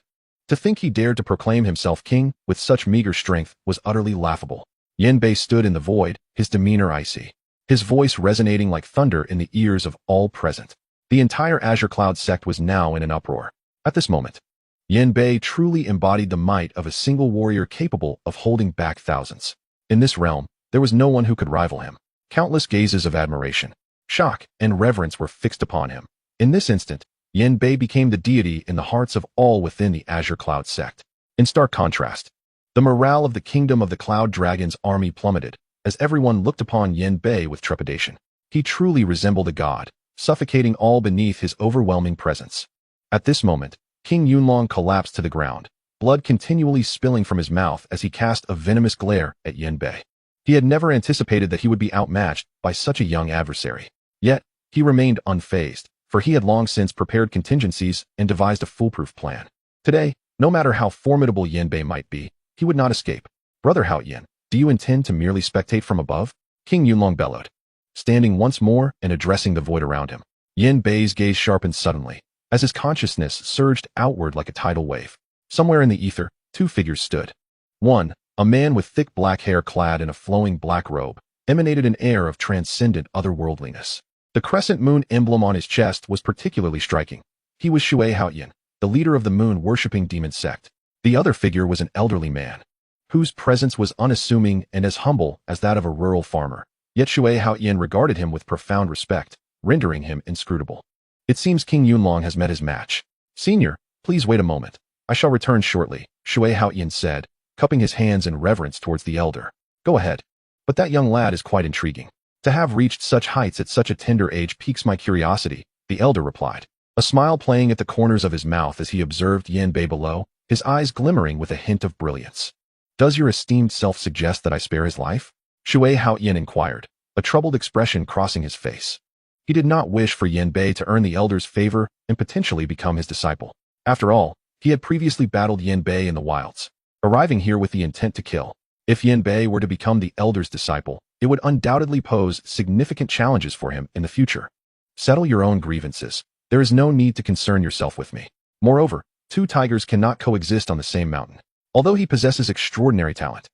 To think he dared to proclaim himself king with such meager strength was utterly laughable. Yin Bei stood in the void, his demeanor icy, his voice resonating like thunder in the ears of all present. The entire Azure Cloud sect was now in an uproar. At this moment, Yin Bei truly embodied the might of a single warrior capable of holding back thousands. In this realm, there was no one who could rival him. Countless gazes of admiration, shock, and reverence were fixed upon him. In this instant, Yin Bei became the deity in the hearts of all within the Azure Cloud sect. In stark contrast, the morale of the kingdom of the Cloud Dragon's army plummeted, as everyone looked upon Yin Bei with trepidation. He truly resembled a god, suffocating all beneath his overwhelming presence. At this moment, King Yunlong collapsed to the ground, blood continually spilling from his mouth as he cast a venomous glare at Yin Bei. He had never anticipated that he would be outmatched by such a young adversary. Yet, he remained unfazed, for he had long since prepared contingencies and devised a foolproof plan. Today, no matter how formidable Yin Bei might be, he would not escape. Brother Hao Yin, do you intend to merely spectate from above? King Yunlong bellowed, standing once more and addressing the void around him. Yin Bei's gaze sharpened suddenly, as his consciousness surged outward like a tidal wave. Somewhere in the ether, two figures stood. One, a man with thick black hair clad in a flowing black robe, emanated an air of transcendent otherworldliness. The crescent moon emblem on his chest was particularly striking. He was Shui Haoyin, the leader of the moon-worshipping demon sect. The other figure was an elderly man, whose presence was unassuming and as humble as that of a rural farmer. Yet Shui Haoyin regarded him with profound respect, rendering him inscrutable. It seems King Yunlong has met his match. Senior, please wait a moment. I shall return shortly, Shui Haoyin said, cupping his hands in reverence towards the elder. Go ahead. But that young lad is quite intriguing. To have reached such heights at such a tender age piques my curiosity, the elder replied, a smile playing at the corners of his mouth as he observed Yin Bei below, his eyes glimmering with a hint of brilliance. Does your esteemed self suggest that I spare his life? Shui Haoyin inquired, a troubled expression crossing his face. He did not wish for Yin Bei to earn the elder's favor and potentially become his disciple. After all, he had previously battled Yin Bei in the wilds, arriving here with the intent to kill. If Yin Bei were to become the elder's disciple, it would undoubtedly pose significant challenges for him in the future. Settle your own grievances. There is no need to concern yourself with me. Moreover, two tigers cannot coexist on the same mountain. Although he possesses extraordinary talent,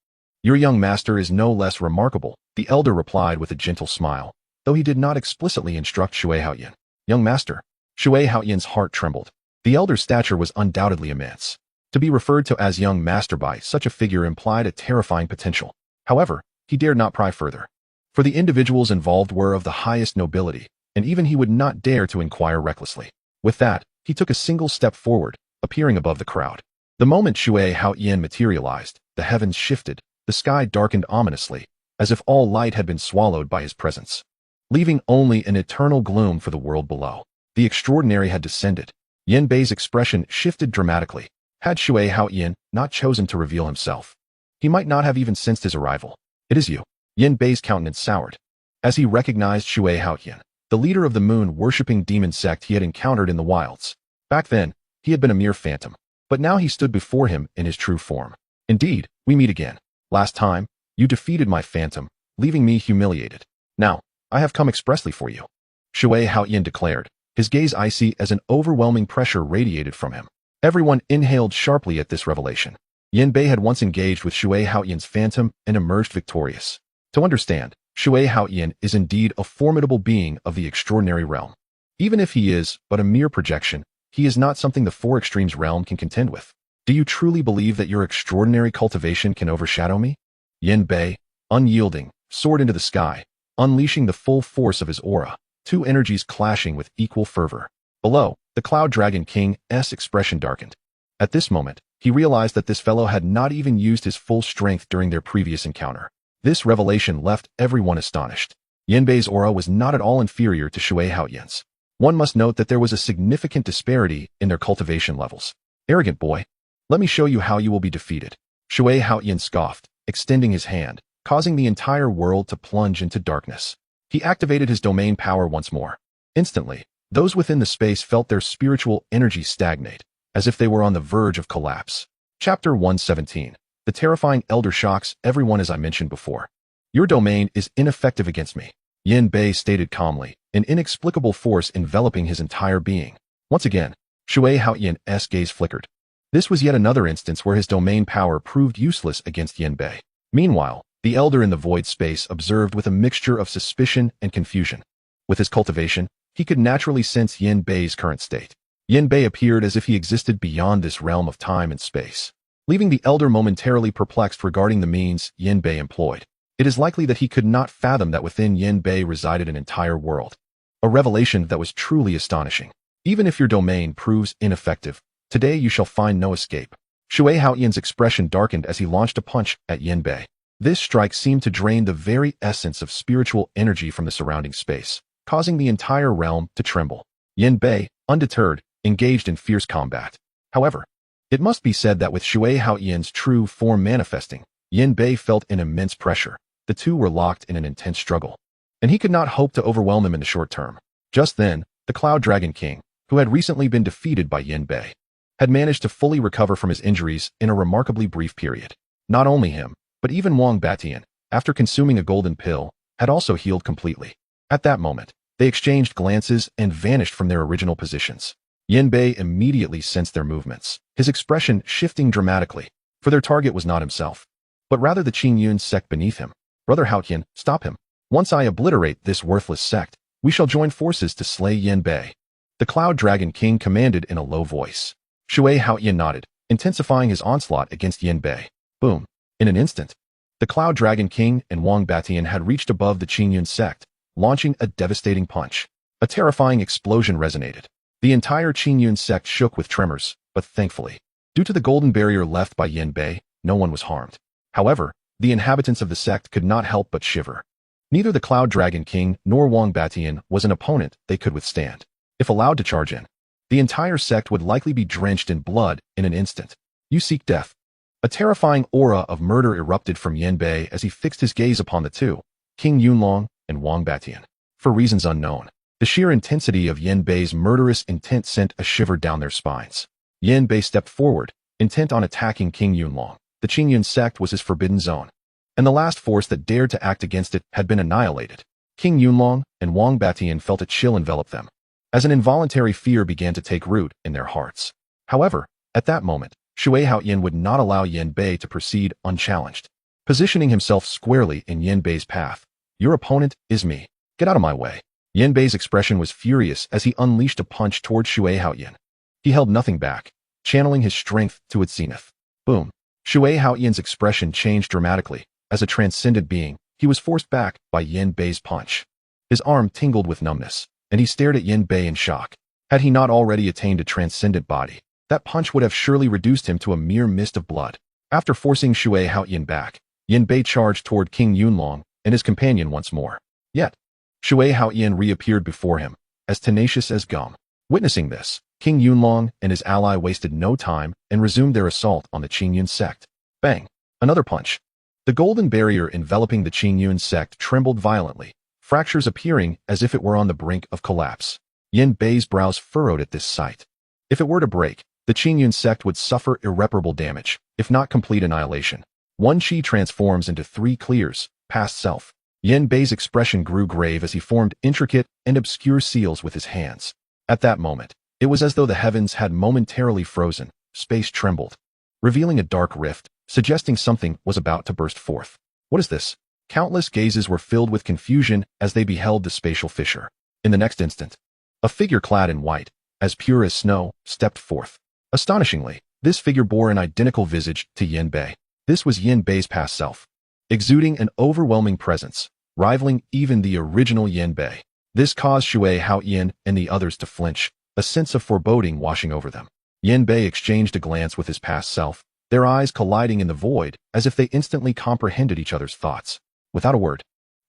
your young master is no less remarkable, the elder replied with a gentle smile, though he did not explicitly instruct Shui Haoyin. Young master. Shui Haoyin's heart trembled. The elder's stature was undoubtedly immense. To be referred to as young master by such a figure implied a terrifying potential. However, he dared not pry further, for the individuals involved were of the highest nobility, and even he would not dare to inquire recklessly. With that, he took a single step forward, appearing above the crowd. The moment Shui Haoyin materialized, the heavens shifted, the sky darkened ominously, as if all light had been swallowed by his presence, leaving only an eternal gloom for the world below. The extraordinary had descended. Yin Bei's expression shifted dramatically. Had Shui Haoyin not chosen to reveal himself, he might not have even sensed his arrival. It is you. Yin Bei's countenance soured, as he recognized Shui Haoyin, the leader of the moon-worshipping demon sect he had encountered in the wilds. Back then, he had been a mere phantom, but now he stood before him in his true form. Indeed, we meet again. Last time, you defeated my phantom, leaving me humiliated. Now, I have come expressly for you, Shui Haoyin declared, his gaze icy as an overwhelming pressure radiated from him. Everyone inhaled sharply at this revelation. Yin Bei had once engaged with Shui Haoyin's phantom and emerged victorious. To understand, Shui Haoyin is indeed a formidable being of the extraordinary realm. Even if he is but a mere projection, he is not something the Four Extremes realm can contend with. Do you truly believe that your extraordinary cultivation can overshadow me? Yin Bei, unyielding, soared into the sky, unleashing the full force of his aura, two energies clashing with equal fervor. Below, the Cloud Dragon King's expression darkened. At this moment, he realized that this fellow had not even used his full strength during their previous encounter. This revelation left everyone astonished. Yin Bei's aura was not at all inferior to Shui Haoyin's. One must note that there was a significant disparity in their cultivation levels. Arrogant boy, let me show you how you will be defeated. Shui Haoyin scoffed, extending his hand, causing the entire world to plunge into darkness. He activated his domain power once more. Instantly, those within the space felt their spiritual energy stagnate, as if they were on the verge of collapse. Chapter 117. The terrifying elder shocks everyone as I mentioned before. Your domain is ineffective against me, Yin Bei stated calmly, an inexplicable force enveloping his entire being. Once again, Shui Haoyan's gaze flickered. This was yet another instance where his domain power proved useless against Yin Bei. Meanwhile, the elder in the void space observed with a mixture of suspicion and confusion. With his cultivation, he could naturally sense Yin Bei's current state. Yin Bei appeared as if he existed beyond this realm of time and space, leaving the elder momentarily perplexed regarding the means Yin Bei employed. It is likely that he could not fathom that within Yin Bei resided an entire world. A revelation that was truly astonishing. Even if your domain proves ineffective, today you shall find no escape. Shui Haoyan's expression darkened as he launched a punch at Yin Bei. This strike seemed to drain the very essence of spiritual energy from the surrounding space, causing the entire realm to tremble. Yin Bei, undeterred, engaged in fierce combat. However, it must be said that with Shui Haoyan's true form manifesting, Yin Bei felt an immense pressure. The two were locked in an intense struggle, and he could not hope to overwhelm him in the short term. Just then, the Cloud Dragon King, who had recently been defeated by Yin Bei, had managed to fully recover from his injuries in a remarkably brief period. Not only him, but even Wang Batian, after consuming a golden pill, had also healed completely. At that moment, they exchanged glances and vanished from their original positions. Yin Bei immediately sensed their movements, his expression shifting dramatically, for their target was not himself, but rather the Qingyun sect beneath him. Brother Haoyan, stop him. Once I obliterate this worthless sect, we shall join forces to slay Yin Bei. The Cloud Dragon King commanded in a low voice. Shui Haoyan nodded, intensifying his onslaught against Yin Bei. Boom. In an instant, the Cloud Dragon King and Wang Batian had reached above the Qingyun sect, launching a devastating punch. A terrifying explosion resonated. The entire Qingyun sect shook with tremors, but thankfully, due to the golden barrier left by Yin Bei, no one was harmed. However, the inhabitants of the sect could not help but shiver. Neither the Cloud Dragon King nor Wang Batian was an opponent they could withstand. If allowed to charge in, the entire sect would likely be drenched in blood in an instant. You seek death. A terrifying aura of murder erupted from Yin Bei as he fixed his gaze upon the two, King Yunlong and Wang Batian. For reasons unknown, the sheer intensity of Yin Bei's murderous intent sent a shiver down their spines. Yin Bei stepped forward, intent on attacking King Yunlong. The Qingyun sect was his forbidden zone, and the last force that dared to act against it had been annihilated. King Yunlong and Wang Batian felt a chill envelop them, as an involuntary fear began to take root in their hearts. However, at that moment, Shui Haoyan would not allow Yin Bei to proceed unchallenged. Positioning himself squarely in Yin Bei's path, your opponent is me. Get out of my way. Yin Bei's expression was furious as he unleashed a punch toward Shui Haoyan. He held nothing back, channeling his strength to its zenith. Boom. Shui Haoyan's expression changed dramatically. As a transcendent being, he was forced back by Yin Bei's punch. His arm tingled with numbness, and he stared at Yin Bei in shock. Had he not already attained a transcendent body, that punch would have surely reduced him to a mere mist of blood. After forcing Shui Haoyan back, Yin Bei charged toward King Yunlong and his companion once more. Yet, Shui Haoyan reappeared before him, as tenacious as gum. Witnessing this, King Yunlong and his ally wasted no time and resumed their assault on the Qingyun sect. Bang! Another punch. The golden barrier enveloping the Qingyun sect trembled violently, fractures appearing as if it were on the brink of collapse. Yin Bei's brows furrowed at this sight. If it were to break, the Qingyun sect would suffer irreparable damage, if not complete annihilation. One Qi transforms into three clears, past self. Yin Bei's expression grew grave as he formed intricate and obscure seals with his hands. At that moment, it was as though the heavens had momentarily frozen, space trembled, revealing a dark rift, suggesting something was about to burst forth. What is this? Countless gazes were filled with confusion as they beheld the spatial fissure. In the next instant, a figure clad in white, as pure as snow, stepped forth. Astonishingly, this figure bore an identical visage to Yin Bei. This was Yin Bei's past self, exuding an overwhelming presence, rivaling even the original Yin Bei. This caused Shui Haoyan and the others to flinch, a sense of foreboding washing over them. Yin Bei exchanged a glance with his past self, their eyes colliding in the void as if they instantly comprehended each other's thoughts. Without a word,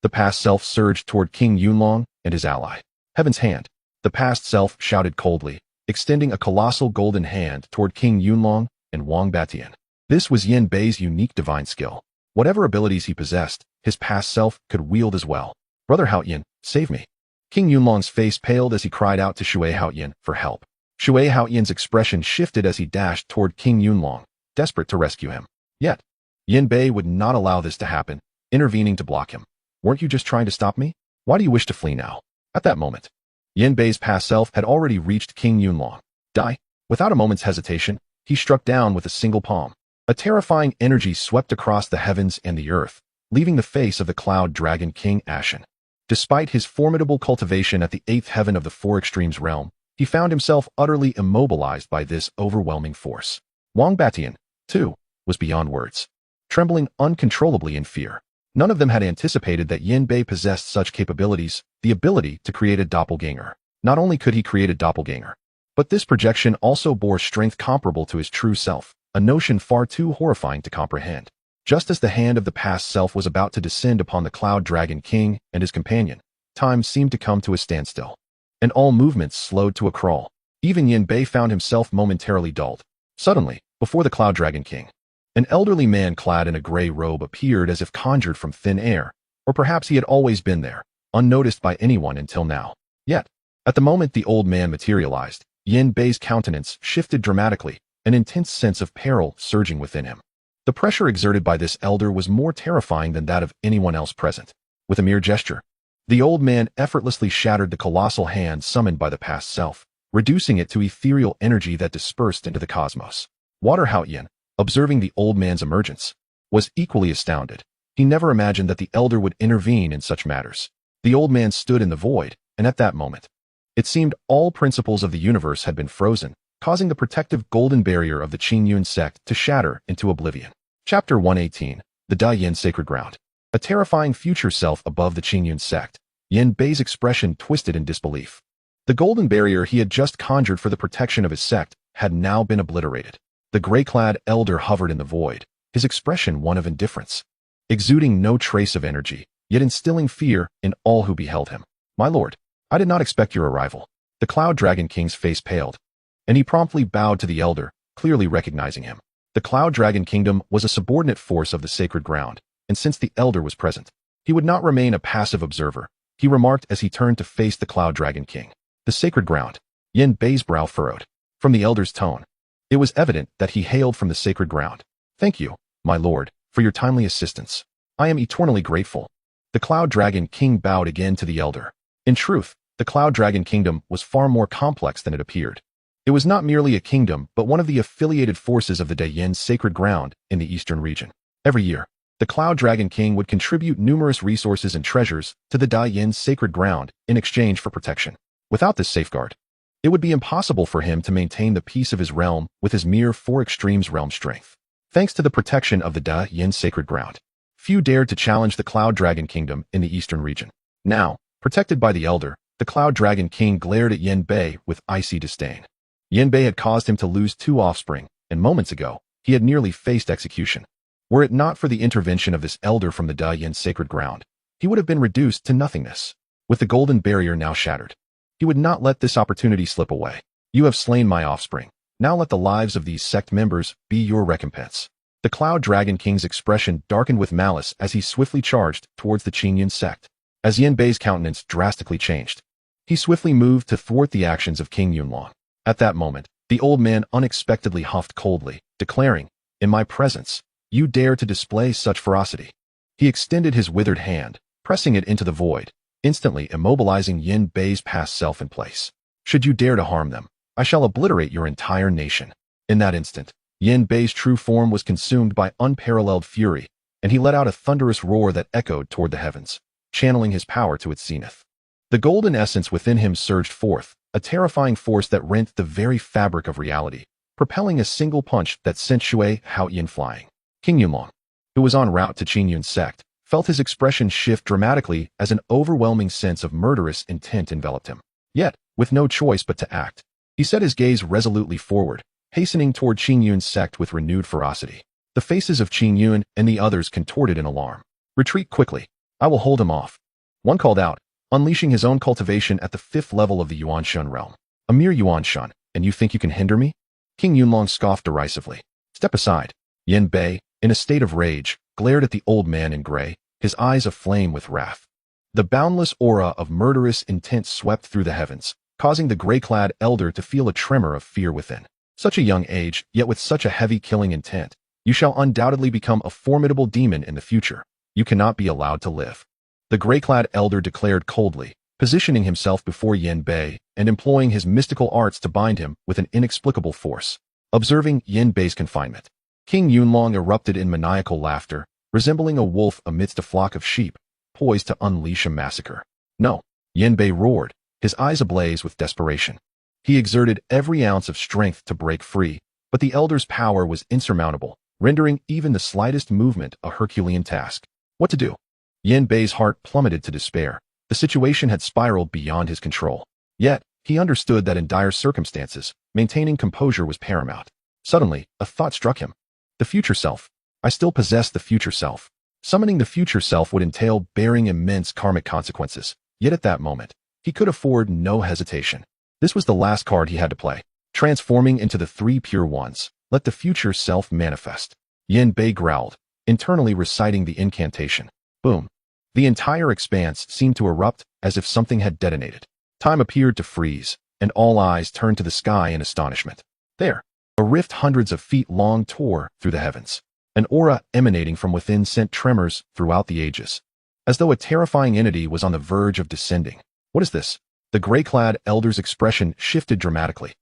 the past self surged toward King Yunlong and his ally. Heaven's hand. The past self shouted coldly, extending a colossal golden hand toward King Yunlong and Wang Batian. This was Yin Bei's unique divine skill. Whatever abilities he possessed, his past self could wield as well. Brother Haoyan, save me. King Yunlong's face paled as he cried out to Shui Haoyan for help. Shui Haoyan's expression shifted as he dashed toward King Yunlong, desperate to rescue him. Yet, Yin Bei would not allow this to happen, intervening to block him. Weren't you just trying to stop me? Why do you wish to flee now? At that moment, Yin Bei's past self had already reached King Yunlong. Die. Without a moment's hesitation, he struck down with a single palm. A terrifying energy swept across the heavens and the earth, leaving the face of the Cloud Dragon King ashen. Despite his formidable cultivation at the 8th heaven of the Four Extremes realm, he found himself utterly immobilized by this overwhelming force. Wang Batian, too, was beyond words, trembling uncontrollably in fear. None of them had anticipated that Yin Bei possessed such capabilities, the ability to create a doppelganger. Not only could he create a doppelganger, but this projection also bore strength comparable to his true self, a notion far too horrifying to comprehend. Just as the hand of the past self was about to descend upon the Cloud Dragon King and his companion, time seemed to come to a standstill, and all movements slowed to a crawl. Even Yin Bei found himself momentarily dulled. Suddenly, before the Cloud Dragon King, an elderly man clad in a gray robe appeared as if conjured from thin air, or perhaps he had always been there, unnoticed by anyone until now. Yet, at the moment the old man materialized, Yin Bei's countenance shifted dramatically, an intense sense of peril surging within him. The pressure exerted by this elder was more terrifying than that of anyone else present. With a mere gesture, the old man effortlessly shattered the colossal hand summoned by the past self, reducing it to ethereal energy that dispersed into the cosmos. Water Haoyan, observing the old man's emergence, was equally astounded. He never imagined that the elder would intervene in such matters. The old man stood in the void, and at that moment, it seemed all principles of the universe had been frozen, causing the protective golden barrier of the Qingyun sect to shatter into oblivion. Chapter 118, The Da Yin Sacred Ground. A terrifying future self above the Qingyun sect, Yin Bei's expression twisted in disbelief. The golden barrier he had just conjured for the protection of his sect had now been obliterated. The gray-clad elder hovered in the void, his expression one of indifference, exuding no trace of energy, yet instilling fear in all who beheld him. My lord, I did not expect your arrival. The Cloud Dragon King's face paled, and he promptly bowed to the elder, clearly recognizing him. The Cloud Dragon Kingdom was a subordinate force of the sacred ground, and since the elder was present, he would not remain a passive observer, he remarked as he turned to face the Cloud Dragon King. The sacred ground. Yin Bei's brow furrowed. From the elder's tone, it was evident that he hailed from the sacred ground. Thank you, my lord, for your timely assistance. I am eternally grateful. The Cloud Dragon King bowed again to the elder. In truth, the Cloud Dragon Kingdom was far more complex than it appeared. It was not merely a kingdom, but one of the affiliated forces of the Da Yin sacred ground in the eastern region. Every year, the Cloud Dragon King would contribute numerous resources and treasures to the Da Yin sacred ground in exchange for protection. Without this safeguard, it would be impossible for him to maintain the peace of his realm with his mere Four Extremes realm strength. Thanks to the protection of the Da Yin sacred ground, few dared to challenge the Cloud Dragon Kingdom in the eastern region. Now, protected by the elder, the Cloud Dragon King glared at Yin Bei with icy disdain. Yin Bei had caused him to lose 2 offspring, and moments ago, he had nearly faced execution. Were it not for the intervention of this elder from the Da Yin sacred ground, he would have been reduced to nothingness. With the golden barrier now shattered, he would not let this opportunity slip away. You have slain my offspring. Now let the lives of these sect members be your recompense. The Cloud Dragon King's expression darkened with malice as he swiftly charged towards the Qingyun sect. As Yin Bei's countenance drastically changed, he swiftly moved to thwart the actions of King Yunlong. At that moment, the old man unexpectedly huffed coldly, declaring, "In my presence, you dare to display such ferocity." He extended his withered hand, pressing it into the void, instantly immobilizing Yin Bei's past self in place. "Should you dare to harm them, I shall obliterate your entire nation." In that instant, Yin Bei's true form was consumed by unparalleled fury, and he let out a thunderous roar that echoed toward the heavens, channeling his power to its zenith. The golden essence within him surged forth, a terrifying force that rent the very fabric of reality, propelling a single punch that sent Shui Haoyan flying. King Yunlong, who was en route to Qingyun sect, felt his expression shift dramatically as an overwhelming sense of murderous intent enveloped him. Yet, with no choice but to act, he set his gaze resolutely forward, hastening toward Qingyun's sect with renewed ferocity. The faces of Qingyun and the others contorted in alarm. "Retreat quickly. I will hold him off," one called out, unleashing his own cultivation at the 5th level of the Yuanshan realm. "A mere Yuanshan, and you think you can hinder me?" King Yunlong scoffed derisively. "Step aside." Yin Bei, in a state of rage, glared at the old man in gray, his eyes aflame with wrath. The boundless aura of murderous intent swept through the heavens, causing the gray-clad elder to feel a tremor of fear within. Such a young age, yet with such a heavy killing intent, You shall undoubtedly become a formidable demon in the future. You cannot be allowed to live. The gray-clad elder declared coldly, positioning himself before Yin Bei and employing his mystical arts to bind him with an inexplicable force. Observing Yin Bei's confinement, King Yunlong erupted in maniacal laughter, resembling a wolf amidst a flock of sheep, poised to unleash a massacre. No, Yin Bei roared, his eyes ablaze with desperation. He exerted every ounce of strength to break free, but the elder's power was insurmountable, rendering even the slightest movement a Herculean task. What to do? Yin Bei's heart plummeted to despair. The situation had spiraled beyond his control. Yet, he understood that in dire circumstances, maintaining composure was paramount. Suddenly, a thought struck him. The future self. I still possess the future self. Summoning the future self would entail bearing immense karmic consequences. Yet at that moment, he could afford no hesitation. This was the last card he had to play. Transforming into the three pure ones, let the future self manifest. Yin Bei growled, internally reciting the incantation. Boom. The entire expanse seemed to erupt as if something had detonated. Time appeared to freeze, and all eyes turned to the sky in astonishment. There, a rift hundreds of feet long tore through the heavens. An aura emanating from within sent tremors throughout the ages, as though a terrifying entity was on the verge of descending. What is this? The gray-clad elder's expression shifted dramatically,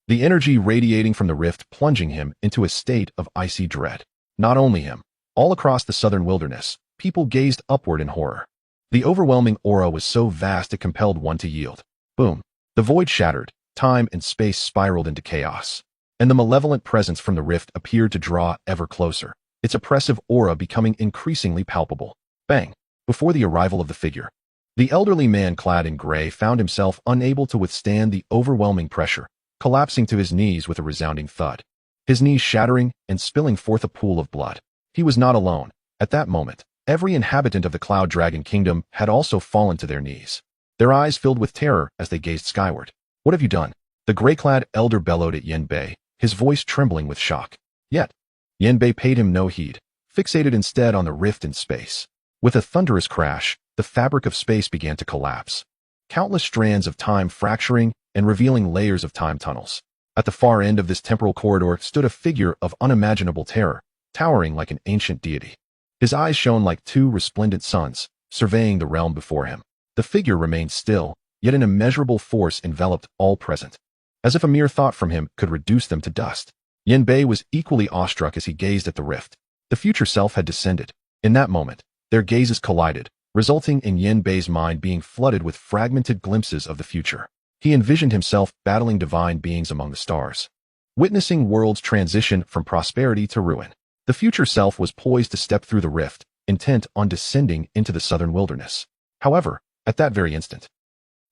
the energy radiating from the rift plunging him into a state of icy dread. Not only him, all across the southern wilderness, people gazed upward in horror. The overwhelming aura was so vast it compelled one to yield. Boom. The void shattered, time and space spiraled into chaos, and the malevolent presence from the rift appeared to draw ever closer, its oppressive aura becoming increasingly palpable. Bang! Before the arrival of the figure, the elderly man clad in gray found himself unable to withstand the overwhelming pressure, collapsing to his knees with a resounding thud, his knees shattering and spilling forth a pool of blood. He was not alone. At that moment, every inhabitant of the Cloud Dragon Kingdom had also fallen to their knees, their eyes filled with terror as they gazed skyward. What have you done? The gray-clad elder bellowed at Yin Bei, his voice trembling with shock. Yet, Yin Bei paid him no heed, fixated instead on the rift in space. With a thunderous crash, the fabric of space began to collapse, countless strands of time fracturing and revealing layers of time tunnels. At the far end of this temporal corridor stood a figure of unimaginable terror, towering like an ancient deity. His eyes shone like two resplendent suns, surveying the realm before him. The figure remained still, yet an immeasurable force enveloped all present, as if a mere thought from him could reduce them to dust. Yin Bei was equally awestruck as he gazed at the rift. The future self had descended. In that moment, their gazes collided, resulting in Yin Bei's mind being flooded with fragmented glimpses of the future. He envisioned himself battling divine beings among the stars, witnessing worlds transition from prosperity to ruin. The future self was poised to step through the rift, intent on descending into the southern wilderness. However, at that very instant,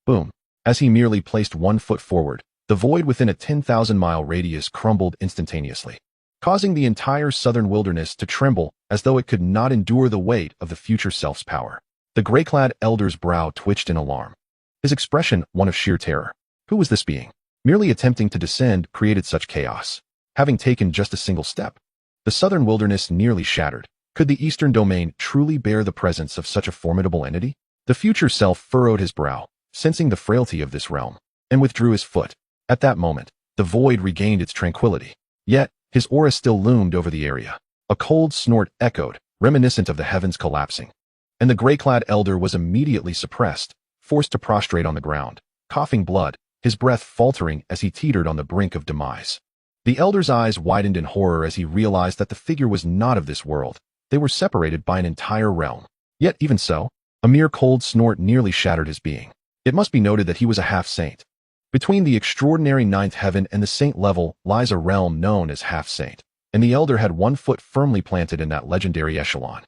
boom, as he merely placed one foot forward, the void within a 10,000-mile radius crumbled instantaneously, causing the entire southern wilderness to tremble as though it could not endure the weight of the future self's power. The gray-clad elder's brow twitched in alarm, his expression one of sheer terror. Who was this being? Merely attempting to descend created such chaos. Having taken just a single step, the southern wilderness nearly shattered. Could the eastern domain truly bear the presence of such a formidable entity? The future self furrowed his brow, sensing the frailty of this realm, and withdrew his foot. At that moment, the void regained its tranquility. Yet, his aura still loomed over the area. A cold snort echoed, reminiscent of the heavens collapsing, and the gray-clad elder was immediately suppressed, forced to prostrate on the ground, coughing blood, his breath faltering as he teetered on the brink of demise. The elder's eyes widened in horror as he realized that the figure was not of this world. They were separated by an entire realm. Yet even so, a mere cold snort nearly shattered his being. It must be noted that he was a half-saint. Between the extraordinary ninth heaven and the saint level lies a realm known as half-saint, and the elder had one foot firmly planted in that legendary echelon.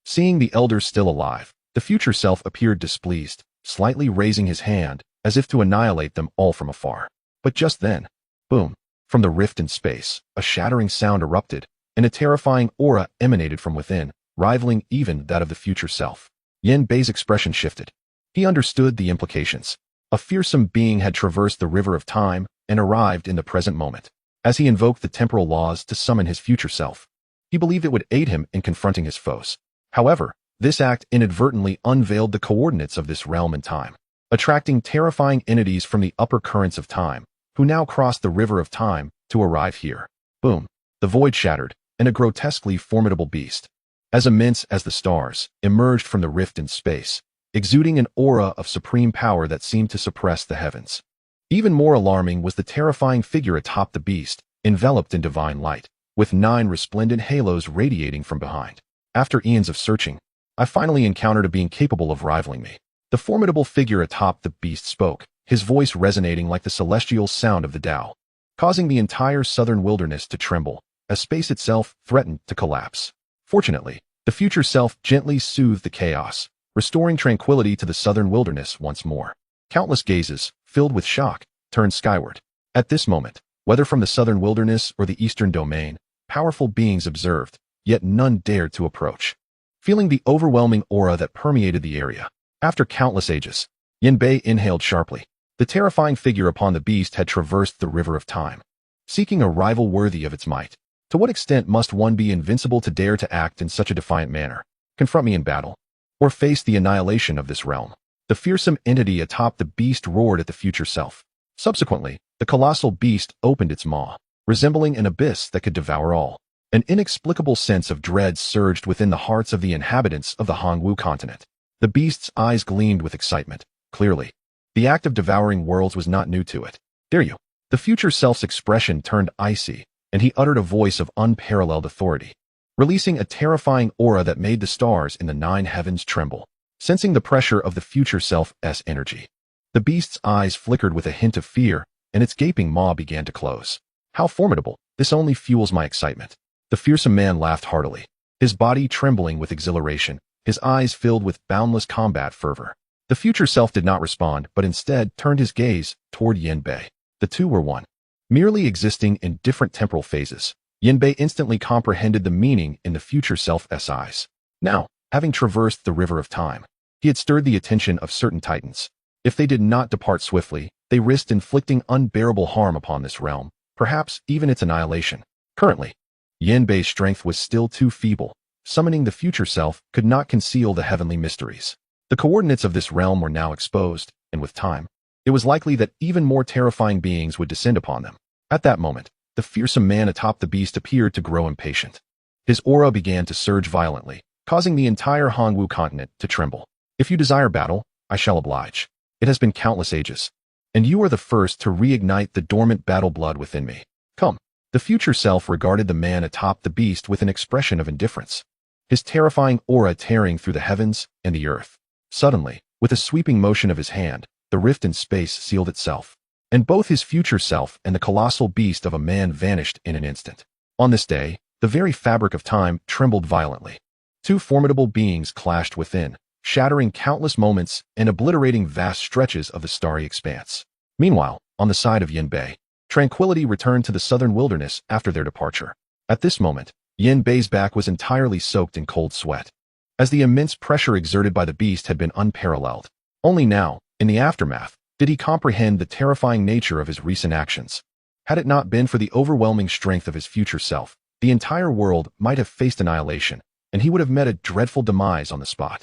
Seeing the elder still alive, the future self appeared displeased, slightly raising his hand, as if to annihilate them all from afar. But just then, boom, from the rift in space, a shattering sound erupted, and a terrifying aura emanated from within, rivaling even that of the future self. Yin Bei's expression shifted. He understood the implications. A fearsome being had traversed the river of time and arrived in the present moment. As he invoked the temporal laws to summon his future self, he believed it would aid him in confronting his foes. However, this act inadvertently unveiled the coordinates of this realm and time, attracting terrifying entities from the upper currents of time, who now crossed the river of time to arrive here. Boom! The void shattered, and a grotesquely formidable beast, as immense as the stars, emerged from the rift in space, exuding an aura of supreme power that seemed to suppress the heavens. Even more alarming was the terrifying figure atop the beast, enveloped in divine light, with 9 resplendent halos radiating from behind. After eons of searching, I finally encountered a being capable of rivaling me. The formidable figure atop the beast spoke, his voice resonating like the celestial sound of the Tao, causing the entire southern wilderness to tremble, as space itself threatened to collapse. Fortunately, the future self gently soothed the chaos, restoring tranquility to the southern wilderness once more. Countless gazes, filled with shock, turned skyward. At this moment, whether from the southern wilderness or the eastern domain, powerful beings observed, yet none dared to approach. Feeling the overwhelming aura that permeated the area, after countless ages, Yanbei inhaled sharply. The terrifying figure upon the beast had traversed the river of time, seeking a rival worthy of its might. To what extent must one be invincible to dare to act in such a defiant manner, confront me in battle, or face the annihilation of this realm? The fearsome entity atop the beast roared at the future self. Subsequently, the colossal beast opened its maw, resembling an abyss that could devour all. An inexplicable sense of dread surged within the hearts of the inhabitants of the Hongwu continent. The beast's eyes gleamed with excitement. Clearly, the act of devouring worlds was not new to it. Dare you? The future self's expression turned icy, and he uttered a voice of unparalleled authority, releasing a terrifying aura that made the stars in the 9 heavens tremble. Sensing the pressure of the future self's energy, the beast's eyes flickered with a hint of fear, and its gaping maw began to close. How formidable! This only fuels my excitement. The fearsome man laughed heartily, his body trembling with exhilaration, his eyes filled with boundless combat fervor. The future self did not respond, but instead turned his gaze toward Yanbei. The two were one, merely existing in different temporal phases. Yanbei instantly comprehended the meaning in the future self's eyes. Now, having traversed the river of time, he had stirred the attention of certain titans. If they did not depart swiftly, they risked inflicting unbearable harm upon this realm, perhaps even its annihilation. Currently, Yanbei's strength was still too feeble. Summoning the future self could not conceal the heavenly mysteries. The coordinates of this realm were now exposed, and with time, it was likely that even more terrifying beings would descend upon them. At that moment, the fearsome man atop the beast appeared to grow impatient. His aura began to surge violently, causing the entire Hongwu continent to tremble. If you desire battle, I shall oblige. It has been countless ages, and you are the first to reignite the dormant battle blood within me. Come. The future self regarded the man atop the beast with an expression of indifference, his terrifying aura tearing through the heavens and the earth. Suddenly, with a sweeping motion of his hand, the rift in space sealed itself, and both his future self and the colossal beast of a man vanished in an instant. On this day, the very fabric of time trembled violently. 2 formidable beings clashed within, shattering countless moments and obliterating vast stretches of the starry expanse. Meanwhile, on the side of Yanbei, tranquility returned to the southern wilderness after their departure. At this moment, Yanbei's back was entirely soaked in cold sweat, as the immense pressure exerted by the beast had been unparalleled. Only now, in the aftermath, did he comprehend the terrifying nature of his recent actions. Had it not been for the overwhelming strength of his future self, the entire world might have faced annihilation, and he would have met a dreadful demise on the spot.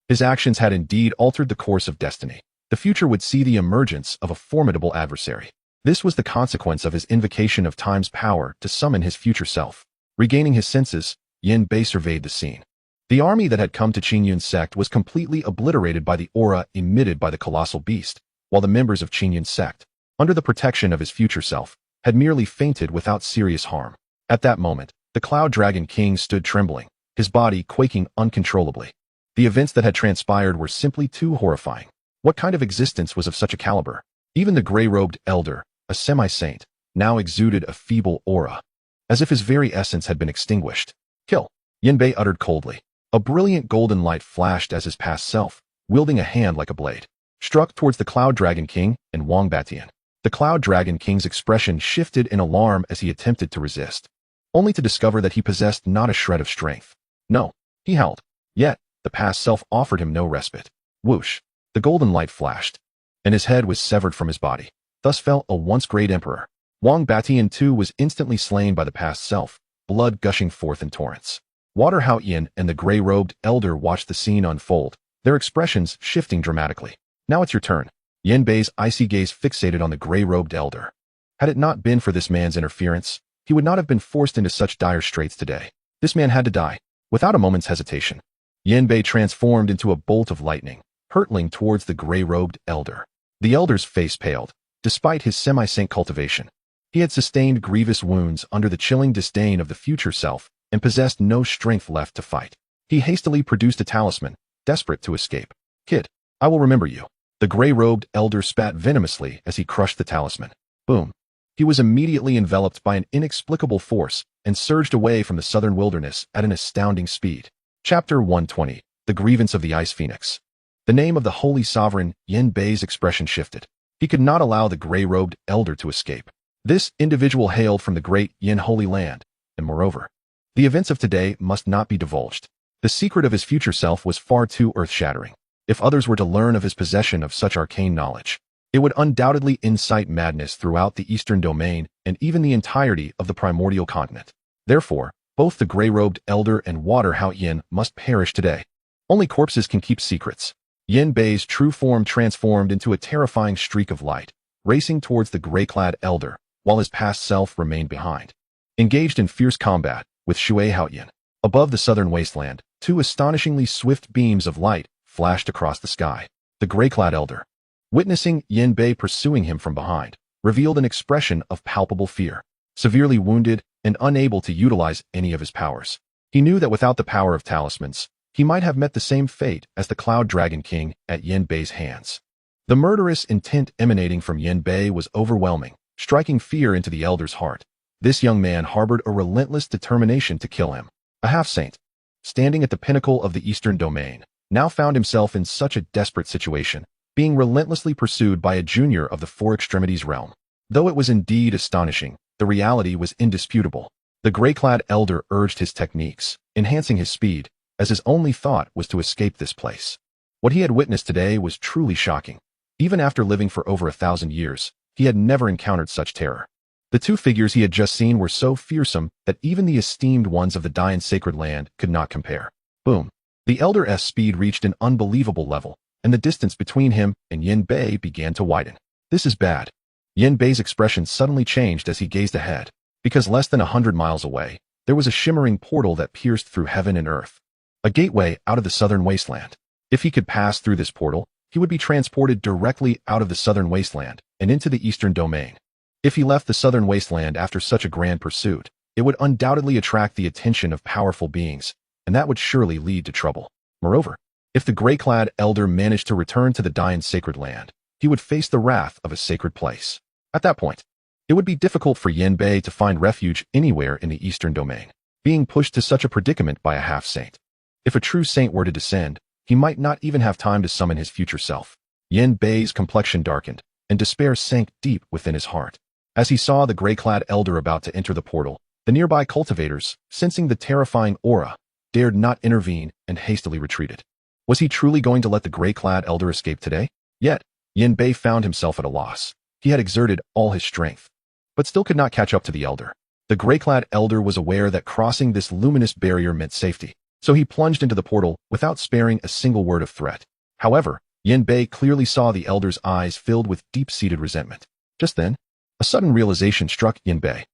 His actions had indeed altered the course of destiny. The future would see the emergence of a formidable adversary. This was the consequence of his invocation of time's power to summon his future self. Regaining his senses, Yanbei surveyed the scene. The army that had come to Qingyun's sect was completely obliterated by the aura emitted by the colossal beast, while the members of Qingyun's sect, under the protection of his future self, had merely fainted without serious harm. At that moment, the Cloud Dragon King stood trembling, his body quaking uncontrollably. The events that had transpired were simply too horrifying. What kind of existence was of such a caliber? Even the gray-robed elder, a semi-saint, now exuded a feeble aura, as if his very essence had been extinguished. Kill, Yanbei uttered coldly. A brilliant golden light flashed as his past self, wielding a hand like a blade, struck towards the Cloud Dragon King and Wang Batian. The Cloud Dragon King's expression shifted in alarm as he attempted to resist, only to discover that he possessed not a shred of strength. No, he held. Yet, the past self offered him no respite. Whoosh! The golden light flashed, and his head was severed from his body. Thus fell a once great emperor. Wang Batian too was instantly slain by the past self, blood gushing forth in torrents. Water Haoyan and the gray-robed elder watched the scene unfold, their expressions shifting dramatically. Now it's your turn. Yanbei's icy gaze fixated on the gray-robed elder. Had it not been for this man's interference, he would not have been forced into such dire straits today. This man had to die. Without a moment's hesitation, Yin Bei transformed into a bolt of lightning, hurtling towards the gray-robed elder. The elder's face paled. Despite his semi-saint cultivation, he had sustained grievous wounds under the chilling disdain of the future self and possessed no strength left to fight. He hastily produced a talisman, desperate to escape. "Kid, I will remember you." The gray-robed elder spat venomously as he crushed the talisman. Boom. He was immediately enveloped by an inexplicable force and surged away from the southern wilderness at an astounding speed. Chapter 120. The Grievance of the Ice Phoenix. The name of the holy sovereign, Yin Bei's expression shifted. He could not allow the gray-robed elder to escape. This individual hailed from the great Yin Holy Land, and moreover, the events of today must not be divulged. The secret of his future self was far too earth-shattering. If others were to learn of his possession of such arcane knowledge, it would undoubtedly incite madness throughout the Eastern Domain and even the entirety of the primordial continent. Therefore, both the gray-robed elder and Water Hao Yin must perish today. Only corpses can keep secrets. Yin Bei's true form transformed into a terrifying streak of light, racing towards the gray-clad elder, while his past self remained behind. Engaged in fierce combat with Shui Hao Yin, above the southern wasteland, two astonishingly swift beams of light flashed across the sky. The gray-clad elder, witnessing Yin Bei pursuing him from behind, revealed an expression of palpable fear. Severely wounded and unable to utilize any of his powers, he knew that without the power of talismans, he might have met the same fate as the Cloud Dragon King at Yin Bei's hands. The murderous intent emanating from Yin Bei was overwhelming, striking fear into the elder's heart. This young man harbored a relentless determination to kill him. A half-saint, standing at the pinnacle of the Eastern Domain, now found himself in such a desperate situation, being relentlessly pursued by a junior of the Four Extremities realm. Though it was indeed astonishing, the reality was indisputable. The gray-clad elder urged his techniques, enhancing his speed, as his only thought was to escape this place. What he had witnessed today was truly shocking. Even after living for over 1,000 years, he had never encountered such terror. The two figures he had just seen were so fearsome that even the esteemed ones of the Dian Sacred Land could not compare. Boom. The elder's speed reached an unbelievable level, and the distance between him and Yin Bei began to widen. This is bad. Yin Bei's expression suddenly changed as he gazed ahead, because less than 100 miles away, there was a shimmering portal that pierced through heaven and earth. A gateway out of the southern wasteland. If he could pass through this portal, he would be transported directly out of the southern wasteland and into the Eastern Domain. If he left the southern wasteland after such a grand pursuit, it would undoubtedly attract the attention of powerful beings, and that would surely lead to trouble. Moreover, if the gray-clad elder managed to return to the Dian Sacred Land, he would face the wrath of a sacred place. At that point, it would be difficult for Yin Bei to find refuge anywhere in the Eastern Domain, being pushed to such a predicament by a half-saint. If a true saint were to descend, he might not even have time to summon his future self. Yin Bei's complexion darkened, and despair sank deep within his heart. As he saw the gray-clad elder about to enter the portal, the nearby cultivators, sensing the terrifying aura, dared not intervene and hastily retreated. Was he truly going to let the gray-clad elder escape today? Yet, Yin Bei found himself at a loss. He had exerted all his strength, but still could not catch up to the elder. The gray-clad elder was aware that crossing this luminous barrier meant safety, so he plunged into the portal without sparing a single word of threat. However, Yin Bei clearly saw the elder's eyes filled with deep-seated resentment. Just then, a sudden realization struck Yin Bei.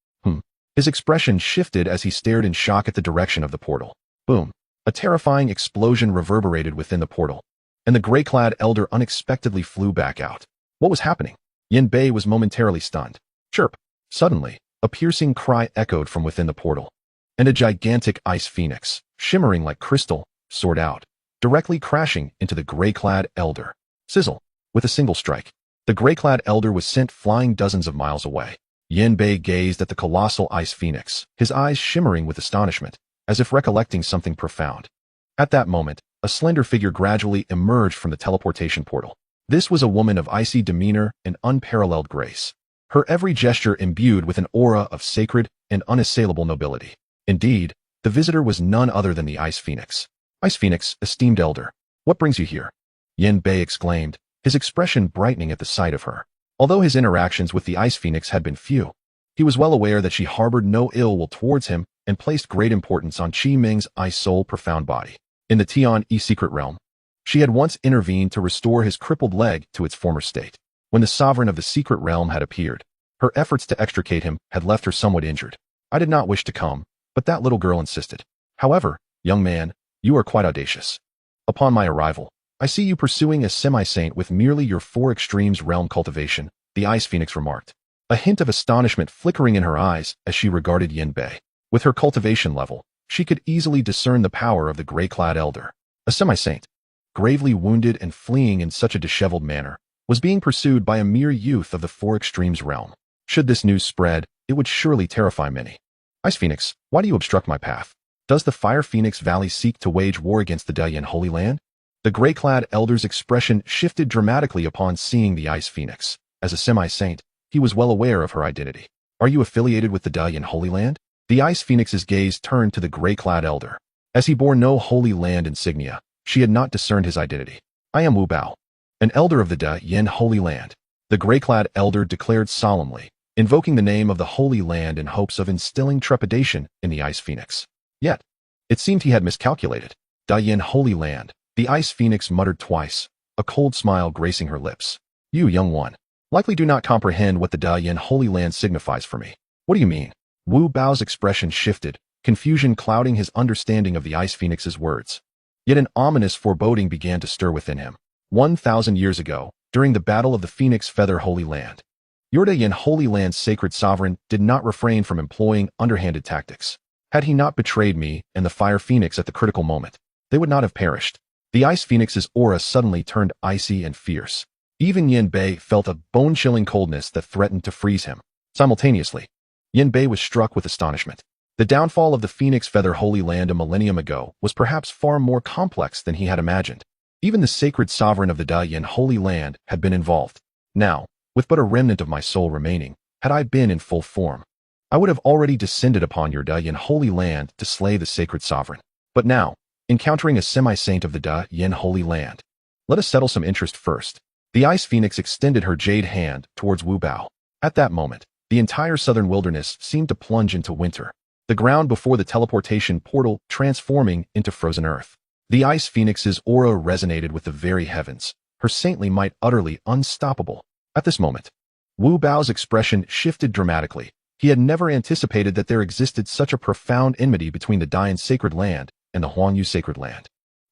His expression shifted as he stared in shock at the direction of the portal. Boom. A terrifying explosion reverberated within the portal, and the gray-clad elder unexpectedly flew back out. What was happening? Yin Bei was momentarily stunned. Chirp. Suddenly, a piercing cry echoed from within the portal, and a gigantic ice phoenix, shimmering like crystal, soared out, directly crashing into the gray-clad elder. Sizzle. With a single strike, the gray-clad elder was sent flying dozens of miles away. Yin Bei gazed at the colossal ice phoenix, his eyes shimmering with astonishment, as if recollecting something profound. At that moment, a slender figure gradually emerged from the teleportation portal. This was a woman of icy demeanor and unparalleled grace, her every gesture imbued with an aura of sacred and unassailable nobility. Indeed, the visitor was none other than the Ice Phoenix. Ice Phoenix, esteemed elder, what brings you here? Yin Bei exclaimed, his expression brightening at the sight of her. Although his interactions with the Ice Phoenix had been few, he was well aware that she harbored no ill will towards him and placed great importance on Qi Ming's ice soul profound body. In the Tian-E secret realm, she had once intervened to restore his crippled leg to its former state. When the sovereign of the secret realm had appeared, her efforts to extricate him had left her somewhat injured. I did not wish to come, but that little girl insisted. However, young man, you are quite audacious. Upon my arrival, I see you pursuing a semi-saint with merely your 4 extremes realm cultivation, the Ice Phoenix remarked, a hint of astonishment flickering in her eyes as she regarded Yin Bei. With her cultivation level, she could easily discern the power of the gray-clad elder. A semi-saint, gravely wounded and fleeing in such a disheveled manner, was being pursued by a mere youth of the 4 extremes realm. Should this news spread, it would surely terrify many. Ice Phoenix, why do you obstruct my path? Does the Fire Phoenix Valley seek to wage war against the Dalian Holy Land? The gray-clad elder's expression shifted dramatically upon seeing the Ice Phoenix. As a semi-saint, he was well aware of her identity. Are you affiliated with the Dalian Holy Land? The Ice Phoenix's gaze turned to the gray-clad elder. As he bore no Holy Land insignia, she had not discerned his identity. I am Wu Bao, an elder of the Dalian Holy Land. The gray-clad elder declared solemnly, invoking the name of the Holy Land in hopes of instilling trepidation in the Ice Phoenix. Yet, it seemed he had miscalculated. Dalian Holy Land, the Ice Phoenix muttered twice, a cold smile gracing her lips. You, young one, likely do not comprehend what the Dalian Holy Land signifies for me. What do you mean? Wu Bao's expression shifted, confusion clouding his understanding of the Ice Phoenix's words. Yet an ominous foreboding began to stir within him. 1,000 years ago, during the Battle of the Phoenix Feather Holy Land, your Dalian Holy Land's sacred sovereign did not refrain from employing underhanded tactics. Had he not betrayed me and the Fire Phoenix at the critical moment, they would not have perished. The Ice Phoenix's aura suddenly turned icy and fierce. Even Yin Bei felt a bone-chilling coldness that threatened to freeze him. Simultaneously, Yin Bei was struck with astonishment. The downfall of the Phoenix Feather Holy Land a millennium ago was perhaps far more complex than he had imagined. Even the sacred sovereign of the Dalian Holy Land had been involved. Now, with but a remnant of my soul remaining, had I been in full form, I would have already descended upon your Dalian Holy Land to slay the sacred sovereign. But now, encountering a semi-saint of the Dalian Holy Land, let us settle some interest first. The Ice Phoenix extended her jade hand towards Wu Bao. At that moment, the entire southern wilderness seemed to plunge into winter, the ground before the teleportation portal transforming into frozen earth. The Ice Phoenix's aura resonated with the very heavens, her saintly might utterly unstoppable. At this moment, Wu Bao's expression shifted dramatically. He had never anticipated that there existed such a profound enmity between the Dalian Sacred Land and the Huangyu Sacred Land.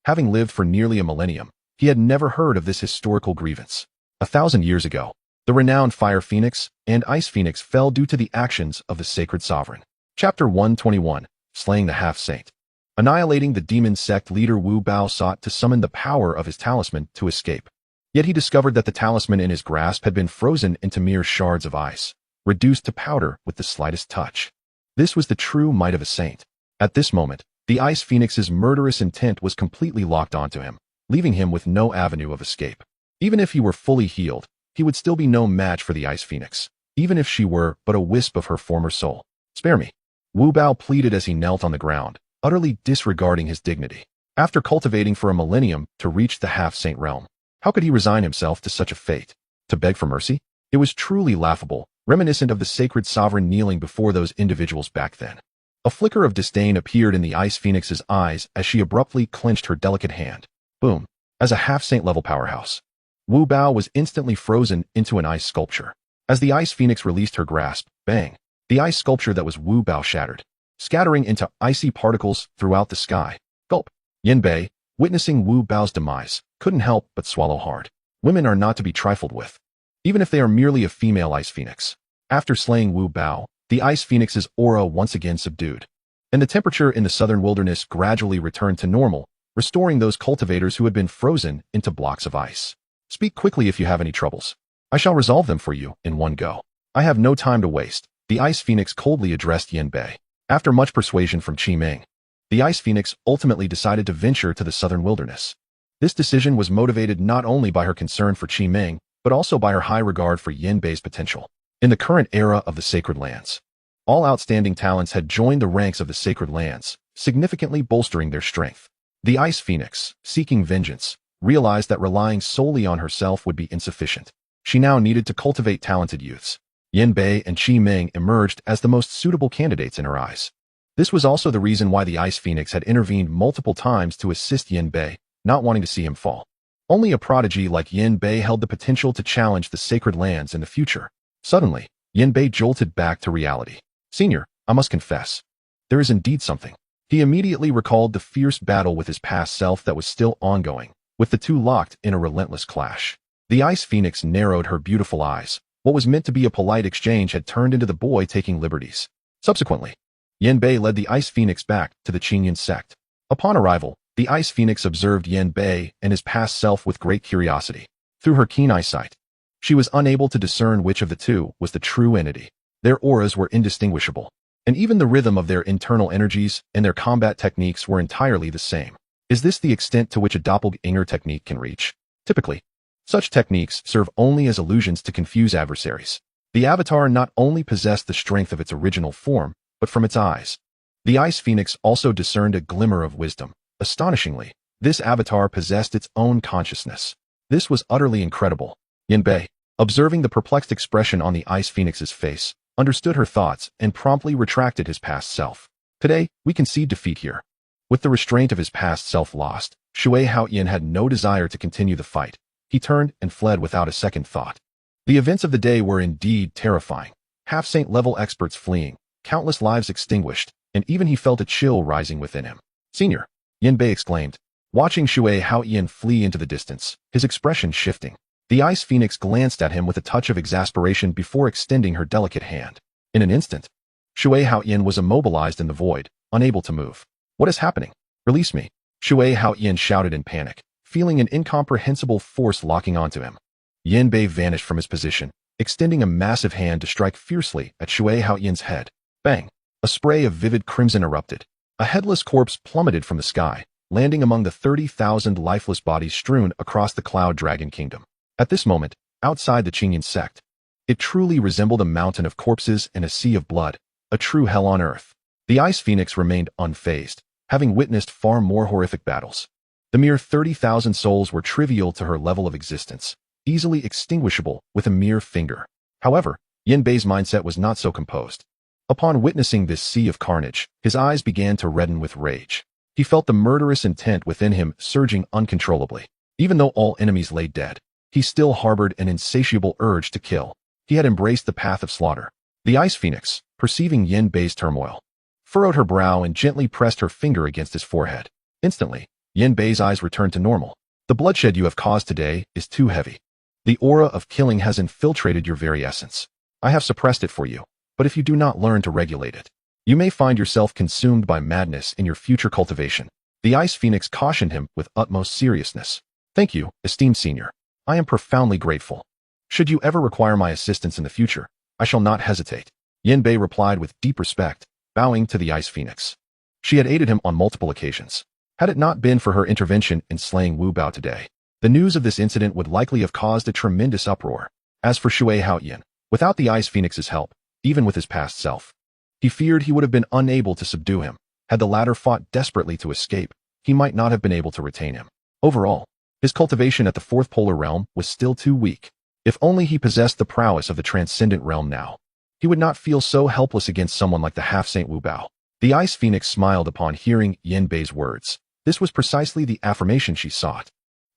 Having lived for nearly a millennium, he had never heard of this historical grievance. 1,000 years ago, the renowned Fire Phoenix and Ice Phoenix fell due to the actions of the sacred sovereign. Chapter 121, Slaying the Half-Saint. Annihilating the demon sect leader, Wu Bao sought to summon the power of his talisman to escape. Yet he discovered that the talisman in his grasp had been frozen into mere shards of ice, reduced to powder with the slightest touch. This was the true might of a saint. At this moment, the Ice Phoenix's murderous intent was completely locked onto him, leaving him with no avenue of escape. Even if he were fully healed, he would still be no match for the Ice Phoenix, even if she were but a wisp of her former soul. Spare me, Wu Bao pleaded as he knelt on the ground, utterly disregarding his dignity. After cultivating for a millennium to reach the half-saint realm, how could he resign himself to such a fate? To beg for mercy? It was truly laughable, reminiscent of the sacred sovereign kneeling before those individuals back then. A flicker of disdain appeared in the Ice Phoenix's eyes as she abruptly clenched her delicate hand. Boom. As a half-saint level powerhouse, Wu Bao was instantly frozen into an ice sculpture. As the Ice Phoenix released her grasp, bang, the ice sculpture that was Wu Bao shattered, scattering into icy particles throughout the sky. Gulp. Yin Bei, witnessing Wu Bao's demise, couldn't help but swallow hard. Women are not to be trifled with, even if they are merely a female Ice Phoenix. After slaying Wu Bao, the Ice Phoenix's aura once again subdued, and the temperature in the southern wilderness gradually returned to normal, restoring those cultivators who had been frozen into blocks of ice. Speak quickly if you have any troubles. I shall resolve them for you in one go. I have no time to waste, the Ice Phoenix coldly addressed Yin Bei. After much persuasion from Qi Ming, the Ice Phoenix ultimately decided to venture to the southern wilderness. This decision was motivated not only by her concern for Qi Ming, but also by her high regard for Yin Bei's potential. In the current era of the Sacred Lands, all outstanding talents had joined the ranks of the Sacred Lands, significantly bolstering their strength. The Ice Phoenix, seeking vengeance, realized that relying solely on herself would be insufficient. She now needed to cultivate talented youths. Yin Bei and Qi Ming emerged as the most suitable candidates in her eyes. This was also the reason why the Ice Phoenix had intervened multiple times to assist Yin Bei, not wanting to see him fall. Only a prodigy like Yin Bei held the potential to challenge the Sacred Lands in the future. Suddenly, Yin Bei jolted back to reality. Senior, I must confess, there is indeed something. He immediately recalled the fierce battle with his past self that was still ongoing, with the two locked in a relentless clash. The Ice Phoenix narrowed her beautiful eyes. What was meant to be a polite exchange had turned into the boy taking liberties. Subsequently, Yen Bei led the Ice Phoenix back to the Qingyun sect. Upon arrival, the Ice Phoenix observed Yen Bei and his past self with great curiosity. Through her keen eyesight, she was unable to discern which of the two was the true entity. Their auras were indistinguishable, and even the rhythm of their internal energies and their combat techniques were entirely the same. Is this the extent to which a doppelganger technique can reach? Typically, such techniques serve only as illusions to confuse adversaries. The avatar not only possessed the strength of its original form, but from its eyes, the Ice Phoenix also discerned a glimmer of wisdom. Astonishingly, this avatar possessed its own consciousness. This was utterly incredible. Yen Bei, observing the perplexed expression on the Ice Phoenix's face, understood her thoughts and promptly retracted his past self. Today, we concede defeat here. With the restraint of his past self lost, Shui Haoyan had no desire to continue the fight. He turned and fled without a second thought. The events of the day were indeed terrifying. Half-saint-level experts fleeing, countless lives extinguished, and even he felt a chill rising within him. Senior, Yen Bei exclaimed, watching Shui Haoyan flee into the distance, his expression shifting. The Ice Phoenix glanced at him with a touch of exasperation before extending her delicate hand. In an instant, Shui Haoyan was immobilized in the void, unable to move. What is happening? Release me. Shui Haoyan shouted in panic, feeling an incomprehensible force locking onto him. Yen Bei vanished from his position, extending a massive hand to strike fiercely at Shui Haoyan's head. Bang! A spray of vivid crimson erupted. A headless corpse plummeted from the sky, landing among the 30,000 lifeless bodies strewn across the Cloud Dragon Kingdom. At this moment, outside the Qingyun sect, it truly resembled a mountain of corpses and a sea of blood, a true hell on earth. The Ice Phoenix remained unfazed, having witnessed far more horrific battles. The mere 30,000 souls were trivial to her level of existence, easily extinguishable with a mere finger. However, Yen Bei's mindset was not so composed. Upon witnessing this sea of carnage, his eyes began to redden with rage. He felt the murderous intent within him surging uncontrollably. Even though all enemies lay dead, he still harbored an insatiable urge to kill. He had embraced the path of slaughter. The Ice Phoenix, perceiving Yen Bei's turmoil, furrowed her brow and gently pressed her finger against his forehead. Instantly, Yen Bei's eyes returned to normal. The bloodshed you have caused today is too heavy. The aura of killing has infiltrated your very essence. I have suppressed it for you, but if you do not learn to regulate it, you may find yourself consumed by madness in your future cultivation. The Ice Phoenix cautioned him with utmost seriousness. Thank you, esteemed senior. I am profoundly grateful. Should you ever require my assistance in the future, I shall not hesitate. Yen Bei replied with deep respect, bowing to the Ice Phoenix. She had aided him on multiple occasions. Had it not been for her intervention in slaying Wu Bao today, the news of this incident would likely have caused a tremendous uproar. As for Shui Haoyan, without the Ice Phoenix's help, even with his past self, he feared he would have been unable to subdue him. Had the latter fought desperately to escape, he might not have been able to retain him. Overall, his cultivation at the Fourth Polar Realm was still too weak. If only he possessed the prowess of the Transcendent Realm now, he would not feel so helpless against someone like the half-saint Wu Bao. The Ice Phoenix smiled upon hearing Yen Bei's words. This was precisely the affirmation she sought.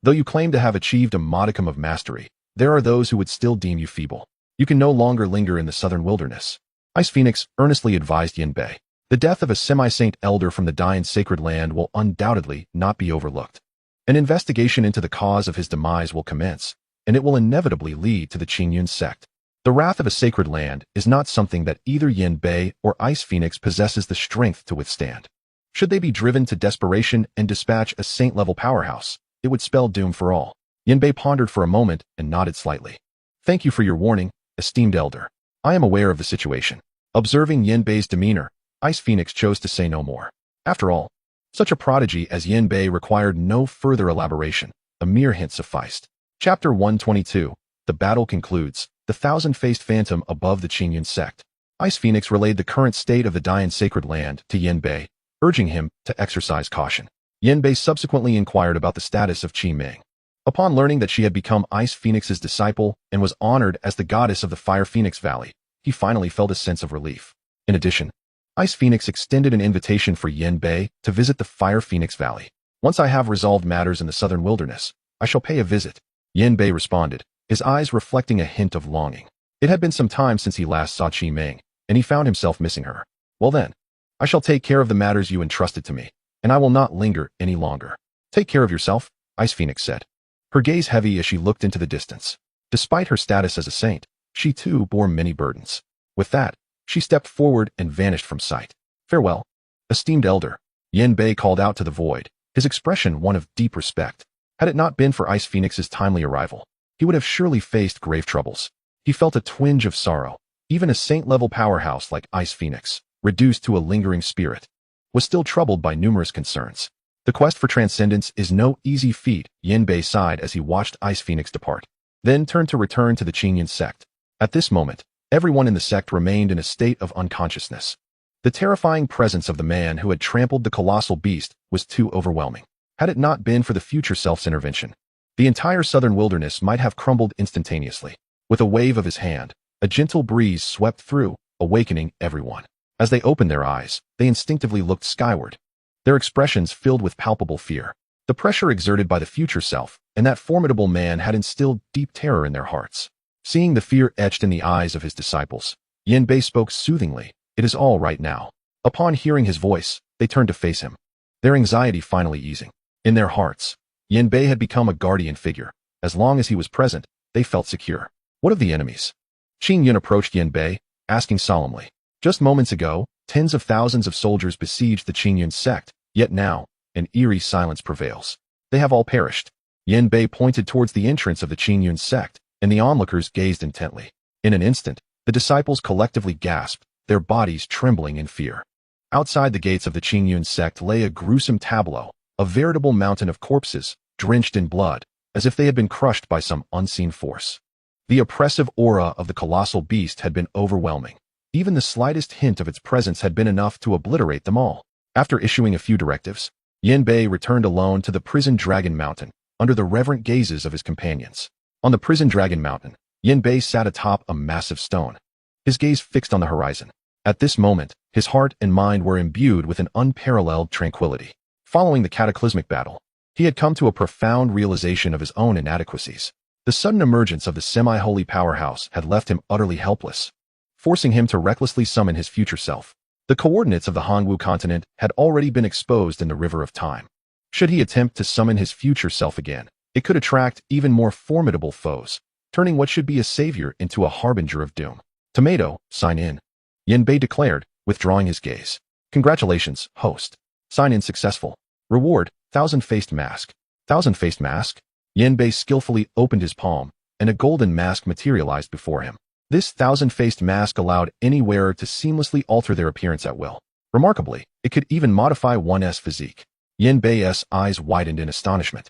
Though you claim to have achieved a modicum of mastery, there are those who would still deem you feeble. You can no longer linger in the southern wilderness. Ice Phoenix earnestly advised Yen Bei. The death of a semi-saint elder from the Dayan sacred land will undoubtedly not be overlooked. An investigation into the cause of his demise will commence, and it will inevitably lead to the Qingyun sect. The wrath of a sacred land is not something that either Yen Bei or Ice Phoenix possesses the strength to withstand. Should they be driven to desperation and dispatch a saint-level powerhouse, it would spell doom for all. Yen Bei pondered for a moment and nodded slightly. Thank you for your warning, esteemed elder. I am aware of the situation. Observing Yen Bei's demeanor, Ice Phoenix chose to say no more. After all, such a prodigy as Yen Bei required no further elaboration. A mere hint sufficed. Chapter 122. The battle concludes. The thousand-faced phantom above the Qingyun sect. Ice Phoenix relayed the current state of the Dayan sacred land to Yen Bei, urging him to exercise caution. Yen Bei subsequently inquired about the status of Qi Ming. Upon learning that she had become Ice Phoenix's disciple and was honored as the goddess of the Fire Phoenix Valley, he finally felt a sense of relief. In addition, Ice Phoenix extended an invitation for Yen Bei to visit the Fire Phoenix Valley. Once I have resolved matters in the southern wilderness, I shall pay a visit. Yen Bei responded, his eyes reflecting a hint of longing. It had been some time since he last saw Qi Ming, and he found himself missing her. Well then, I shall take care of the matters you entrusted to me, and I will not linger any longer. Take care of yourself, Ice Phoenix said, her gaze heavy as she looked into the distance. Despite her status as a saint, she too bore many burdens. With that, she stepped forward and vanished from sight. Farewell, esteemed elder, Yin Bei called out to the void, his expression one of deep respect. Had it not been for Ice Phoenix's timely arrival, he would have surely faced grave troubles. He felt a twinge of sorrow. Even a saint-level powerhouse like Ice Phoenix, reduced to a lingering spirit, was still troubled by numerous concerns. The quest for transcendence is no easy feat, Yin Bei sighed as he watched Ice Phoenix depart, then turned to return to the Qingyun sect. At this moment, everyone in the sect remained in a state of unconsciousness. The terrifying presence of the man who had trampled the colossal beast was too overwhelming. Had it not been for the future self's intervention, the entire southern wilderness might have crumbled instantaneously. With a wave of his hand, a gentle breeze swept through, awakening everyone. As they opened their eyes, they instinctively looked skyward, their expressions filled with palpable fear. The pressure exerted by the future self and that formidable man had instilled deep terror in their hearts. Seeing the fear etched in the eyes of his disciples, Yin Bei spoke soothingly, "It is all right now." Upon hearing his voice, they turned to face him, their anxiety finally easing. In their hearts, Yin Bei had become a guardian figure. As long as he was present, they felt secure. What of the enemies? Qin Yun approached Yin Bei, asking solemnly. Just moments ago, tens of thousands of soldiers besieged the Qingyun sect, yet now, an eerie silence prevails. They have all perished. Yin Bei pointed towards the entrance of the Qingyun sect, and the onlookers gazed intently. In an instant, the disciples collectively gasped, their bodies trembling in fear. Outside the gates of the Qingyun sect lay a gruesome tableau, a veritable mountain of corpses, drenched in blood, as if they had been crushed by some unseen force. The oppressive aura of the colossal beast had been overwhelming. Even the slightest hint of its presence had been enough to obliterate them all. After issuing a few directives, Yin Bei returned alone to the prison Dragon Mountain, under the reverent gazes of his companions. On the prison Dragon Mountain, Yin Bei sat atop a massive stone, his gaze fixed on the horizon. At this moment, his heart and mind were imbued with an unparalleled tranquility. Following the cataclysmic battle, he had come to a profound realization of his own inadequacies. The sudden emergence of the semi-holy powerhouse had left him utterly helpless, forcing him to recklessly summon his future self. The coordinates of the Hongwu continent had already been exposed in the river of time. Should he attempt to summon his future self again, it could attract even more formidable foes, turning what should be a savior into a harbinger of doom. Tomato, sign in, Yin Bei declared, withdrawing his gaze. Congratulations, host. Sign in successful. Reward, thousand-faced mask. Thousand-faced mask? Yin Bei skillfully opened his palm, and a golden mask materialized before him. This thousand-faced mask allowed any wearer to seamlessly alter their appearance at will. Remarkably, it could even modify one's physique. Yin Bei's eyes widened in astonishment.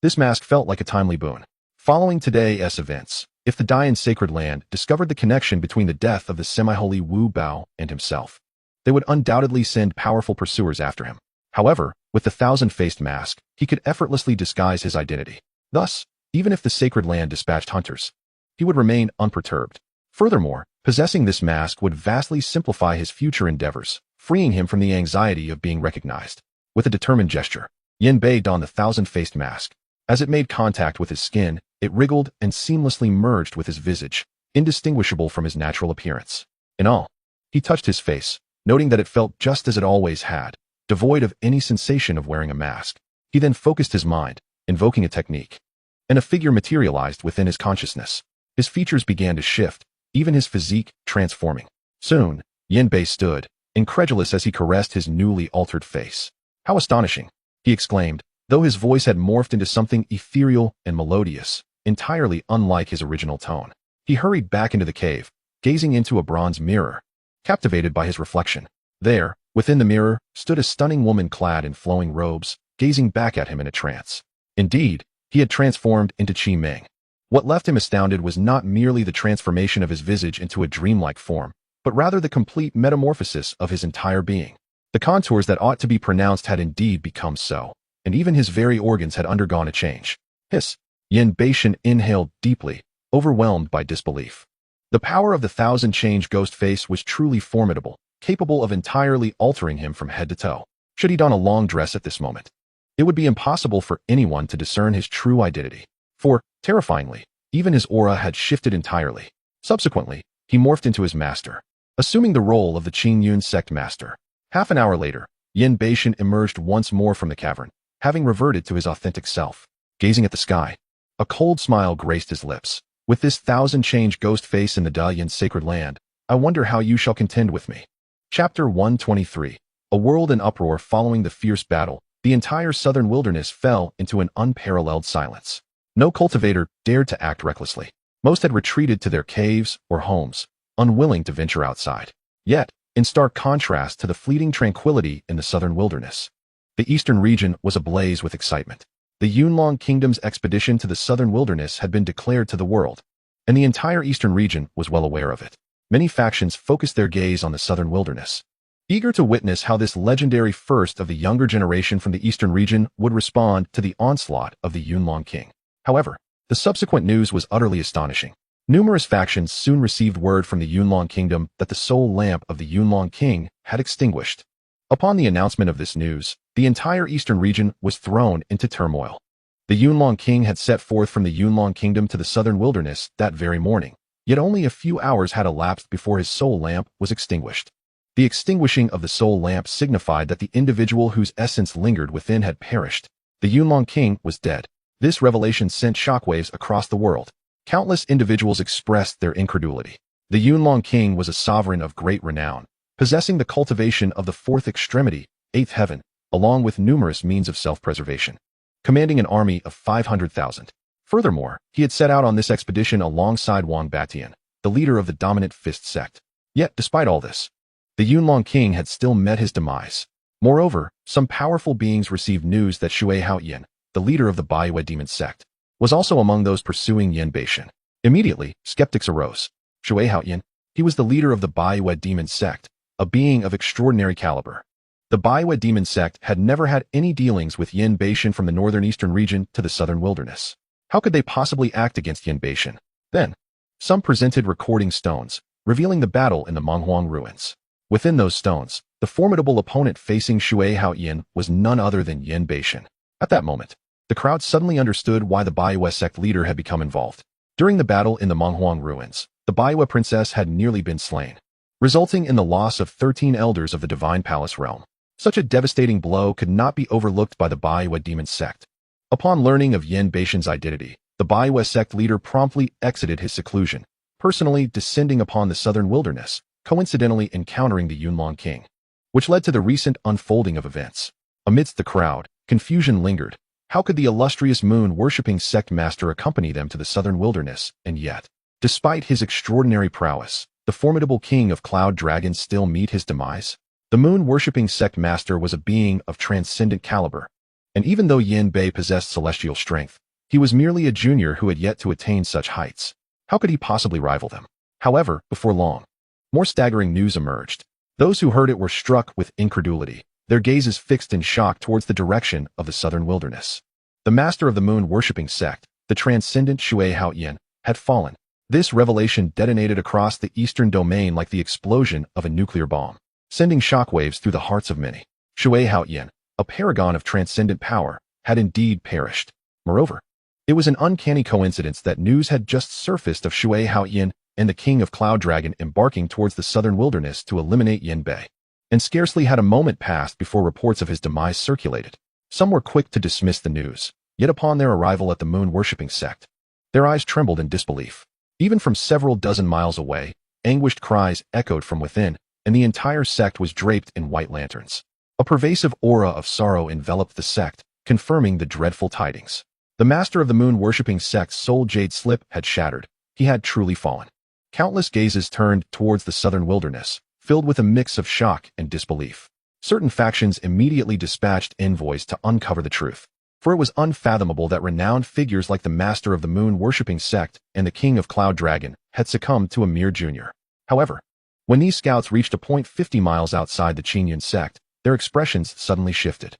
This mask felt like a timely boon. Following today's events, if the Dian Sacred Land discovered the connection between the death of the semi-holy Wu Bao and himself, they would undoubtedly send powerful pursuers after him. However, with the thousand-faced mask, he could effortlessly disguise his identity. Thus, even if the Sacred Land dispatched hunters, he would remain unperturbed. Furthermore, possessing this mask would vastly simplify his future endeavors, freeing him from the anxiety of being recognized. With a determined gesture, Yin Bei donned the thousand-faced mask. As it made contact with his skin, it wriggled and seamlessly merged with his visage, indistinguishable from his natural appearance. In all, he touched his face, noting that it felt just as it always had, devoid of any sensation of wearing a mask. He then focused his mind, invoking a technique, and a figure materialized within his consciousness. His features began to shift, even his physique transforming. Soon, Yin Bei stood, incredulous as he caressed his newly altered face. "How astonishing!" he exclaimed, though his voice had morphed into something ethereal and melodious, entirely unlike his original tone. He hurried back into the cave, gazing into a bronze mirror, captivated by his reflection. There, within the mirror, stood a stunning woman clad in flowing robes, gazing back at him in a trance. Indeed, he had transformed into Qi Meng. What left him astounded was not merely the transformation of his visage into a dreamlike form, but rather the complete metamorphosis of his entire being. The contours that ought to be pronounced had indeed become so, and even his very organs had undergone a change. Hiss! Yin Bei inhaled deeply, overwhelmed by disbelief. The power of the thousand-change ghost face was truly formidable, capable of entirely altering him from head to toe. Should he don a long dress at this moment, it would be impossible for anyone to discern his true identity. For, terrifyingly, even his aura had shifted entirely. Subsequently, he morphed into his master, assuming the role of the Qingyun sect master. Half an hour later, Yin Beishan emerged once more from the cavern, having reverted to his authentic self. Gazing at the sky, a cold smile graced his lips. With this thousand-change ghost face in the Dalian sacred land, I wonder how you shall contend with me. Chapter 123. A world in uproar following the fierce battle. The entire southern wilderness fell into an unparalleled silence. No cultivator dared to act recklessly. Most had retreated to their caves or homes, unwilling to venture outside. Yet, in stark contrast to the fleeting tranquility in the southern wilderness, the eastern region was ablaze with excitement. The Yunlong Kingdom's expedition to the southern wilderness had been declared to the world, and the entire eastern region was well aware of it. Many factions focused their gaze on the southern wilderness, eager to witness how this legendary first of the younger generation from the eastern region would respond to the onslaught of the Yunlong King. However, the subsequent news was utterly astonishing. Numerous factions soon received word from the Yunlong Kingdom that the sole lamp of the Yunlong King had extinguished. Upon the announcement of this news, the entire eastern region was thrown into turmoil. The Yunlong King had set forth from the Yunlong Kingdom to the southern wilderness that very morning, yet only a few hours had elapsed before his soul lamp was extinguished. The extinguishing of the soul lamp signified that the individual whose essence lingered within had perished. The Yunlong King was dead. This revelation sent shockwaves across the world. Countless individuals expressed their incredulity. The Yunlong King was a sovereign of great renown, possessing the cultivation of the fourth extremity, eighth heaven, along with numerous means of self-preservation, commanding an army of 500,000. Furthermore, he had set out on this expedition alongside Wang Batian, the leader of the dominant fist sect. Yet, despite all this, the Yunlong King had still met his demise. Moreover, some powerful beings received news that Shui Haoyan, the leader of the Baiwei demon sect, was also among those pursuing Yin Beishan. Immediately, skeptics arose. Shui Haoyan, he was the leader of the Baiwei demon sect, a being of extraordinary caliber. The Baiwei demon sect had never had any dealings with Yin Beishan from the northern eastern region to the southern wilderness. How could they possibly act against Yin Beishan? Then, some presented recording stones, revealing the battle in the Menghuang ruins. Within those stones, the formidable opponent facing Shui Haoyan was none other than Yin Beishan. At that moment, the crowd suddenly understood why the Baiwei sect leader had become involved. During the battle in the Menghuang ruins, the Baiwei princess had nearly been slain, resulting in the loss of 13 elders of the divine palace realm. Such a devastating blow could not be overlooked by the Baiwei demon sect. Upon learning of Yin Beishan's identity, the Baiwei sect leader promptly exited his seclusion, personally descending upon the southern wilderness, coincidentally encountering the Yunlong King, which led to the recent unfolding of events. Amidst the crowd, confusion lingered. How could the illustrious moon-worshipping sect master accompany them to the southern wilderness, and yet, despite his extraordinary prowess, the formidable king of cloud dragons still meet his demise? The moon-worshipping sect master was a being of transcendent caliber, and even though Yin Bei possessed celestial strength, he was merely a junior who had yet to attain such heights. How could he possibly rival them? However, before long, more staggering news emerged. Those who heard it were struck with incredulity, their gazes fixed in shock towards the direction of the southern wilderness. The master of the moon-worshipping sect, the transcendent Shui Haoyan, had fallen. This revelation detonated across the eastern domain like the explosion of a nuclear bomb, sending shockwaves through the hearts of many. Shui Haoyan, a paragon of transcendent power, had indeed perished. Moreover, it was an uncanny coincidence that news had just surfaced of Shui Haoyan and the king of Cloud Dragon embarking towards the southern wilderness to eliminate Yin Bei. And scarcely had a moment passed before reports of his demise circulated. Some were quick to dismiss the news, yet upon their arrival at the moon-worshipping sect, their eyes trembled in disbelief. Even from several dozen miles away, anguished cries echoed from within, and the entire sect was draped in white lanterns. A pervasive aura of sorrow enveloped the sect, confirming the dreadful tidings. The master of the moon-worshipping sect's soul jade slip had shattered. He had truly fallen. Countless gazes turned towards the southern wilderness, filled with a mix of shock and disbelief. Certain factions immediately dispatched envoys to uncover the truth, for it was unfathomable that renowned figures like the master of the moon-worshipping sect and the king of Cloud Dragon had succumbed to a mere junior. However, when these scouts reached a point 50 miles outside the Qingyun sect, their expressions suddenly shifted.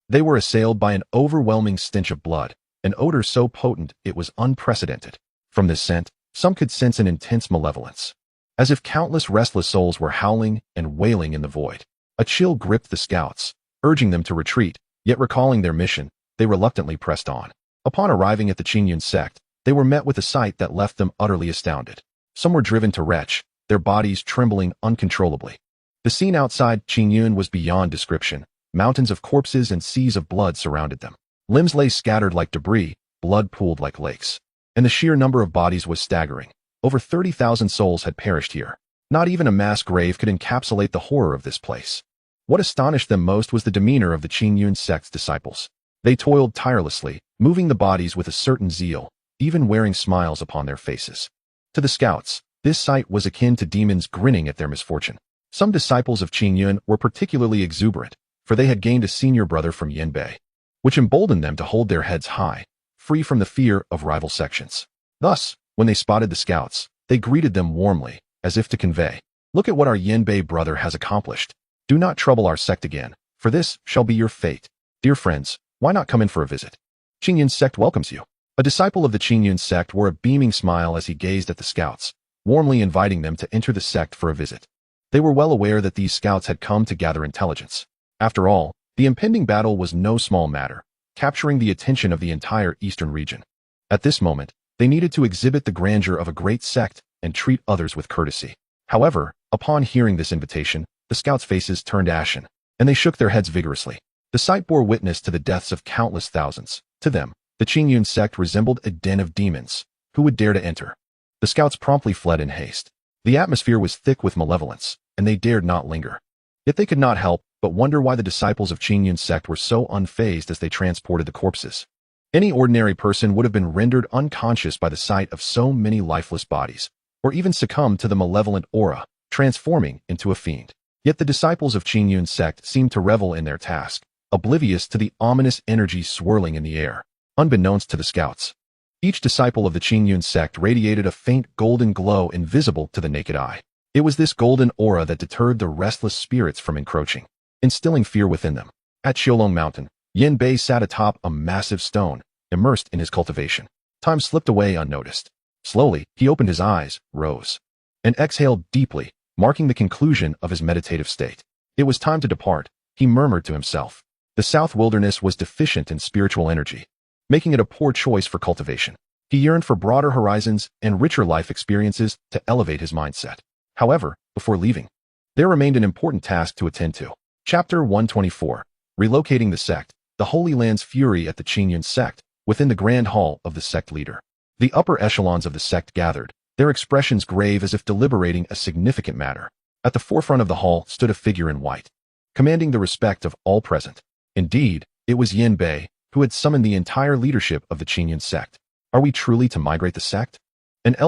They were assailed by an overwhelming stench of blood, an odor so potent it was unprecedented. From this scent, some could sense an intense malevolence, as if countless restless souls were howling and wailing in the void. A chill gripped the scouts, urging them to retreat, yet recalling their mission, they reluctantly pressed on. Upon arriving at the Qingyun sect, they were met with a sight that left them utterly astounded. Some were driven to retch, their bodies trembling uncontrollably. The scene outside Qingyun was beyond description. Mountains of corpses and seas of blood surrounded them. Limbs lay scattered like debris, blood pooled like lakes. And the sheer number of bodies was staggering. Over 30,000 souls had perished here. Not even a mass grave could encapsulate the horror of this place. What astonished them most was the demeanor of the Qingyun sect's disciples. They toiled tirelessly, moving the bodies with a certain zeal, even wearing smiles upon their faces. To the scouts, this sight was akin to demons grinning at their misfortune. Some disciples of Qingyun were particularly exuberant, for they had gained a senior brother from Yanbei, which emboldened them to hold their heads high, free from the fear of rival sections. Thus, when they spotted the scouts, they greeted them warmly, as if to convey, "Look at what our Yanbei brother has accomplished. Do not trouble our sect again, for this shall be your fate. Dear friends, why not come in for a visit? Qingyun's sect welcomes you." A disciple of the Qingyun sect wore a beaming smile as he gazed at the scouts, warmly inviting them to enter the sect for a visit. They were well aware that these scouts had come to gather intelligence. After all, the impending battle was no small matter, capturing the attention of the entire eastern region. At this moment, they needed to exhibit the grandeur of a great sect and treat others with courtesy. However, upon hearing this invitation, the scouts' faces turned ashen, and they shook their heads vigorously. The sight bore witness to the deaths of countless thousands. To them, the Qingyun sect resembled a den of demons. Who would dare to enter? The scouts promptly fled in haste. The atmosphere was thick with malevolence, and they dared not linger. Yet they could not help but wonder why the disciples of Qingyun's sect were so unfazed as they transported the corpses. Any ordinary person would have been rendered unconscious by the sight of so many lifeless bodies, or even succumbed to the malevolent aura, transforming into a fiend. Yet the disciples of Qingyun's sect seemed to revel in their task, oblivious to the ominous energy swirling in the air. Unbeknownst to the scouts, each disciple of the Qingyun sect radiated a faint golden glow invisible to the naked eye. It was this golden aura that deterred the restless spirits from encroaching, instilling fear within them. At Qiulong Mountain, Yanbei sat atop a massive stone, immersed in his cultivation. Time slipped away unnoticed. Slowly, he opened his eyes, rose, and exhaled deeply, marking the conclusion of his meditative state. It was time to depart, he murmured to himself. The South Wilderness was deficient in spiritual energy, making it a poor choice for cultivation. He yearned for broader horizons and richer life experiences to elevate his mindset. However, before leaving, there remained an important task to attend to. Chapter 124. Relocating the sect. The Holy Land's fury at the Qingyun sect, within the grand hall of the sect leader. The upper echelons of the sect gathered, their expressions grave as if deliberating a significant matter. At the forefront of the hall stood a figure in white, commanding the respect of all present. Indeed, it was Yanbei, who had summoned the entire leadership of the Qingyun sect. Are we truly to migrate the sect?